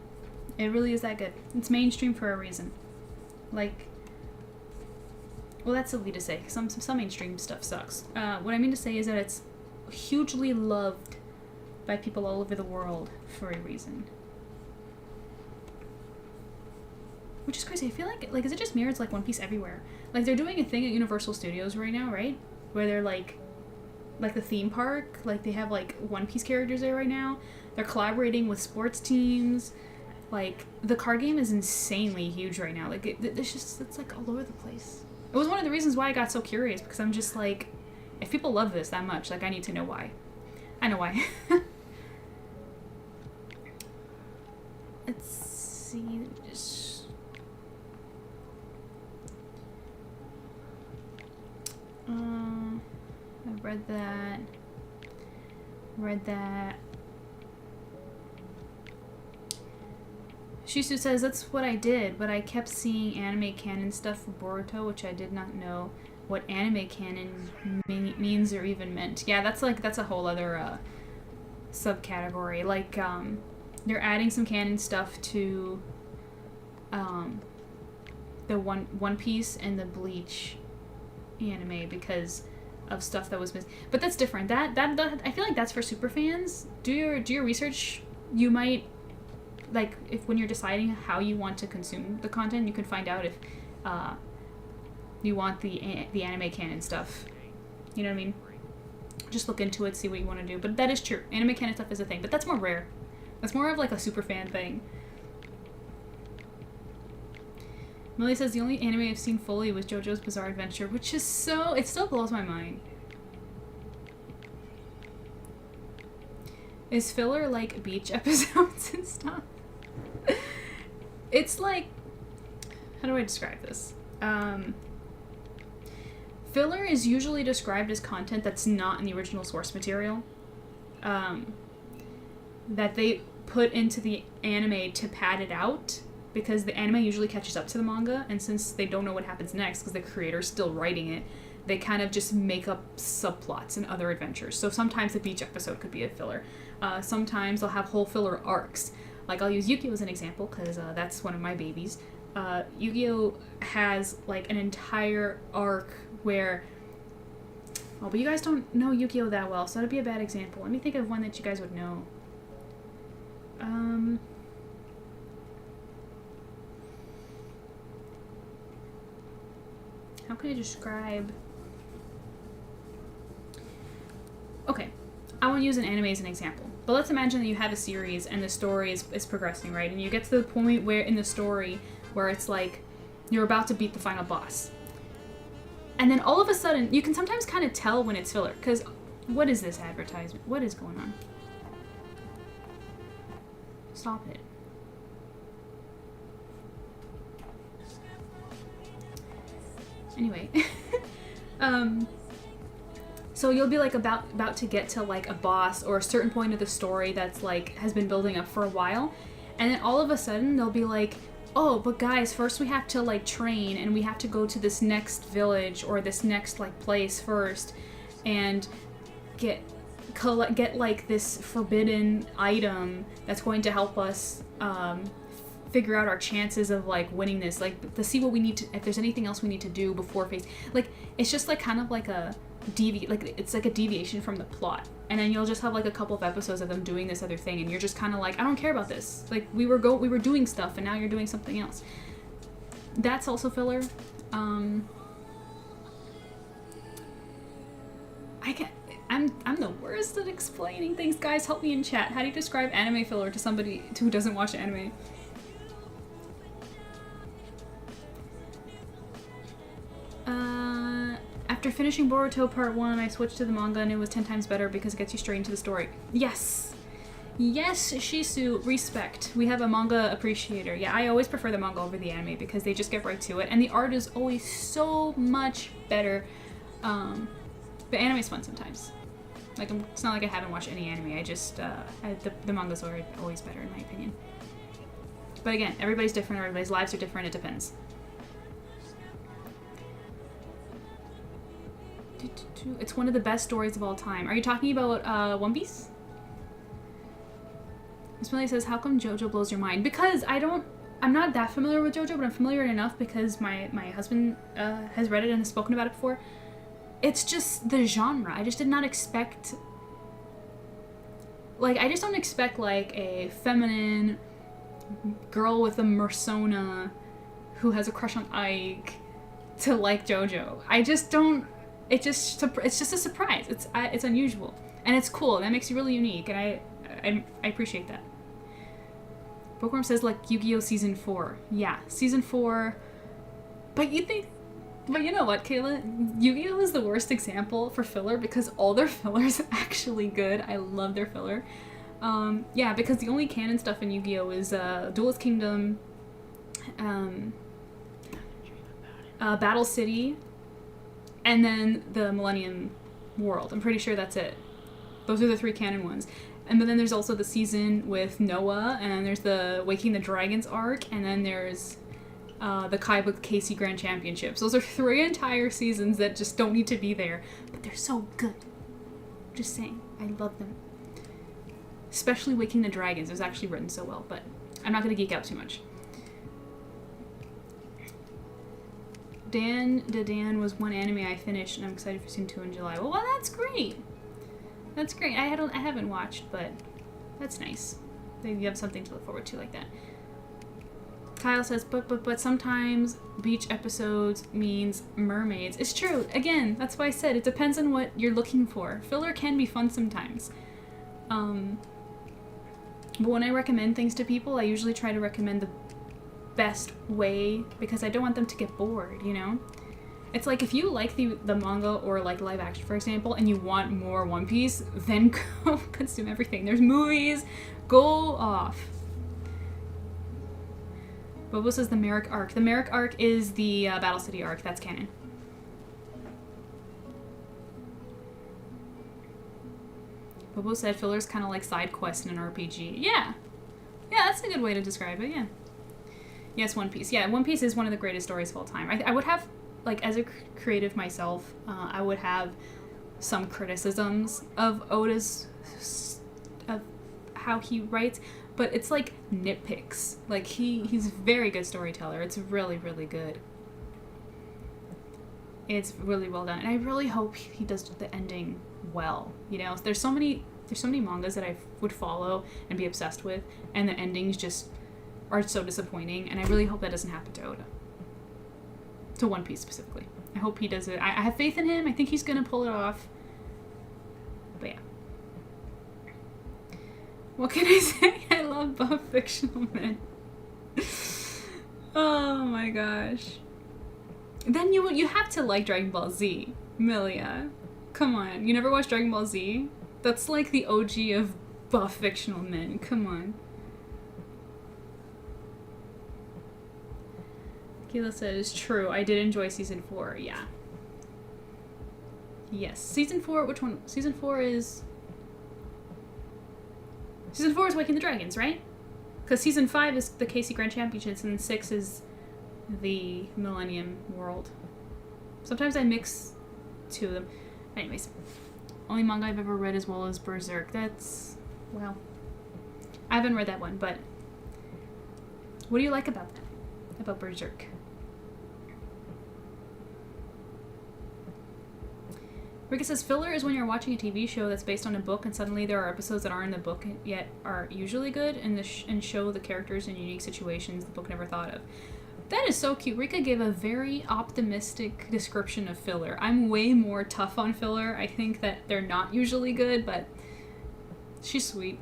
It really is that good. It's mainstream for a reason. Like, Well, that's silly to say. Some mainstream stuff sucks. What I mean to say is that it's hugely loved by people all over the world for a reason. Which is crazy. I feel like is it just me or it's like One Piece everywhere? Like they're doing a thing at Universal Studios right now, right? Where they're like the theme park, like they have like One Piece characters there right now. They're collaborating with sports teams. Like the card game is insanely huge right now. Like it's like all over the place. It was one of the reasons why I got so curious, because I'm just like, if people love this that much, like I need to know why. I know why. Let's see. I read that. Read that. Shisu says, that's what I did, but I kept seeing anime canon stuff for Boruto, which I did not know what anime canon means or even meant. Yeah, that's a whole other subcategory. Like, they're adding some canon stuff to the One Piece and the Bleach anime because of stuff that was missing. But that's different. That I feel like that's for super fans. Do your research. You might, like, if when you're deciding how you want to consume the content, you can find out if you want the anime canon stuff. You know what I mean? Just look into it, see what you want to do. But that is true. Anime canon stuff is a thing, but that's more rare. That's more of like a super fan thing. Millie says the only anime I've seen fully was JoJo's Bizarre Adventure, which is so... It still blows my mind. Is filler like beach episodes and stuff? It's like... How do I describe this? Filler is usually described as content that's not in the original source material. That they put into the anime to pad it out, because the anime usually catches up to the manga, and since they don't know what happens next because the creator's still writing it, they kind of just make up subplots and other adventures. So sometimes the beach episode could be a filler. Sometimes they'll have whole filler arcs. Like, I'll use Yu-Gi-Oh! As an example because that's one of my babies. Yu-Gi-Oh! Has like an entire arc where... Oh, but you guys don't know Yu-Gi-Oh! That well, so that'd be a bad example. Let me think of one that you guys would know. How can I describe... Okay, I won't use an anime as an example, but let's imagine that you have a series and the story is progressing, right? And you get to the point where in the story where it's like you're about to beat the final boss. And then all of a sudden, you can sometimes kind of tell when it's filler, because what is this advertisement? What is going on? Stop it. Anyway, so you'll be like about to get to like a boss or a certain point of the story that's like has been building up for a while, and then all of a sudden they'll be like, oh, but guys, first we have to like train and we have to go to this next village or this next like place first and get like this forbidden item that's going to help us figure out our chances of like winning this, like to see what we need to, if there's anything else we need to do before face, like it's just like kind of like a it's like a deviation from the plot, and then you'll just have like a couple of episodes of them doing this other thing and you're just kind of like, I don't care about this, like we were doing stuff and now you're doing something else. That's also filler. I'm the worst at explaining things. Guys, help me in chat. How do you describe anime filler to somebody who doesn't watch anime? After finishing Boruto Part 1, I switched to the manga and it was 10 times better because it gets you straight into the story. Yes! Yes, Shisu, respect. We have a manga appreciator. Yeah, I always prefer the manga over the anime because they just get right to it. And the art is always so much better. But anime's fun sometimes. Like, it's not like I haven't watched any anime. I just, the mangas are always better in my opinion. But again, everybody's different, everybody's lives are different, it depends. It's one of the best stories of all time. Are you talking about One Piece? Miss Millie says, how come JoJo blows your mind? Because I don't I'm not that familiar with JoJo, but I'm familiar enough because my husband has read it and has spoken about it before. It's just the genre. I just did not expect... Like, I just don't expect, like, a feminine girl with a persona who has a crush on Ike to like JoJo. I just don't... It's just a surprise. It's unusual. And it's cool. That makes you really unique, and I appreciate that. Bookworm says, like, Yu-Gi-Oh! Season 4. Yeah, Season 4. But you know what, Kayla? Yu-Gi-Oh! Is the worst example for filler because all their filler is actually good. I love their filler. Yeah, because the only canon stuff in Yu-Gi-Oh! Is Duelist Kingdom, Battle City, and then the Millennium World. I'm pretty sure that's it. Those are the 3 canon ones. And then there's also the season with Noah, and then there's the Waking the Dragons arc, and then there's the Kaiba Casey Grand Championships. Those are 3 entire seasons that just don't need to be there, but they're so good. Just saying, I love them. Especially Waking the Dragons. It was actually written so well, but I'm not going to geek out too much. Dan was one anime I finished, and I'm excited for season 2 in July. Well, that's great. That's great. I haven't watched, but that's nice. You have something to look forward to like that. Kyle says, but sometimes beach episodes means mermaids. It's true. Again, that's why I said it depends on what you're looking for. Filler can be fun sometimes. But when I recommend things to people, I usually try to recommend the best way because I don't want them to get bored, you know? It's like if you like the manga or like live action, for example, and you want more One Piece, then go consume everything. There's movies. Go off. Bobo says the Merrick arc. The Merrick arc is the Battle City arc. That's canon. Bobo said filler's kind of like side quest in an RPG. Yeah. Yeah, that's a good way to describe it, yeah. Yes, One Piece. Yeah, One Piece is one of the greatest stories of all time. I would have, like, as a creative myself, I would have some criticisms of Oda's, of how he writes, but it's like nitpicks. Like, he's a very good storyteller. It's really, really good. It's really well done. And I really hope he does the ending well. You know, there's so many mangas that I would follow and be obsessed with, and the endings just are so disappointing, and I really hope that doesn't happen to Oda. To One Piece specifically. I hope he does it. I have faith in him. I think he's gonna pull it off. But yeah. What can I say? I love buff fictional men. Oh my gosh. Then you have to like Dragon Ball Z, Milia. Come on. You never watched Dragon Ball Z? That's like the OG of buff fictional men. Come on. Kayla says, true, I did enjoy season 4, yeah. Yes. Season 4, which one? Season 4 is Waking the Dragons, right? Because season 5 is the Casey Grand Championships, and 6 is the Millennium World. Sometimes I mix 2 of them. Anyways. Only manga I've ever read as well as Berserk. That's, well, I haven't read that one, but what do you like about that? About Berserk? Rika says, filler is when you're watching a TV show that's based on a book and suddenly there are episodes that aren't in the book yet are usually good and show the characters in unique situations the book never thought of. That is so cute. Rika gave a very optimistic description of filler. I'm way more tough on filler. I think that they're not usually good, but she's sweet.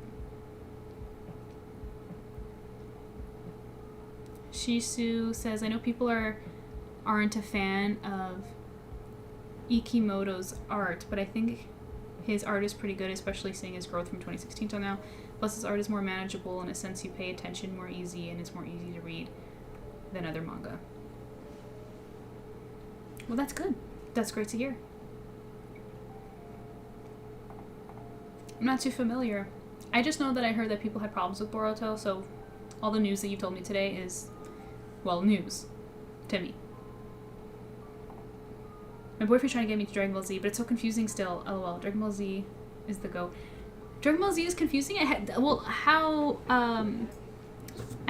Shisu says, I know people aren't a fan of Ikimoto's art, but I think his art is pretty good, especially seeing his growth from 2016 till now. Plus his art is more manageable in a sense you pay attention more easy and it's more easy to read than other manga. Well, that's good. That's great to hear. I'm not too familiar. I just know that I heard that people had problems with Boruto, so all the news that you told me today is, well, news to me. My boyfriend's trying to get me to Dragon Ball Z, but it's so confusing still. LOL. Dragon Ball Z is the go. Dragon Ball Z is confusing? I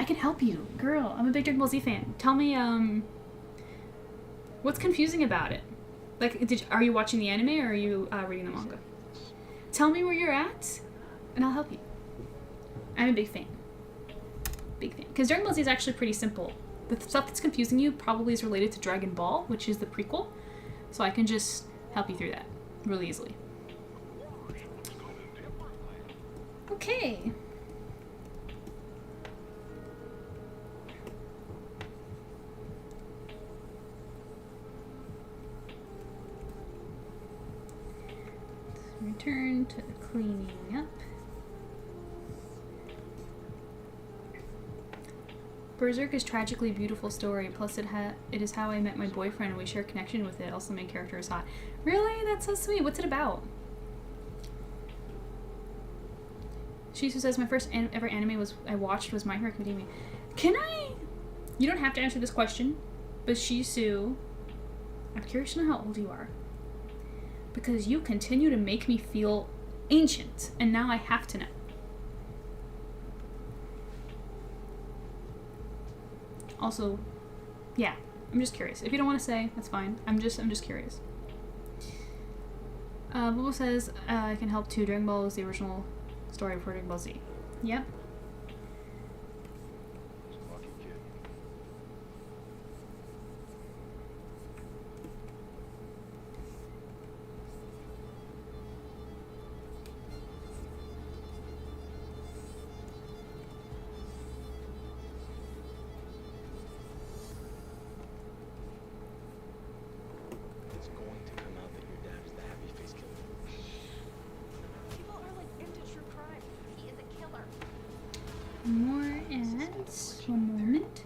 I can help you. Girl, I'm a big Dragon Ball Z fan. Tell me, what's confusing about it? Like, are you watching the anime or are you reading the manga? Tell me where you're at, and I'll help you. I'm a big fan. Big fan. Because Dragon Ball Z is actually pretty simple. The stuff that's confusing you probably is related to Dragon Ball, which is the prequel. So I can just help you through that really easily. Okay. Return to cleaning up. Berserk is tragically beautiful story. Plus, it is how I met my boyfriend, and we share a connection with it. Also, main character is hot. Really? That's so sweet. What's it about? Shisu says my first ever anime I watched was My Hero Academia. Can I? You don't have to answer this question, but Shisu, I'm curious to know how old you are. Because you continue to make me feel ancient, and now I have to know. Also, yeah, I'm just curious. If you don't want to say, that's fine. I'm just curious. Bobo says I can help too. Dragon Ball is the original story before Dragon Ball Z. Yep. Lucky kid. It's going to come out that your dad is the happy face killer. People are like into true crime. He is a killer. More ads. One moment.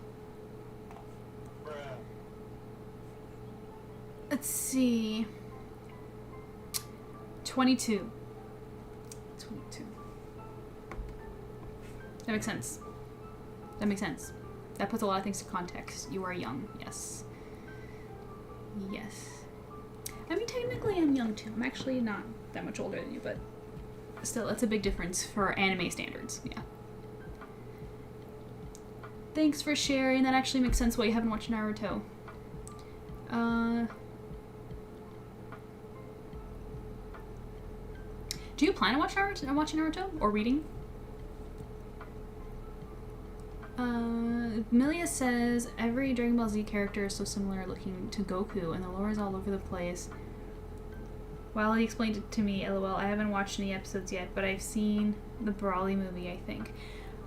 Let's see. 22. 22. That makes sense. That makes sense. That puts a lot of things to context. You are young. Yes. Yes. I mean, technically I'm young too. I'm actually not that much older than you, but still, that's a big difference for anime standards. Yeah. Thanks for sharing. That actually makes sense why you haven't watched Naruto. Do you plan on watching Naruto or reading? Milia says every Dragon Ball Z character is so similar looking to Goku, and the lore is all over the place. Well, he explained it to me. LOL. I haven't watched any episodes yet, but I've seen the Brawly movie, I think.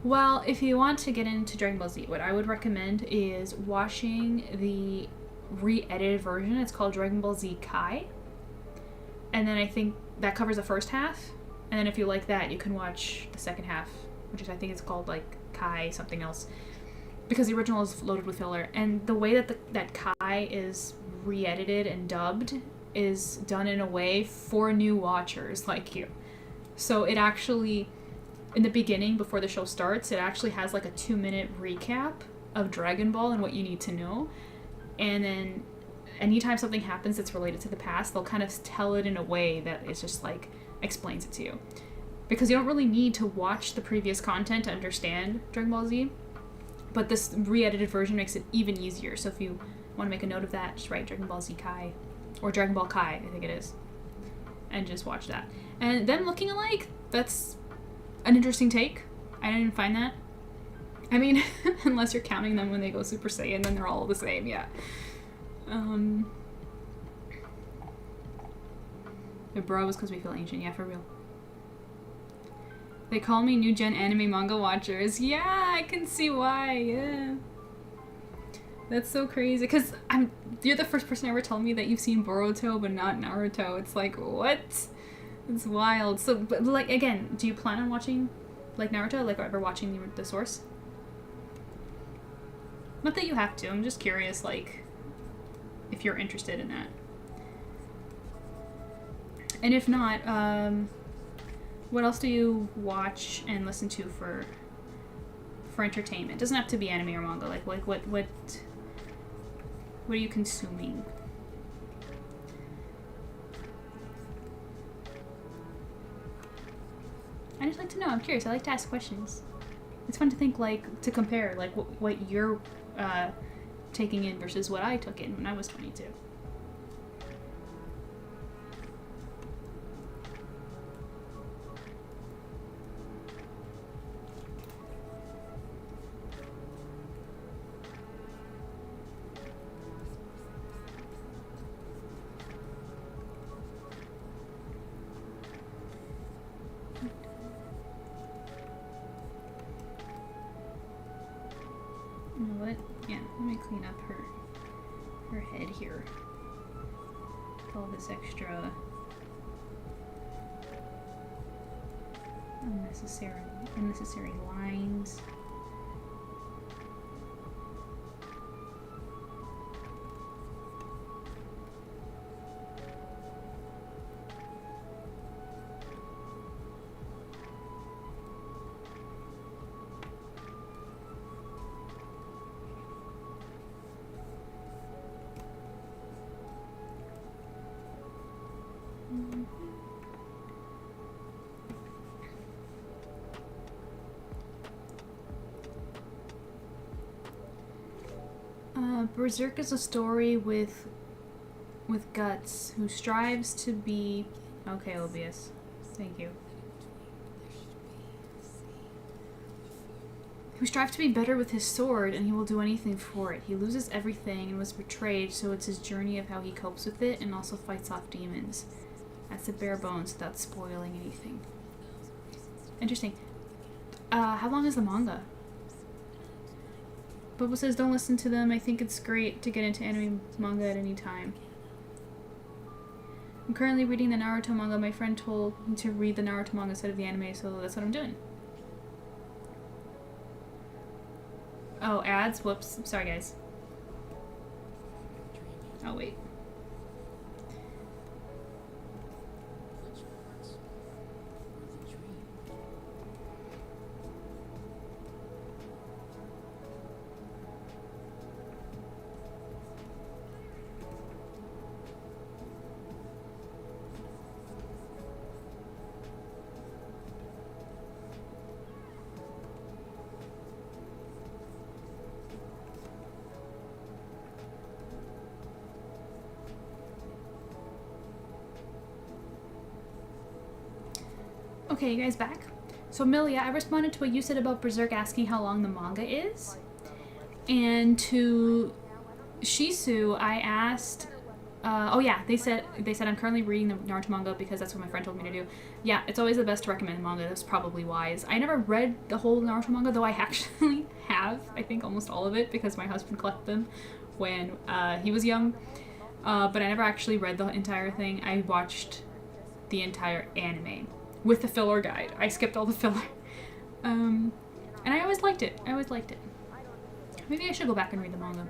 Well, if you want to get into Dragon Ball Z, what I would recommend is watching the re-edited version. It's called Dragon Ball Z Kai. And then I think that covers the first half. And then if you like that, you can watch the second half, which is, I think it's called like Kai something else. Because the original is loaded with filler. And the way that that Kai is re-edited and dubbed is done in a way for new watchers like you. So it actually, in the beginning, before the show starts, it actually has like a 2-minute recap of Dragon Ball and what you need to know. And then anytime something happens that's related to the past, they'll kind of tell it in a way that it's just like explains it to you. Because you don't really need to watch the previous content to understand Dragon Ball Z. But this re-edited version makes it even easier. So if you want to make a note of that, just write Dragon Ball Z Kai. Or Dragon Ball Kai, I think it is. And just watch that. And them looking alike, that's an interesting take. I didn't find that. I mean, unless you're counting them when they go Super Saiyan, then they're all the same, yeah. The bro is because we feel ancient, yeah, for real. They call me new gen anime manga watchers. Yeah, I can see why, yeah. That's so crazy, because you're the first person to ever tell me that you've seen Boruto but not Naruto. It's like, what? It's wild. So, but like, again, do you plan on watching, like, Naruto? Like, ever watching the source? Not that you have to, I'm just curious, like, if you're interested in that. And if not, what else do you watch and listen to for entertainment? It doesn't have to be anime or manga. Like what are you consuming? I just like to know. I'm curious. I like to ask questions. it's fun to think, like, to compare, like, what you're taking in versus what I took in when I was 22. You know what? Yeah, let me clean up her head here. All this extra unnecessary lines. Berserk is a story with guts who strives to be... Okay, Obius. Thank you. Who strives to be better with his sword, and he will do anything for it. He loses everything and was betrayed, so it's his journey of how he copes with it and also fights off demons. That's the bare bones without spoiling anything. Interesting. How long is the manga? Bubba says, don't listen to them. I think it's great to get into anime manga at any time. I'm currently reading the Naruto manga. My friend told me to read the Naruto manga instead of the anime, so that's what I'm doing. Oh, ads? Whoops. Sorry, guys. Oh, wait. Okay, you guys back? So Amelia, I responded to what you said about Berserk asking how long the manga is. And to Shisu, I asked... oh yeah, they said I'm currently reading the Naruto manga because that's what my friend told me to do. Yeah, it's always the best to recommend manga. That's probably wise. I never read the whole Naruto manga, though I actually have, I think, almost all of it because my husband collected them when he was young. But I never actually read the entire thing. I watched the entire anime with the filler guide. I skipped all the filler. And I always liked it. I always liked it. Maybe I should go back and read the manga.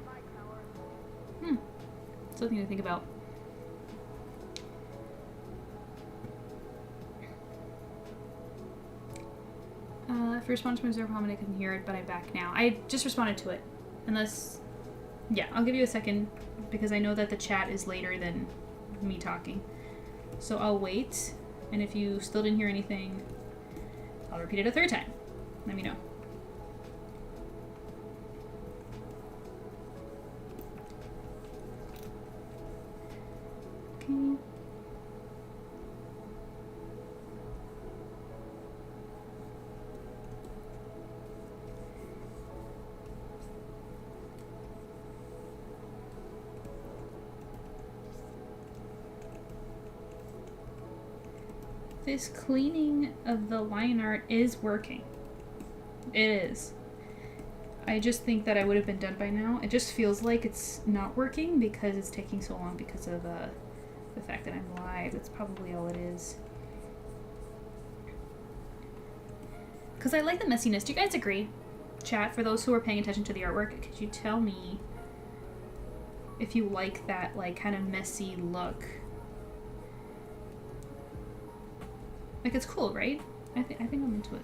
Something to think about. If you responded to my observer comment, I couldn't hear it, but I'm back now. I just responded to it. Unless... Yeah, I'll give you a second, because I know that the chat is later than me talking. So I'll wait, and if you still didn't hear anything, I'll repeat it a third time. Let me know. Okay. This cleaning of the line art is working. It is. I just think that I would have been done by now. It just feels like it's not working because it's taking so long because of the fact that I'm live. That's probably all it is. Because I like the messiness. Do you guys agree? Chat, for those who are paying attention to the artwork, could you tell me if you like that, like, kind of messy look? Like, it's cool, right? I think I'm into it.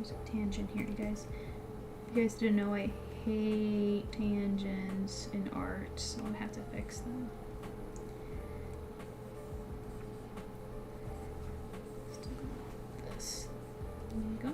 There's a tangent here, you guys. If you guys didn't know, I hate tangents in art, so I have to fix them. Still going with this. There you go.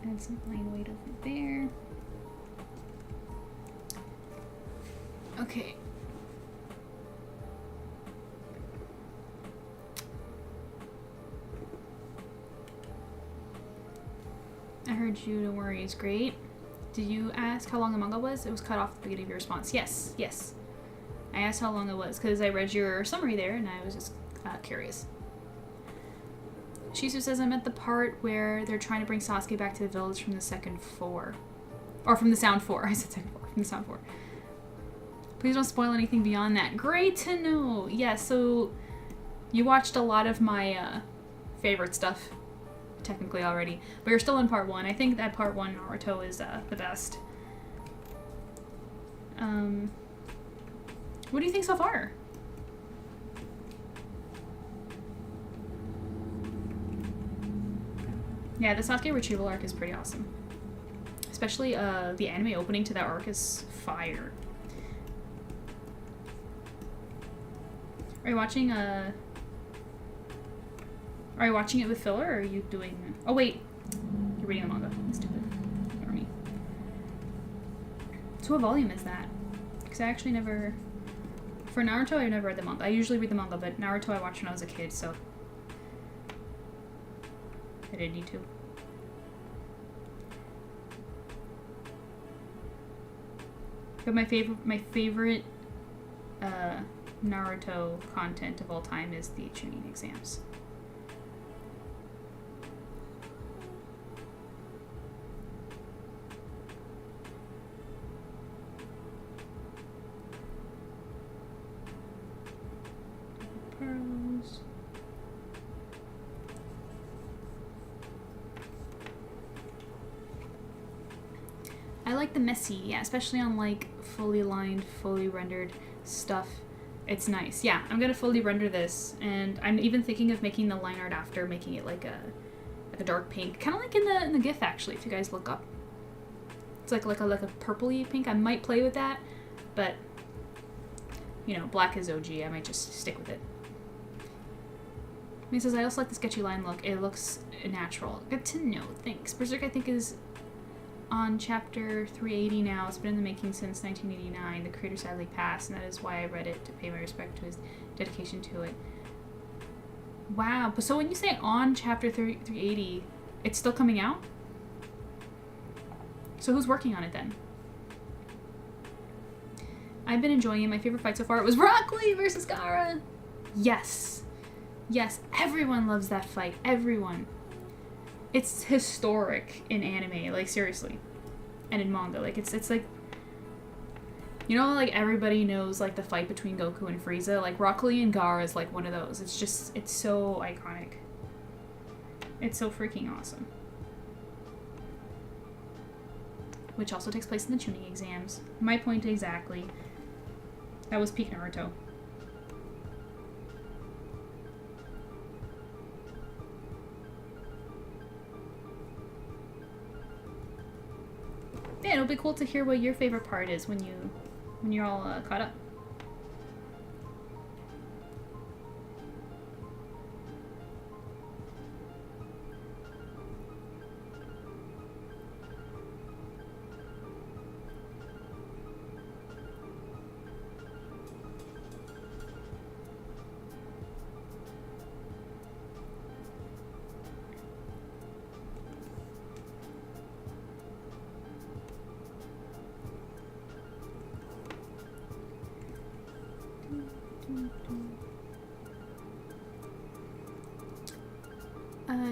Add some line weight over there. Okay. I heard you, don't worry, it's great. Did you ask how long the manga was? It was cut off at the beginning of your response. Yes, yes. I asked how long it was because I read your summary there and I was just curious. Shizu says I'm at the part where they're trying to bring Sasuke back to the village from the second floor. Or from the sound floor. I said second floor. From the sound floor. Please don't spoil anything beyond that. Great to know. Yeah, so you watched a lot of my favorite stuff technically already. But you're still in part 1. I think that part 1 Naruto is the best. What do you think so far? Yeah, the Sasuke retrieval arc is pretty awesome. Especially the anime opening to that arc is fire. Are you watching it with filler or are you doing oh wait. You're reading the manga. I'm stupid. Ignore me. So what volume is that? Because I actually never for Naruto I've never read the manga. I usually read the manga, but Naruto I watched when I was a kid, so I didn't need to. But my favorite Naruto content of all time is the Chunin exams. Pearls. I like the messy, yeah, especially on like fully lined, fully rendered stuff. It's nice. Yeah, I'm gonna fully render this, and I'm even thinking of making the line art after, making it like a dark pink, kind of like in the GIF actually. If you guys look up, it's like a purpley pink. I might play with that, but you know, black is OG. I might just stick with it. He says I also like the sketchy line look. It looks natural. Good to know. Thanks. Berserk I think is on chapter 380 now. It's been in the making since 1989. The creator sadly passed, and that is why I read it, to pay my respect to his dedication to it. Wow. But so when you say on chapter 380, it's still coming out? So who's working on it then? I've been enjoying it. My favorite fight so far was Rock Lee versus Gaara. Yes. Yes. Everyone loves that fight. Everyone. It's historic in anime, like seriously, and in manga. Like it's like, you know, like everybody knows like the fight between Goku and Frieza. Like Rock Lee and Gaara is like one of those. It's just, it's so iconic. It's so freaking awesome. Which also takes place in the Chunin exams. My point exactly. That was peak Naruto. Yeah, it'll be cool to hear what your favorite part is when you're all caught up.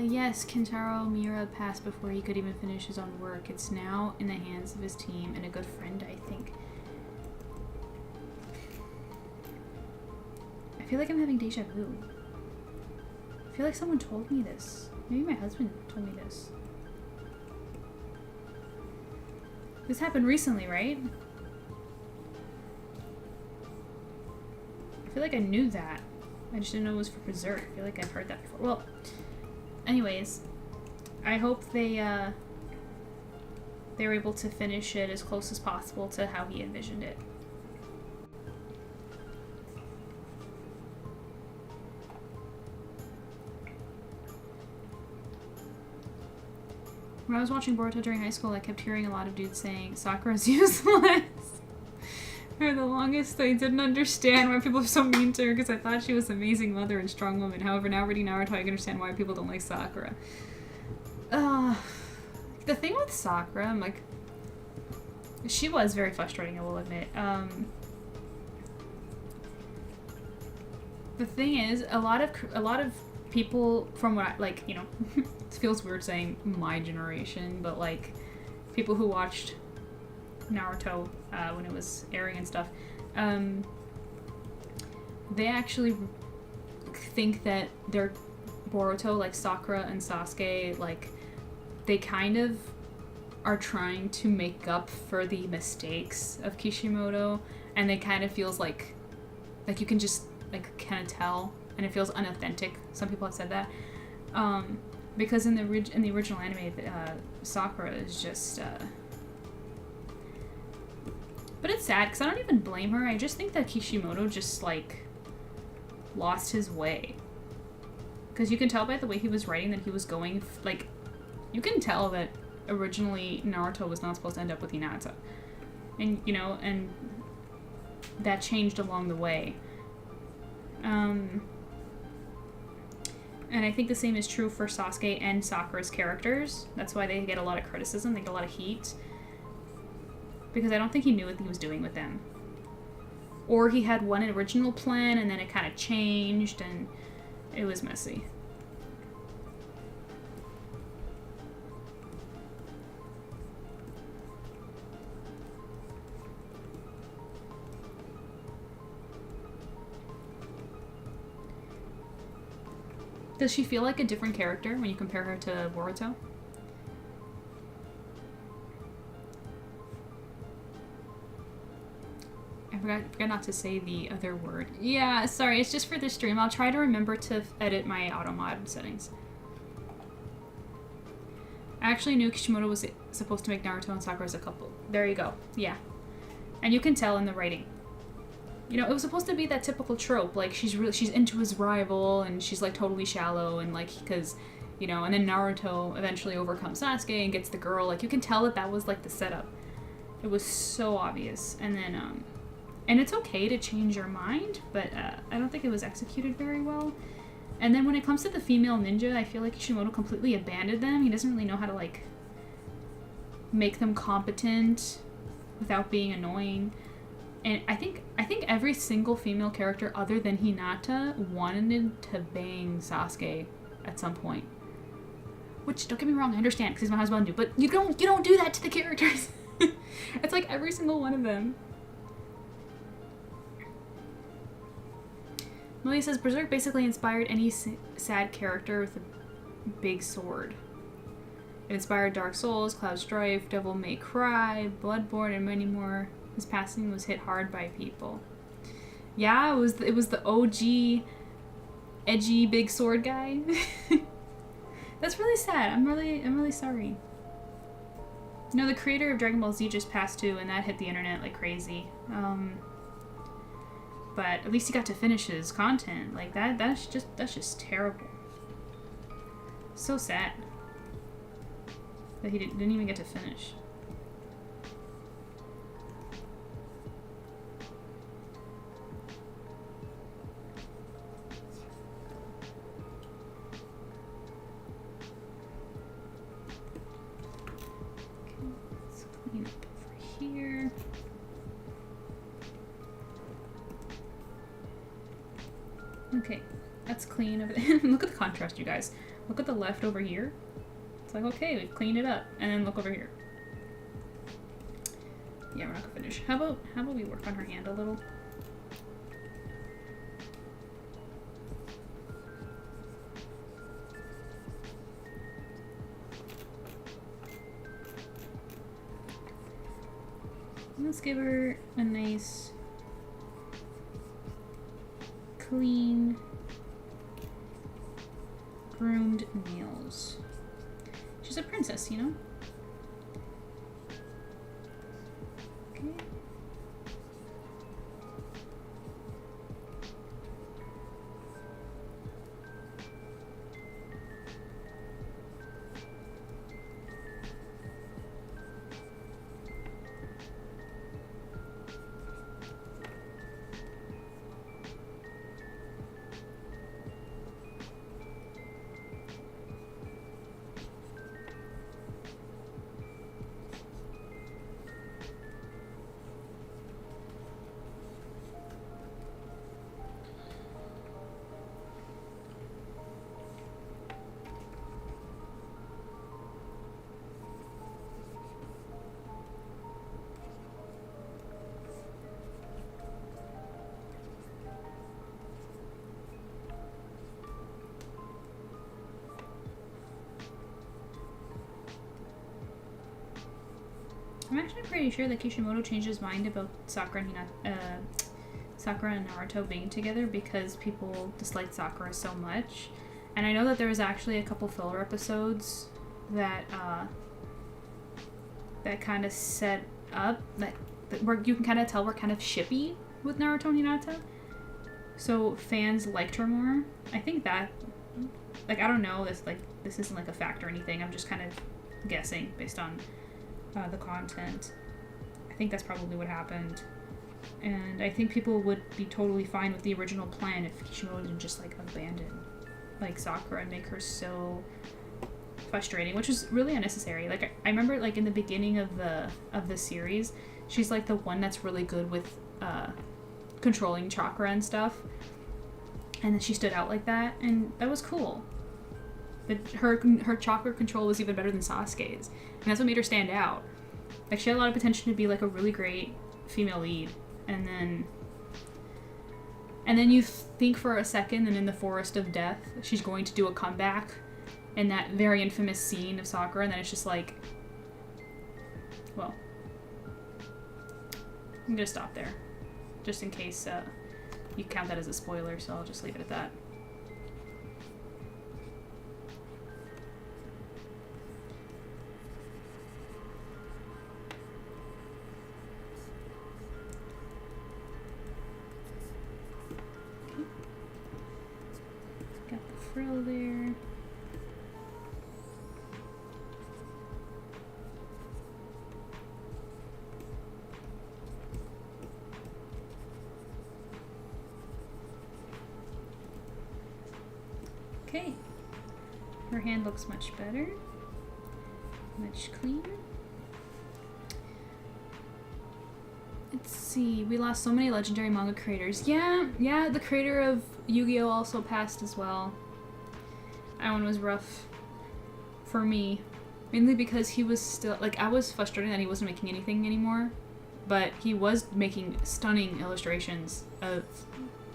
Yes, Kentaro Miura passed before he could even finish his own work. It's now in the hands of his team and a good friend, I think. I feel like I'm having deja vu. I feel like someone told me this. Maybe my husband told me this. This happened recently, right? I feel like I knew that. I just didn't know it was for Berserk. I feel like I've heard that before. Well, anyways, I hope they were able to finish it as close as possible to how he envisioned it. When I was watching Boruto during high school, I kept hearing a lot of dudes saying Sakura's useless. For the longest, I didn't understand why people are so mean to her because I thought she was an amazing mother and strong woman. However, now reading Naruto, I can understand why people don't like Sakura. The thing with Sakura, I'm like, she was very frustrating, I will admit. The thing is, a lot of people from what I, like, you know, it feels weird saying my generation, but like people who watched Naruto when it was airing and stuff, they actually think that their Boruto, like Sakura and Sasuke, like they kind of are trying to make up for the mistakes of Kishimoto, and they kind of feels like you can just like kind of tell, and it feels unauthentic. Some people have said that because in the original anime, Sakura is just. But it's sad because I don't even blame her. I just think that Kishimoto just like lost his way. Because you can tell by the way he was writing that he was going like, you can tell that originally Naruto was not supposed to end up with Hinata, and you know, and that changed along the way. And I think the same is true for Sasuke and Sakura's characters. That's why they get a lot of criticism, they get a lot of heat. Because I don't think he knew what he was doing with them. Or he had one original plan and then it kind of changed and it was messy. Does she feel like a different character when you compare her to Boruto? I forgot not to say the other word. Yeah, sorry, it's just for this stream. I'll try to remember to edit my auto mod settings. I actually knew Kishimoto was supposed to make Naruto and Sakura as a couple. There you go. Yeah. And you can tell in the writing. You know, it was supposed to be that typical trope, like she's into his rival and she's like totally shallow and like because, you know, and then Naruto eventually overcomes Sasuke and gets the girl. Like you can tell that was like the setup. It was so obvious. And then and it's okay to change your mind, but I don't think it was executed very well. And then when it comes to the female ninja, I feel like Kishimoto completely abandoned them. He doesn't really know how to like make them competent without being annoying. And I think every single female character other than Hinata wanted to bang Sasuke at some point. Which, don't get me wrong, I understand because he's my husband, but you don't do that to the characters. It's like every single one of them. Millie says Berserk basically inspired any sad character with a big sword. It inspired Dark Souls, Cloud Strife, Devil May Cry, Bloodborne, and many more. His passing was hit hard by people. Yeah, it was the OG edgy big sword guy. That's really sad. I'm really sorry. You know, the creator of Dragon Ball Z just passed too, and that hit the internet like crazy. But at least he got to finish his content. Like that's just terrible. So sad that he didn't even get to finish. Here. Okay, that's clean over there. Look at the contrast, you guys. Look at the left over here. It's like, okay, we've cleaned it up. And then look over here. Yeah, we're not gonna finish. How about we work on her hand a little? Let's give her a nice, clean, groomed nails. She's a princess, you know? Okay. I'm actually pretty sure that Kishimoto changed his mind about Sakura and Naruto being together because people disliked Sakura so much. And I know that there was actually a couple filler episodes that that kind of set up that where you can kind of tell we're kind of shippy with Naruto and Hinata. So fans liked her more. I think that, like, I don't know, this isn't like a fact or anything. I'm just kind of guessing based on the content. I think that's probably what happened. And I think people would be totally fine with the original plan if Kishimoto didn't just like abandon like Sakura and make her so frustrating, which was really unnecessary. Like I remember like in the beginning of the series, she's like the one that's really good with controlling chakra and stuff. And then she stood out like that, and that was cool. But her chakra control was even better than Sasuke's, and that's what made her stand out. Like she had a lot of potential to be like a really great female lead, and then you think for a second, and in the Forest of Death, she's going to do a comeback in that very infamous scene of Sakura, and then it's just like, well, I'm gonna stop there, just in case you count that as a spoiler. So I'll just leave it at that. Got the frill there. Okay. Her hand looks much better. Much cleaner. Let's see. We lost so many legendary manga creators. Yeah, the creator of Yu-Gi-Oh! Also passed as well. That one was rough for me. Mainly because he was still, like, I was frustrated that he wasn't making anything anymore. But he was making stunning illustrations of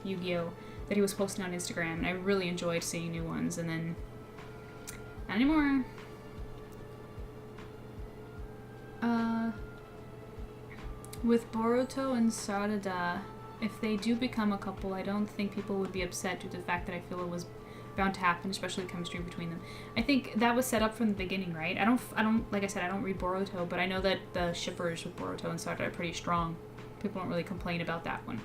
Yu-Gi-Oh! That he was posting on Instagram, and I really enjoyed seeing new ones, and then not anymore. With Boruto and Sarada, if they do become a couple, I don't think people would be upset due to the fact that I feel it was bound to happen, especially chemistry between them. I think that was set up from the beginning, right? I don't like I said, I don't read Boruto, but I know that the shippers with Boruto and Sarada are pretty strong. People don't really complain about that one.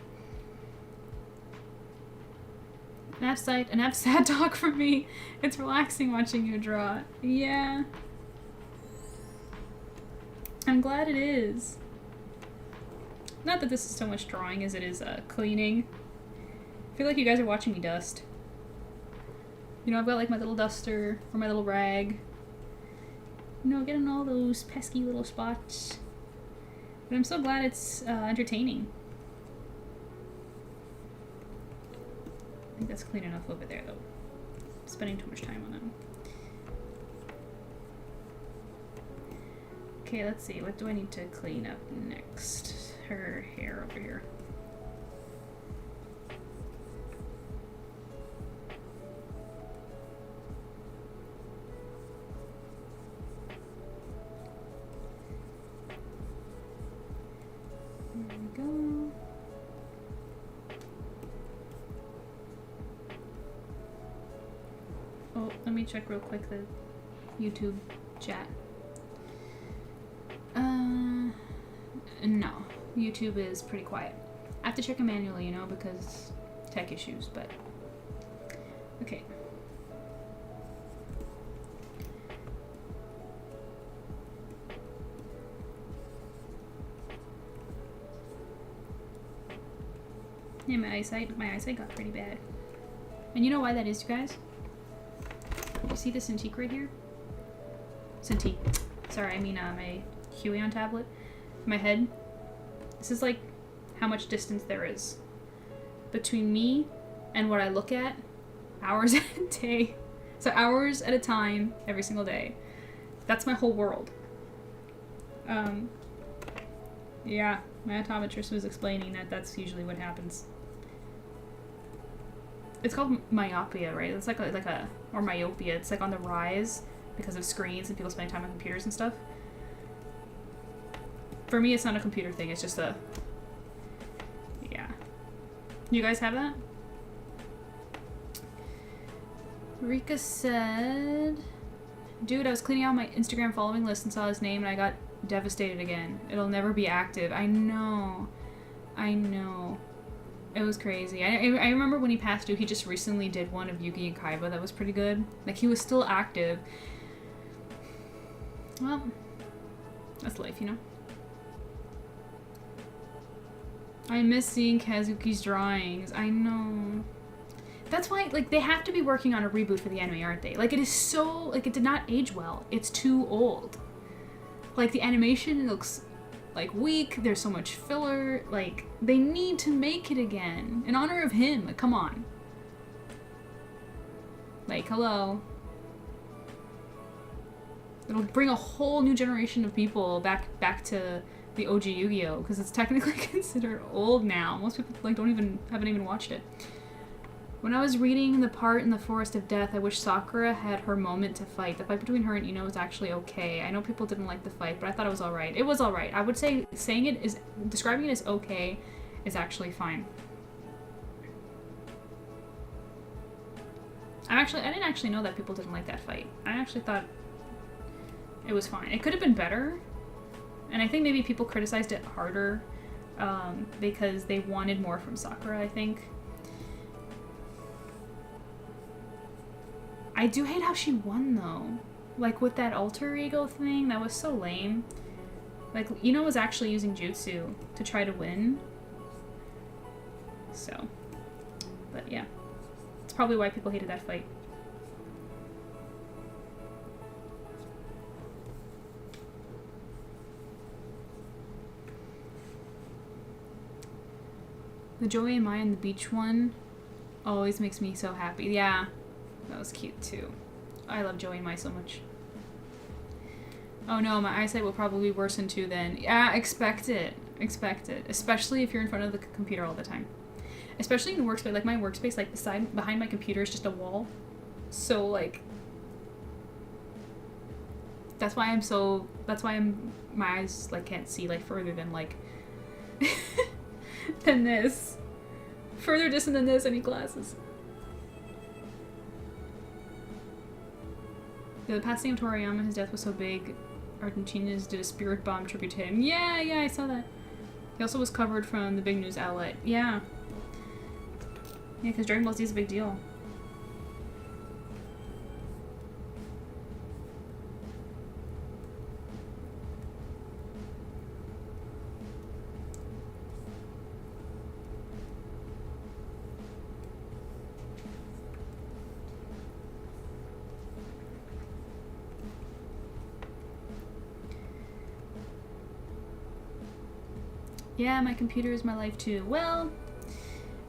Enough sad talk from me. It's relaxing watching you draw. Yeah. I'm glad it is. Not that this is so much drawing as it is cleaning. I feel like you guys are watching me dust. You know, I've got like my little duster or my little rag. You know, getting all those pesky little spots. But I'm so glad it's entertaining. I think that's clean enough over there, though. I'm spending too much time on them. Okay, let's see. What do I need to clean up next? Her hair over here. let me check real quick the YouTube chat. No. YouTube is pretty quiet. I have to check it manually, you know, because tech issues, but... Okay. Yeah, my eyesight got pretty bad. And you know why that is, you guys? You see the Cintiq right here? Cintiq. Sorry, I mean my Huion tablet. My head. This is like how much distance there is between me and what I look at hours a day. So hours at a time, every single day. That's my whole world. Yeah, my optometrist was explaining that that's usually what happens. It's called myopia, right? It's like a or myopia. It's like on the rise because of screens and people spending time on computers and stuff. For me, it's not a computer thing. It's just a... Yeah. You guys have that? Rika said... Dude, I was cleaning out my Instagram following list and saw his name and I got devastated again. It'll never be active. I know. I know. It was crazy. I remember when he passed due, he just recently did one of Yugi and Kaiba that was pretty good. Like, he was still active. Well, that's life, you know? I miss seeing Kazuki's drawings. I know. That's why, like, they have to be working on a reboot for the anime, aren't they? Like, it is so, like, it did not age well. It's too old. Like, the animation looks, like, weak. There's so much filler. Like, they need to make it again. In honor of him. Like, come on. Like, hello. It'll bring a whole new generation of people back to the OG Yu-Gi-Oh! Because it's technically considered old now. Most people, like, haven't even watched it. When I was reading the part in the Forest of Death, I wish Sakura had her moment to fight. The fight between her and Ino was actually okay. I know people didn't like the fight, but I thought it was alright. It was alright. I would say describing it as okay is actually fine. I didn't actually know that people didn't like that fight. I actually thought it was fine. It could have been better, and I think maybe people criticized it harder because they wanted more from Sakura, I think. I do hate how she won, though. Like, with that alter ego thing, that was so lame. Like, Ino was actually using jutsu to try to win. So, but yeah. It's probably why people hated that fight. The Joey and Maya and the beach one always makes me so happy. Yeah. That was cute too. I love Joey and Mai so much. Oh no, my eyesight will probably worsen too then. Yeah, expect it. Expect it. Especially if you're in front of the computer all the time. Especially in workspace. Like my workspace, like behind my computer is just a wall. So like... That's why my eyes like can't see like further than like... than this. Further distant than this, I need glasses. The passing of Toriyama, his death was so big, Argentinians did a spirit bomb tribute to him. Yeah, I saw that. He also was covered from the big news outlet. Yeah. Yeah, because Dragon Ball Z is a big deal. Yeah, my computer is my life too. Well,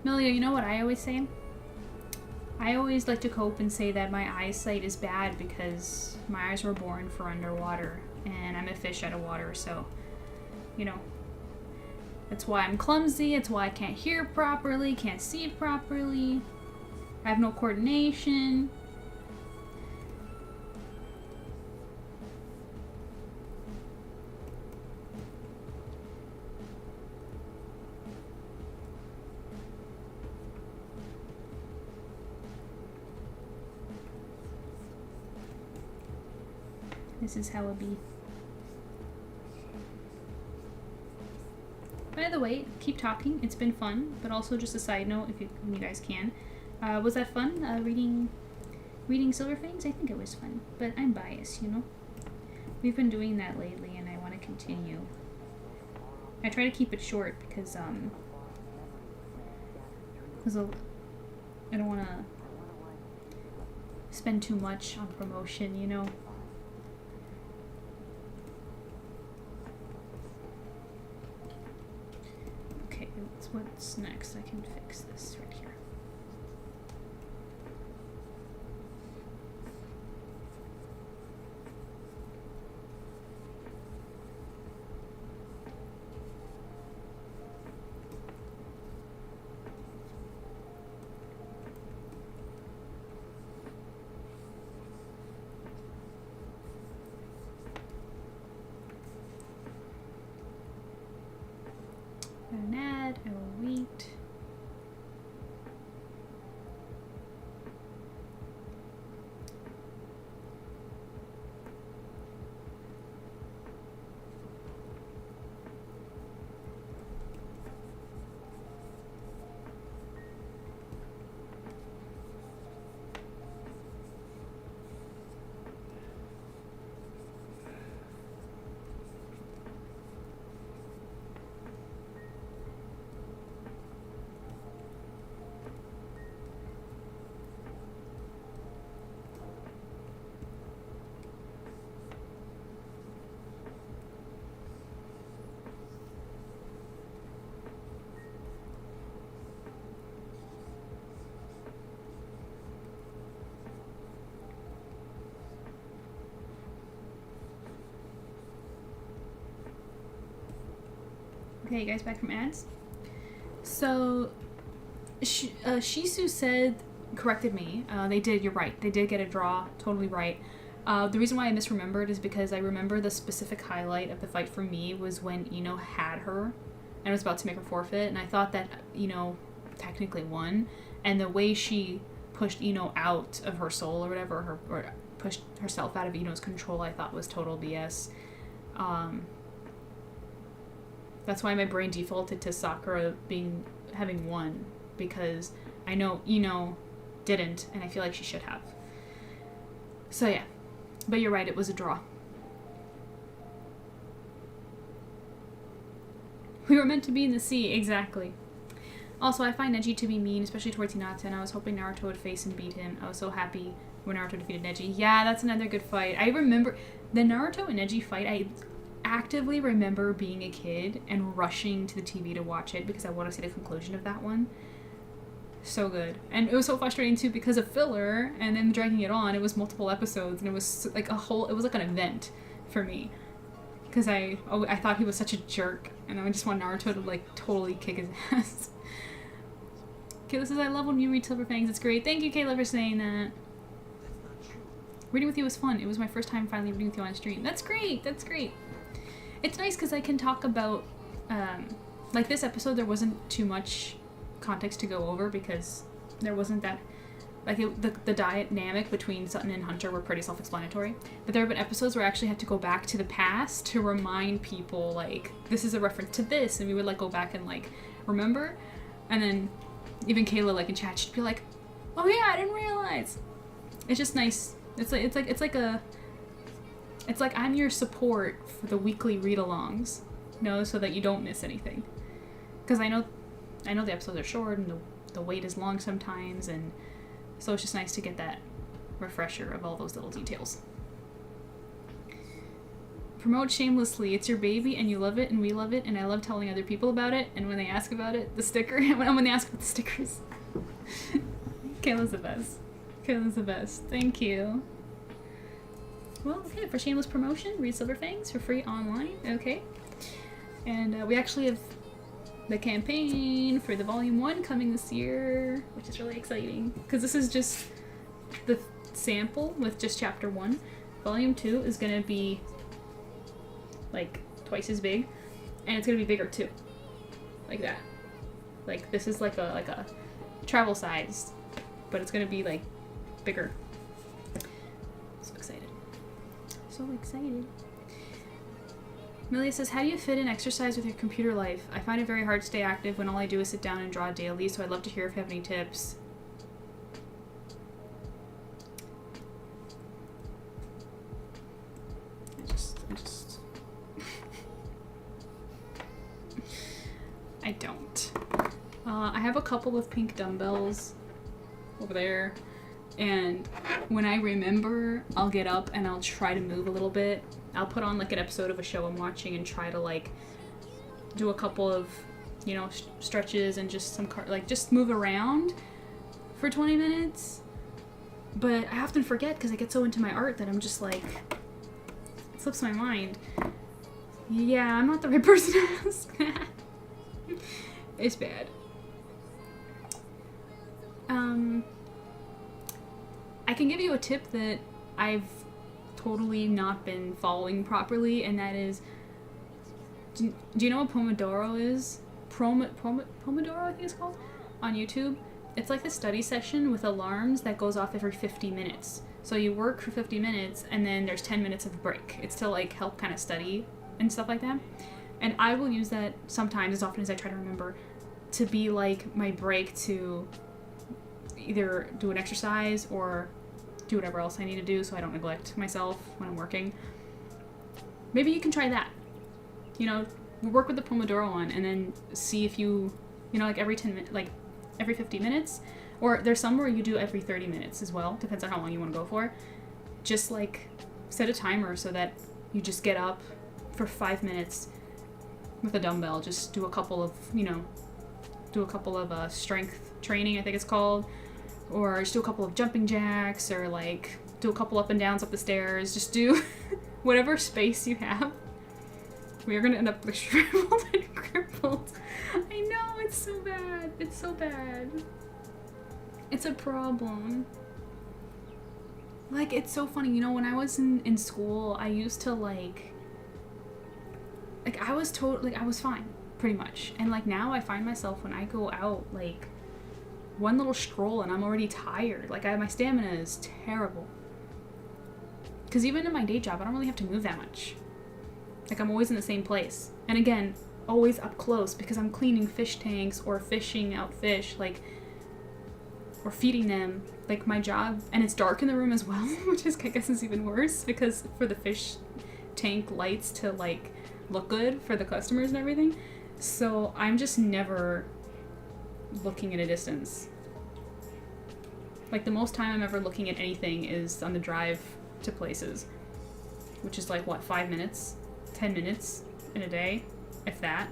Melia, you know what I always say? I always like to cope and say that my eyesight is bad because my eyes were born for underwater and I'm a fish out of water, so, you know. That's why I'm clumsy, it's why I can't hear properly, can't see properly, I have no coordination. This is how it be. By the way, keep talking. It's been fun, but also just a side note, if you guys can. Was that fun? Reading Silver Fangs? I think it was fun, but I'm biased, you know? We've been doing that lately, and I want to continue. I try to keep it short because I don't want to spend too much on promotion, you know? Okay, what's next? I can fix this right here. An ad, I will wait. Okay, guys, back from ads. So, Shisu corrected me. They did, you're right. They did get a draw, totally right. The reason why I misremembered is because I remember the specific highlight of the fight for me was when Ino had her and was about to make her forfeit, and I thought that Ino technically won, and the way she pushed Ino out of her soul or whatever, or pushed herself out of Ino's control, I thought was total BS. That's why my brain defaulted to Sakura having won, because I know Ino didn't, and I feel like she should have. So yeah, but you're right, it was a draw. We were meant to be in the sea, exactly. Also, I find Neji to be mean, especially towards Hinata, and I was hoping Naruto would face and beat him. I was so happy when Naruto defeated Neji. Yeah, that's another good fight. I remember the Naruto and Neji fight, I actively remember being a kid and rushing to the TV to watch it because I want to see the conclusion of that one. So good. And it was so frustrating too because of filler and then dragging it on. It was multiple episodes and it was like it was like an event for me. Because I thought he was such a jerk and I just want Naruto to like totally kick his ass. Kayla says, I love when you read Silver Fangs. It's great. Thank you, Kayla, for saying that. Reading with you was fun. It was my first time finally reading with you on stream. That's great. That's great. It's nice because I can talk about, like this episode, there wasn't too much context to go over because there wasn't that, like the dynamic between Sutton and Hunter were pretty self-explanatory. But there have been episodes where I actually had to go back to the past to remind people, like, this is a reference to this, and we would like go back and like remember, and then even Kayla, like in chat, she'd be like, oh yeah, I didn't realize. It's just nice. It's like I'm your support for the weekly read-alongs, you know, so that you don't miss anything. Because I know the episodes are short and the wait is long sometimes, and so it's just nice to get that refresher of all those little details. Promote shamelessly. It's your baby and you love it and we love it and I love telling other people about it, and when they ask about it, the sticker, when they ask about the stickers. Kayla's the best. Kayla's the best. Thank you. Well, okay, for shameless promotion, read Silver Fangs for free online, okay. And we actually have the campaign for the Volume 1 coming this year, which is really exciting, because this is just the sample with just Chapter 1. Volume 2 is going to be, like, twice as big, and it's going to be bigger too. Like that. Like, this is like a travel size, but it's going to be, like, bigger. So excited. so excited. Amelia says, how do you fit in exercise with your computer life? I find it very hard to stay active when all I do is sit down and draw daily, so I'd love to hear if you have any tips. I don't. I have a couple of pink dumbbells over there, and when I remember, I'll get up and I'll try to move a little bit. I'll put on like an episode of a show I'm watching and try to like do a couple of, you know, stretches and just some just move around for 20 minutes. But I often forget because I get so into my art that I'm just like, it slips my mind. Yeah, I'm not the right person to ask that. It's bad. I can give you a tip that I've totally not been following properly, and that is, do you know what Pomodoro is? Pomodoro, I think it's called, on YouTube. It's like the study session with alarms that goes off every 50 minutes. So you work for 50 minutes, and then there's 10 minutes of a break. It's to like help kind of study and stuff like that. And I will use that sometimes, as often as I try to remember, to be like my break to either do an exercise or do whatever else I need to do so I don't neglect myself when I'm working. Maybe you can try that. You know, work with the Pomodoro one and then see if you know, like every 10 minutes, like every 50 minutes, or there's some where you do every 30 minutes as well. Depends on how long you want to go for. Just like set a timer so that you just get up for 5 minutes with a dumbbell. Just do a couple of, you know, strength training, I think it's called, or just do a couple of jumping jacks, or like do a couple up and downs up the stairs. Just do whatever space you have. We are gonna end up like shriveled and crippled. I know, it's so bad. It's so bad. It's a problem. Like, it's so funny, you know, when I was in school, I used to like I was fine, pretty much. And like now I find myself when I go out, like one little stroll and I'm already tired. Like my stamina is terrible. Because even in my day job, I don't really have to move that much. Like I'm always in the same place. And again, always up close because I'm cleaning fish tanks or fishing out fish, like, or feeding them. Like my job, and it's dark in the room as well, which is, I guess, is even worse because for the fish tank lights to like look good for the customers and everything. So I'm just never looking at a distance. Like the most time I'm ever looking at anything is on the drive to places, which is like what, 5 minutes, 10 minutes in a day, if that.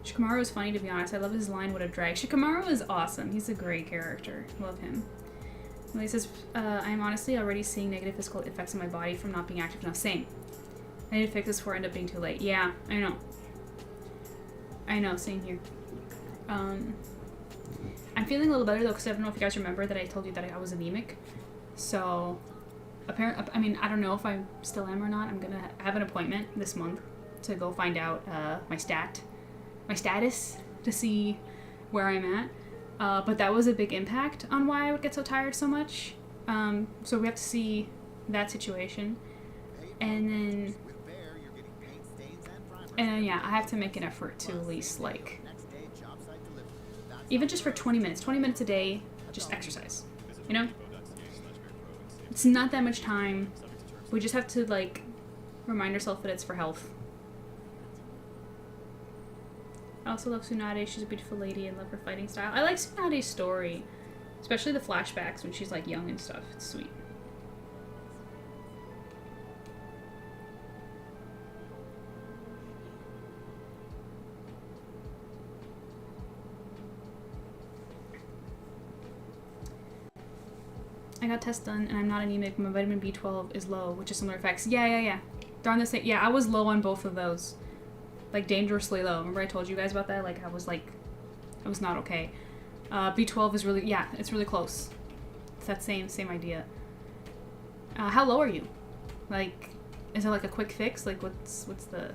Shikamaru is funny, to be honest. I love his line, "What a drag." Shikamaru is awesome. He's a great character. Love him. He says, I'm honestly already seeing negative physical effects on my body from not being active enough. Same. I need to fix this before I end up being too late. Yeah, I know. I know, same here. I'm feeling a little better though, because I don't know if you guys remember that I told you that I was anemic. So, I mean, I don't know if I still am or not. I'm gonna have an appointment this month to go find out my status, to see where I'm at. But that was a big impact on why I would get so tired so much. So we have to see that situation. And then, yeah, I have to make an effort to at least, like, even just for 20 minutes a day, just exercise, you know? It's not that much time. We just have to, like, remind ourselves that it's for health. I also love Tsunade. She's a beautiful lady and love her fighting style. I like Tsunade's story, especially the flashbacks when she's like young and stuff. It's sweet. I got tests done and I'm not anemic, but my vitamin B12 is low, which is similar effects. Yeah. They're on the same. Yeah, I was low on both of those. Like dangerously low. Remember I told you guys about that? Like I was not okay. B12 is really, yeah, it's really close. It's that same idea. How low are you? Like, is it like a quick fix? Like what's the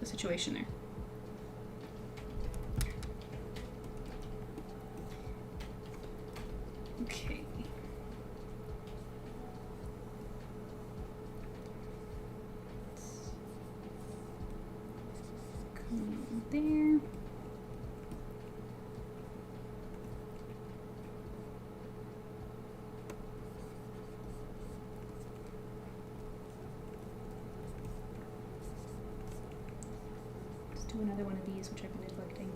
situation there? Okay. there. Let's do another one of these, which I've been neglecting.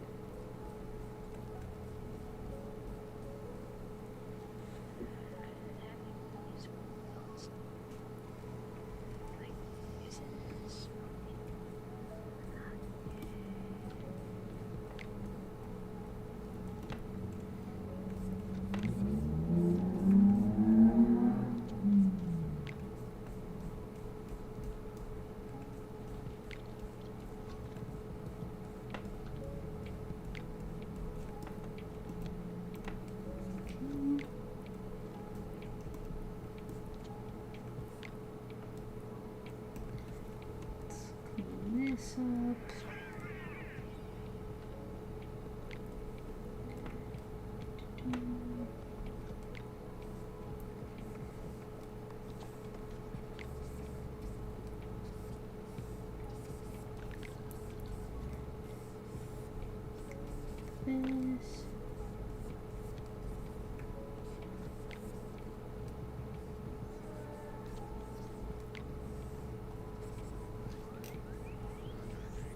Clean this up. This.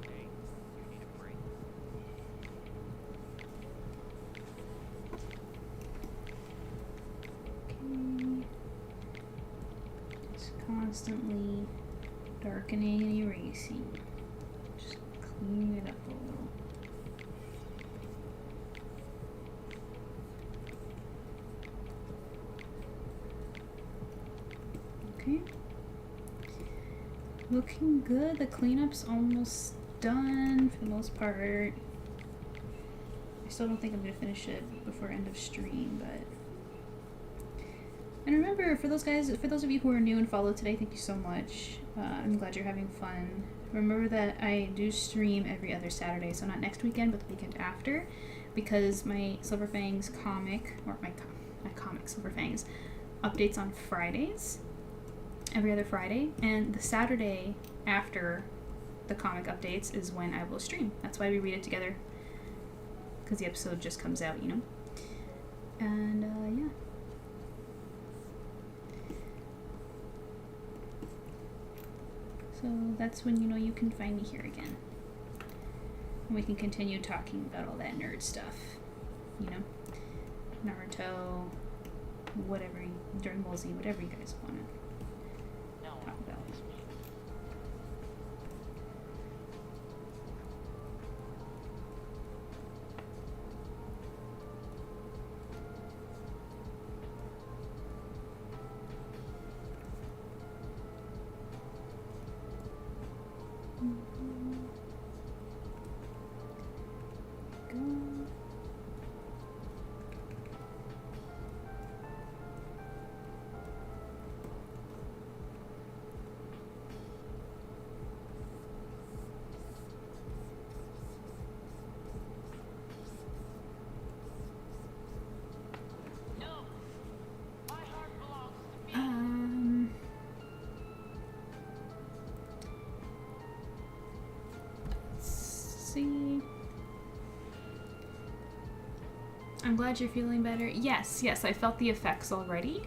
Okay. Just constantly darkening and erasing. Just cleaning it up a little. Okay. Looking good. The cleanup's almost done for the most part. I still don't think I'm gonna finish it before end of stream, but. And remember, for those of you who are new and follow today, thank you so much. I'm glad you're having fun. Remember that I do stream every other Saturday, so not next weekend, but the weekend after, because my Silver Fangs comic, or my comic Silver Fangs, updates on Fridays. Every other Friday, and the Saturday after the comic updates is when I will stream. That's why we read it together, because the episode just comes out, you know. And yeah. So that's when you know you can find me here again, and we can continue talking about all that nerd stuff, you know, Naruto, whatever, Dragon Ball Z, whatever you guys want to talk about. See. I'm glad you're feeling better. Yes, I felt the effects already.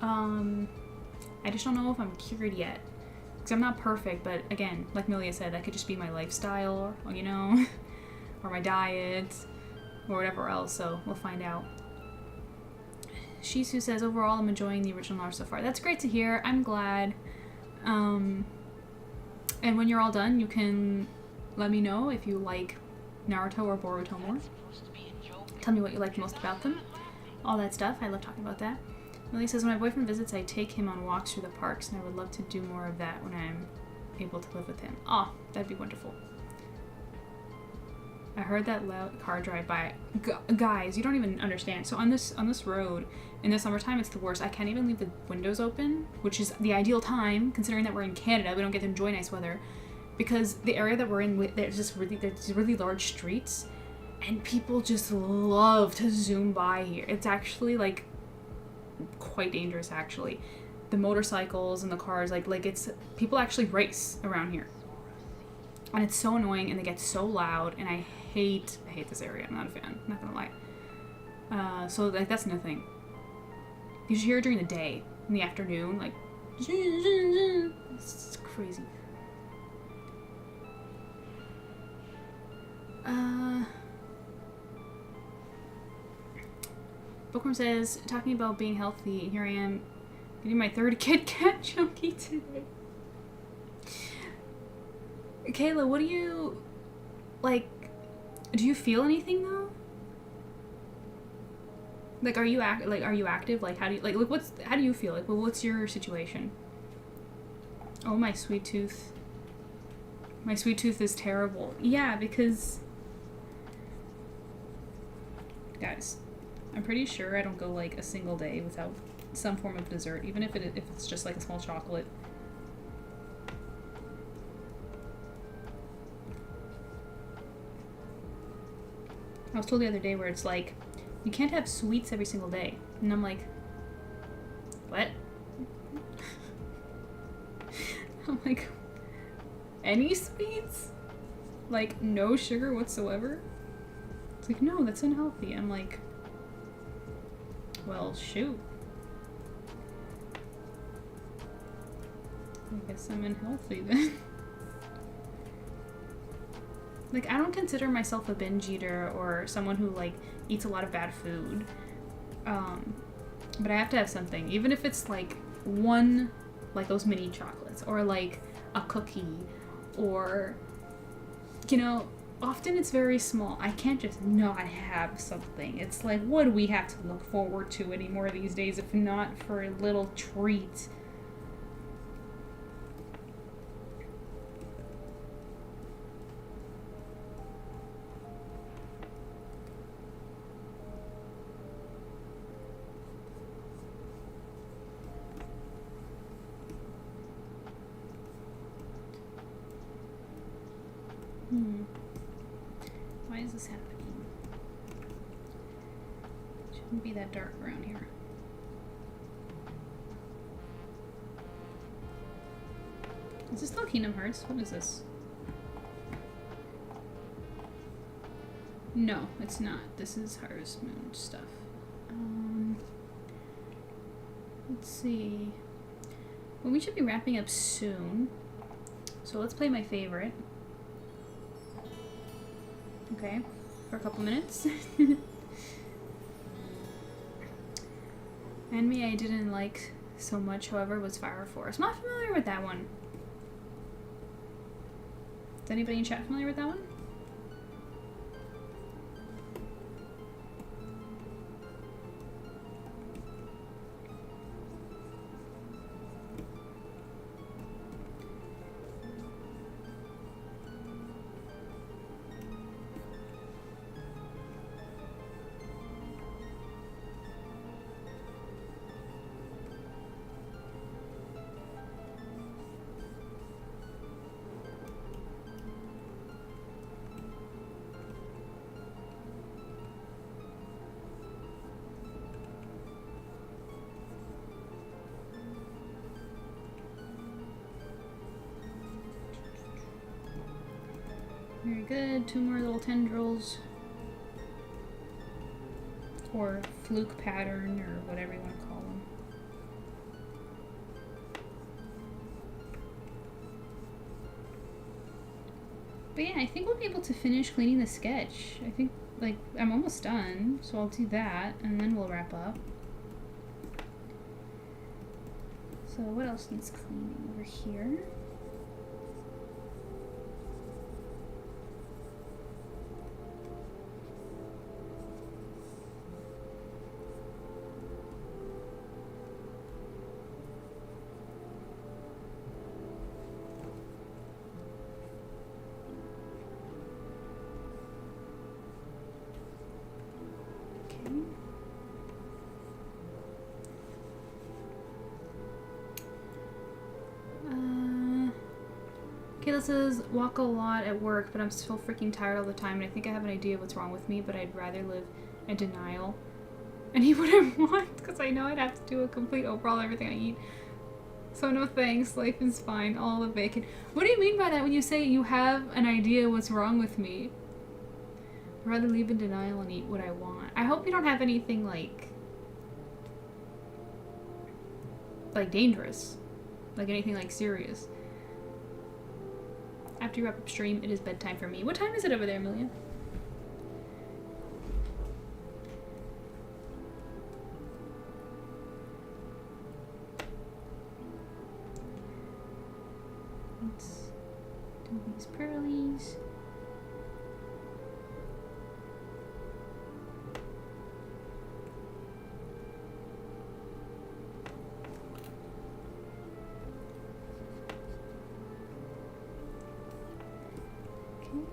I just don't know if I'm cured yet. Because I'm not perfect, but again, like Milia said, that could just be my lifestyle, or, you know, or my diet, or whatever else, so we'll find out. Shisu says, overall, I'm enjoying the original art so far. That's great to hear. I'm glad. And when you're all done, you can let me know if you like Naruto or Boruto more. Tell me what you like most about them. All that stuff. I love talking about that. Millie says, when my boyfriend visits, I take him on walks through the parks, and I would love to do more of that when I'm able to live with him. Oh, that'd be wonderful. I heard that loud car drive by. Guys, you don't even understand. So on this road, in the summertime, it's the worst. I can't even leave the windows open, which is the ideal time, considering that we're in Canada. We don't get to enjoy nice weather. Because the area that we're in, there's really large streets, and people just love to zoom by here. It's actually, like, quite dangerous, actually. The motorcycles and the cars, like it's, people actually race around here. And it's so annoying, and they get so loud, and I hate this area. I'm not a fan, I'm not gonna lie. So like that's nothing. You should hear it during the day, in the afternoon, like it's crazy. Bookworm says, talking about being healthy, here I am getting my third Kit Kat chunky today. Kayla, what do you, like, do you feel anything though? Like, are you active? Like, how do you, like, how do you feel? Like, what's your situation? Oh, my sweet tooth. My sweet tooth is terrible. Yeah, because, guys, I'm pretty sure I don't go like a single day without some form of dessert, even if it's just like a small chocolate. I was told the other day where it's like, you can't have sweets every single day. And I'm like, what? I'm like, any sweets? Like, no sugar whatsoever? It's like, no, that's unhealthy. I'm like, well, shoot. I guess I'm unhealthy then. Like, I don't consider myself a binge eater or someone who, like, eats a lot of bad food. But I have to have something. Even if it's, like, one, like, those mini chocolates. Or, like, a cookie. Or, you know, often it's very small. I can't just not have something. It's like, what do we have to look forward to anymore these days if not for a little treat? Why is this happening? It shouldn't be that dark around here. Is this still Kingdom Hearts? What is this? No, it's not. This is Harvest Moon stuff. Let's see. Well, we should be wrapping up soon. So let's play my favorite. Okay, for a couple minutes. Anime I didn't like so much, however, was Fire Force. I'm not familiar with that one. Is anybody in chat familiar with that one? Very good. 2 more little tendrils. Or fluke pattern, or whatever you want to call them. But yeah, I think we'll be able to finish cleaning the sketch. I think, like, I'm almost done, so I'll do that, and then we'll wrap up. So what else needs cleaning over here? Kayla says, walk a lot at work, but I'm so freaking tired all the time, and I think I have an idea of what's wrong with me, but I'd rather live in denial and eat what I want, because I know I'd have to do a complete overhaul of everything I eat. So no thanks, life is fine, all the bacon. What do you mean by that when you say you have an idea what's wrong with me? I'd rather leave in denial and eat what I want. I hope you don't have anything like dangerous. Like anything like serious. After you wrap up stream, it is bedtime for me. What time is it over there, Amelia? Let's do these pearlies. Okay.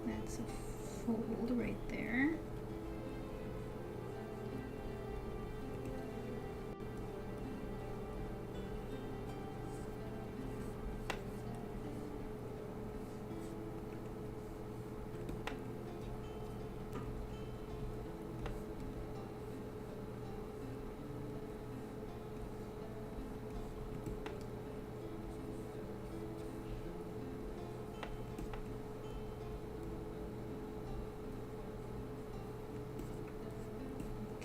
That's a fold right there.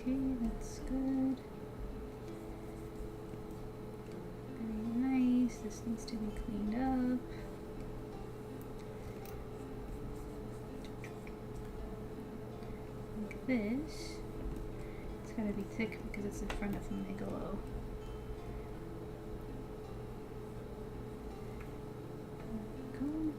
Okay, that's good. Very nice. This needs to be cleaned up. Like this. It's gotta be thick because it's in front of the Megalo. Go.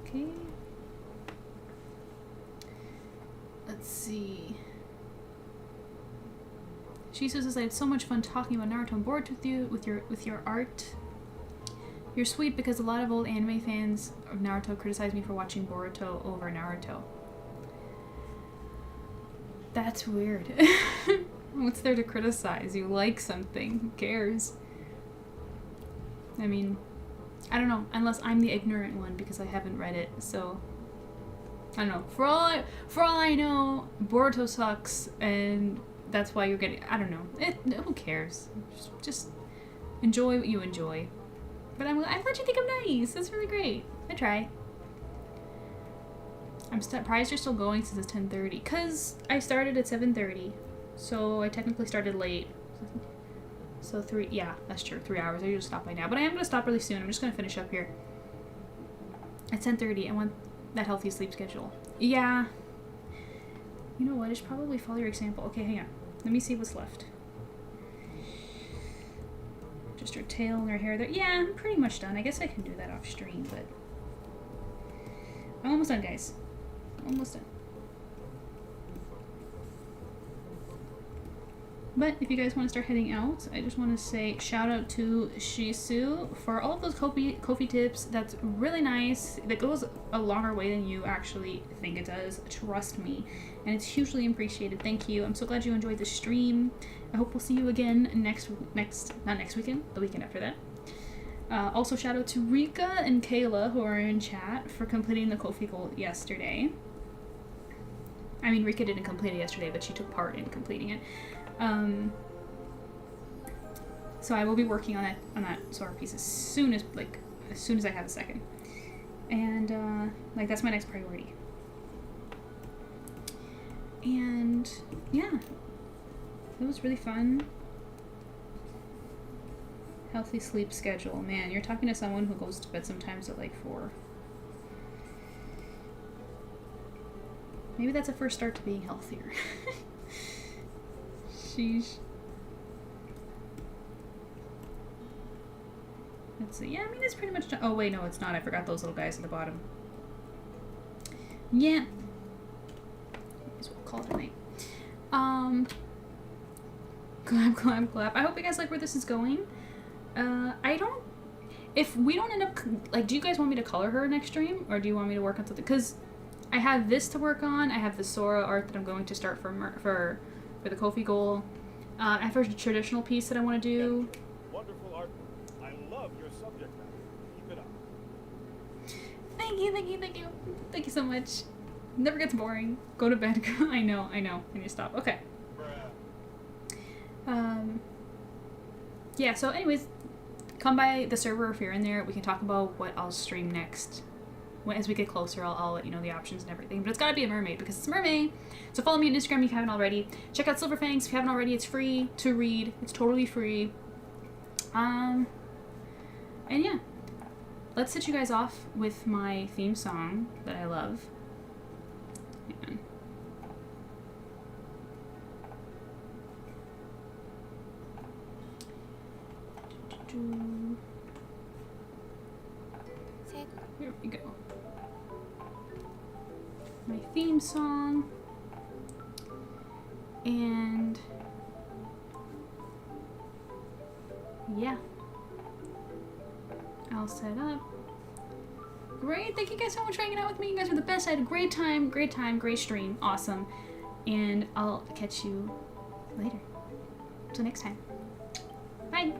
Okay. Let's see. She says, "I had so much fun talking about Naruto. I'm bored with you with your art. You're sweet because a lot of old anime fans of Naruto criticize me for watching Boruto over Naruto." That's weird. What's there to criticize? You like something. Who cares? I mean, I don't know, unless I'm the ignorant one because I haven't read it, so I don't know. For all I know, Boruto sucks, and that's why you're getting. I don't know. Who cares? Just enjoy what you enjoy. But I'm glad you think I'm nice. That's really great. I try. I'm surprised you're still going since it's 10:30. Cause I started at 7:30, so I technically started late. So yeah, that's true. 3 hours. I usually stop by now, but I am gonna stop really soon. I'm just gonna finish up here. At 10:30, I want that healthy sleep schedule. Yeah. You know what? I should probably follow your example. Okay, hang on. Let me see what's left. Just her tail and her hair there. Yeah, I'm pretty much done. I guess I can do that off stream, but I'm almost done, guys. Almost done. But if you guys want to start heading out, I just want to say shout out to Shisu for all of those Ko-fi tips. That's really nice. That goes a longer way than you actually think it does. Trust me. And it's hugely appreciated. Thank you. I'm so glad you enjoyed the stream. I hope we'll see you again not next weekend, the weekend after that. Also shout out to Rika and Kayla who are in chat for completing the Ko-fi goal yesterday. I mean, Rika didn't complete it yesterday, but she took part in completing it. So I will be working on that sword piece as soon as I have a second. And that's my next priority. And yeah, it was really fun. Healthy sleep schedule. Man, you're talking to someone who goes to bed sometimes at like 4. Maybe that's a first start to being healthier. Sheesh. Let's see. Yeah, I mean, it's pretty much done. Oh, wait, no, it's not. I forgot those little guys at the bottom. Yeah. Might as well call it a night. Clap, clap, clap. I hope you guys like where this is going. I don't... If we don't end up... Like, do you guys want me to color her next stream? Or do you want me to work on something? Because I have this to work on. I have the Sora art that I'm going to start for the Kofi goal. I have a traditional piece that I want to do. Wonderful art. I love your subject matter. Keep it up. Thank you, thank you, thank you. Thank you so much. Never gets boring. Go to bed. I know. I need to stop. Okay. Yeah, so anyways, come by the server if you're in there. We can talk about what I'll stream next. As we get closer, I'll let you know the options and everything. But it's gotta be a mermaid because it's Mermay. So follow me on Instagram if you haven't already. Check out SilverFangs if you haven't already. It's free to read. It's totally free. And yeah. Let's hit you guys off with my theme song that I love. Hang on. Here we go. My theme song. And yeah. All set up. Great. Thank you guys so much for hanging out with me. You guys are the best. I had a great time, great stream. Awesome. And I'll catch you later. Till next time. Bye.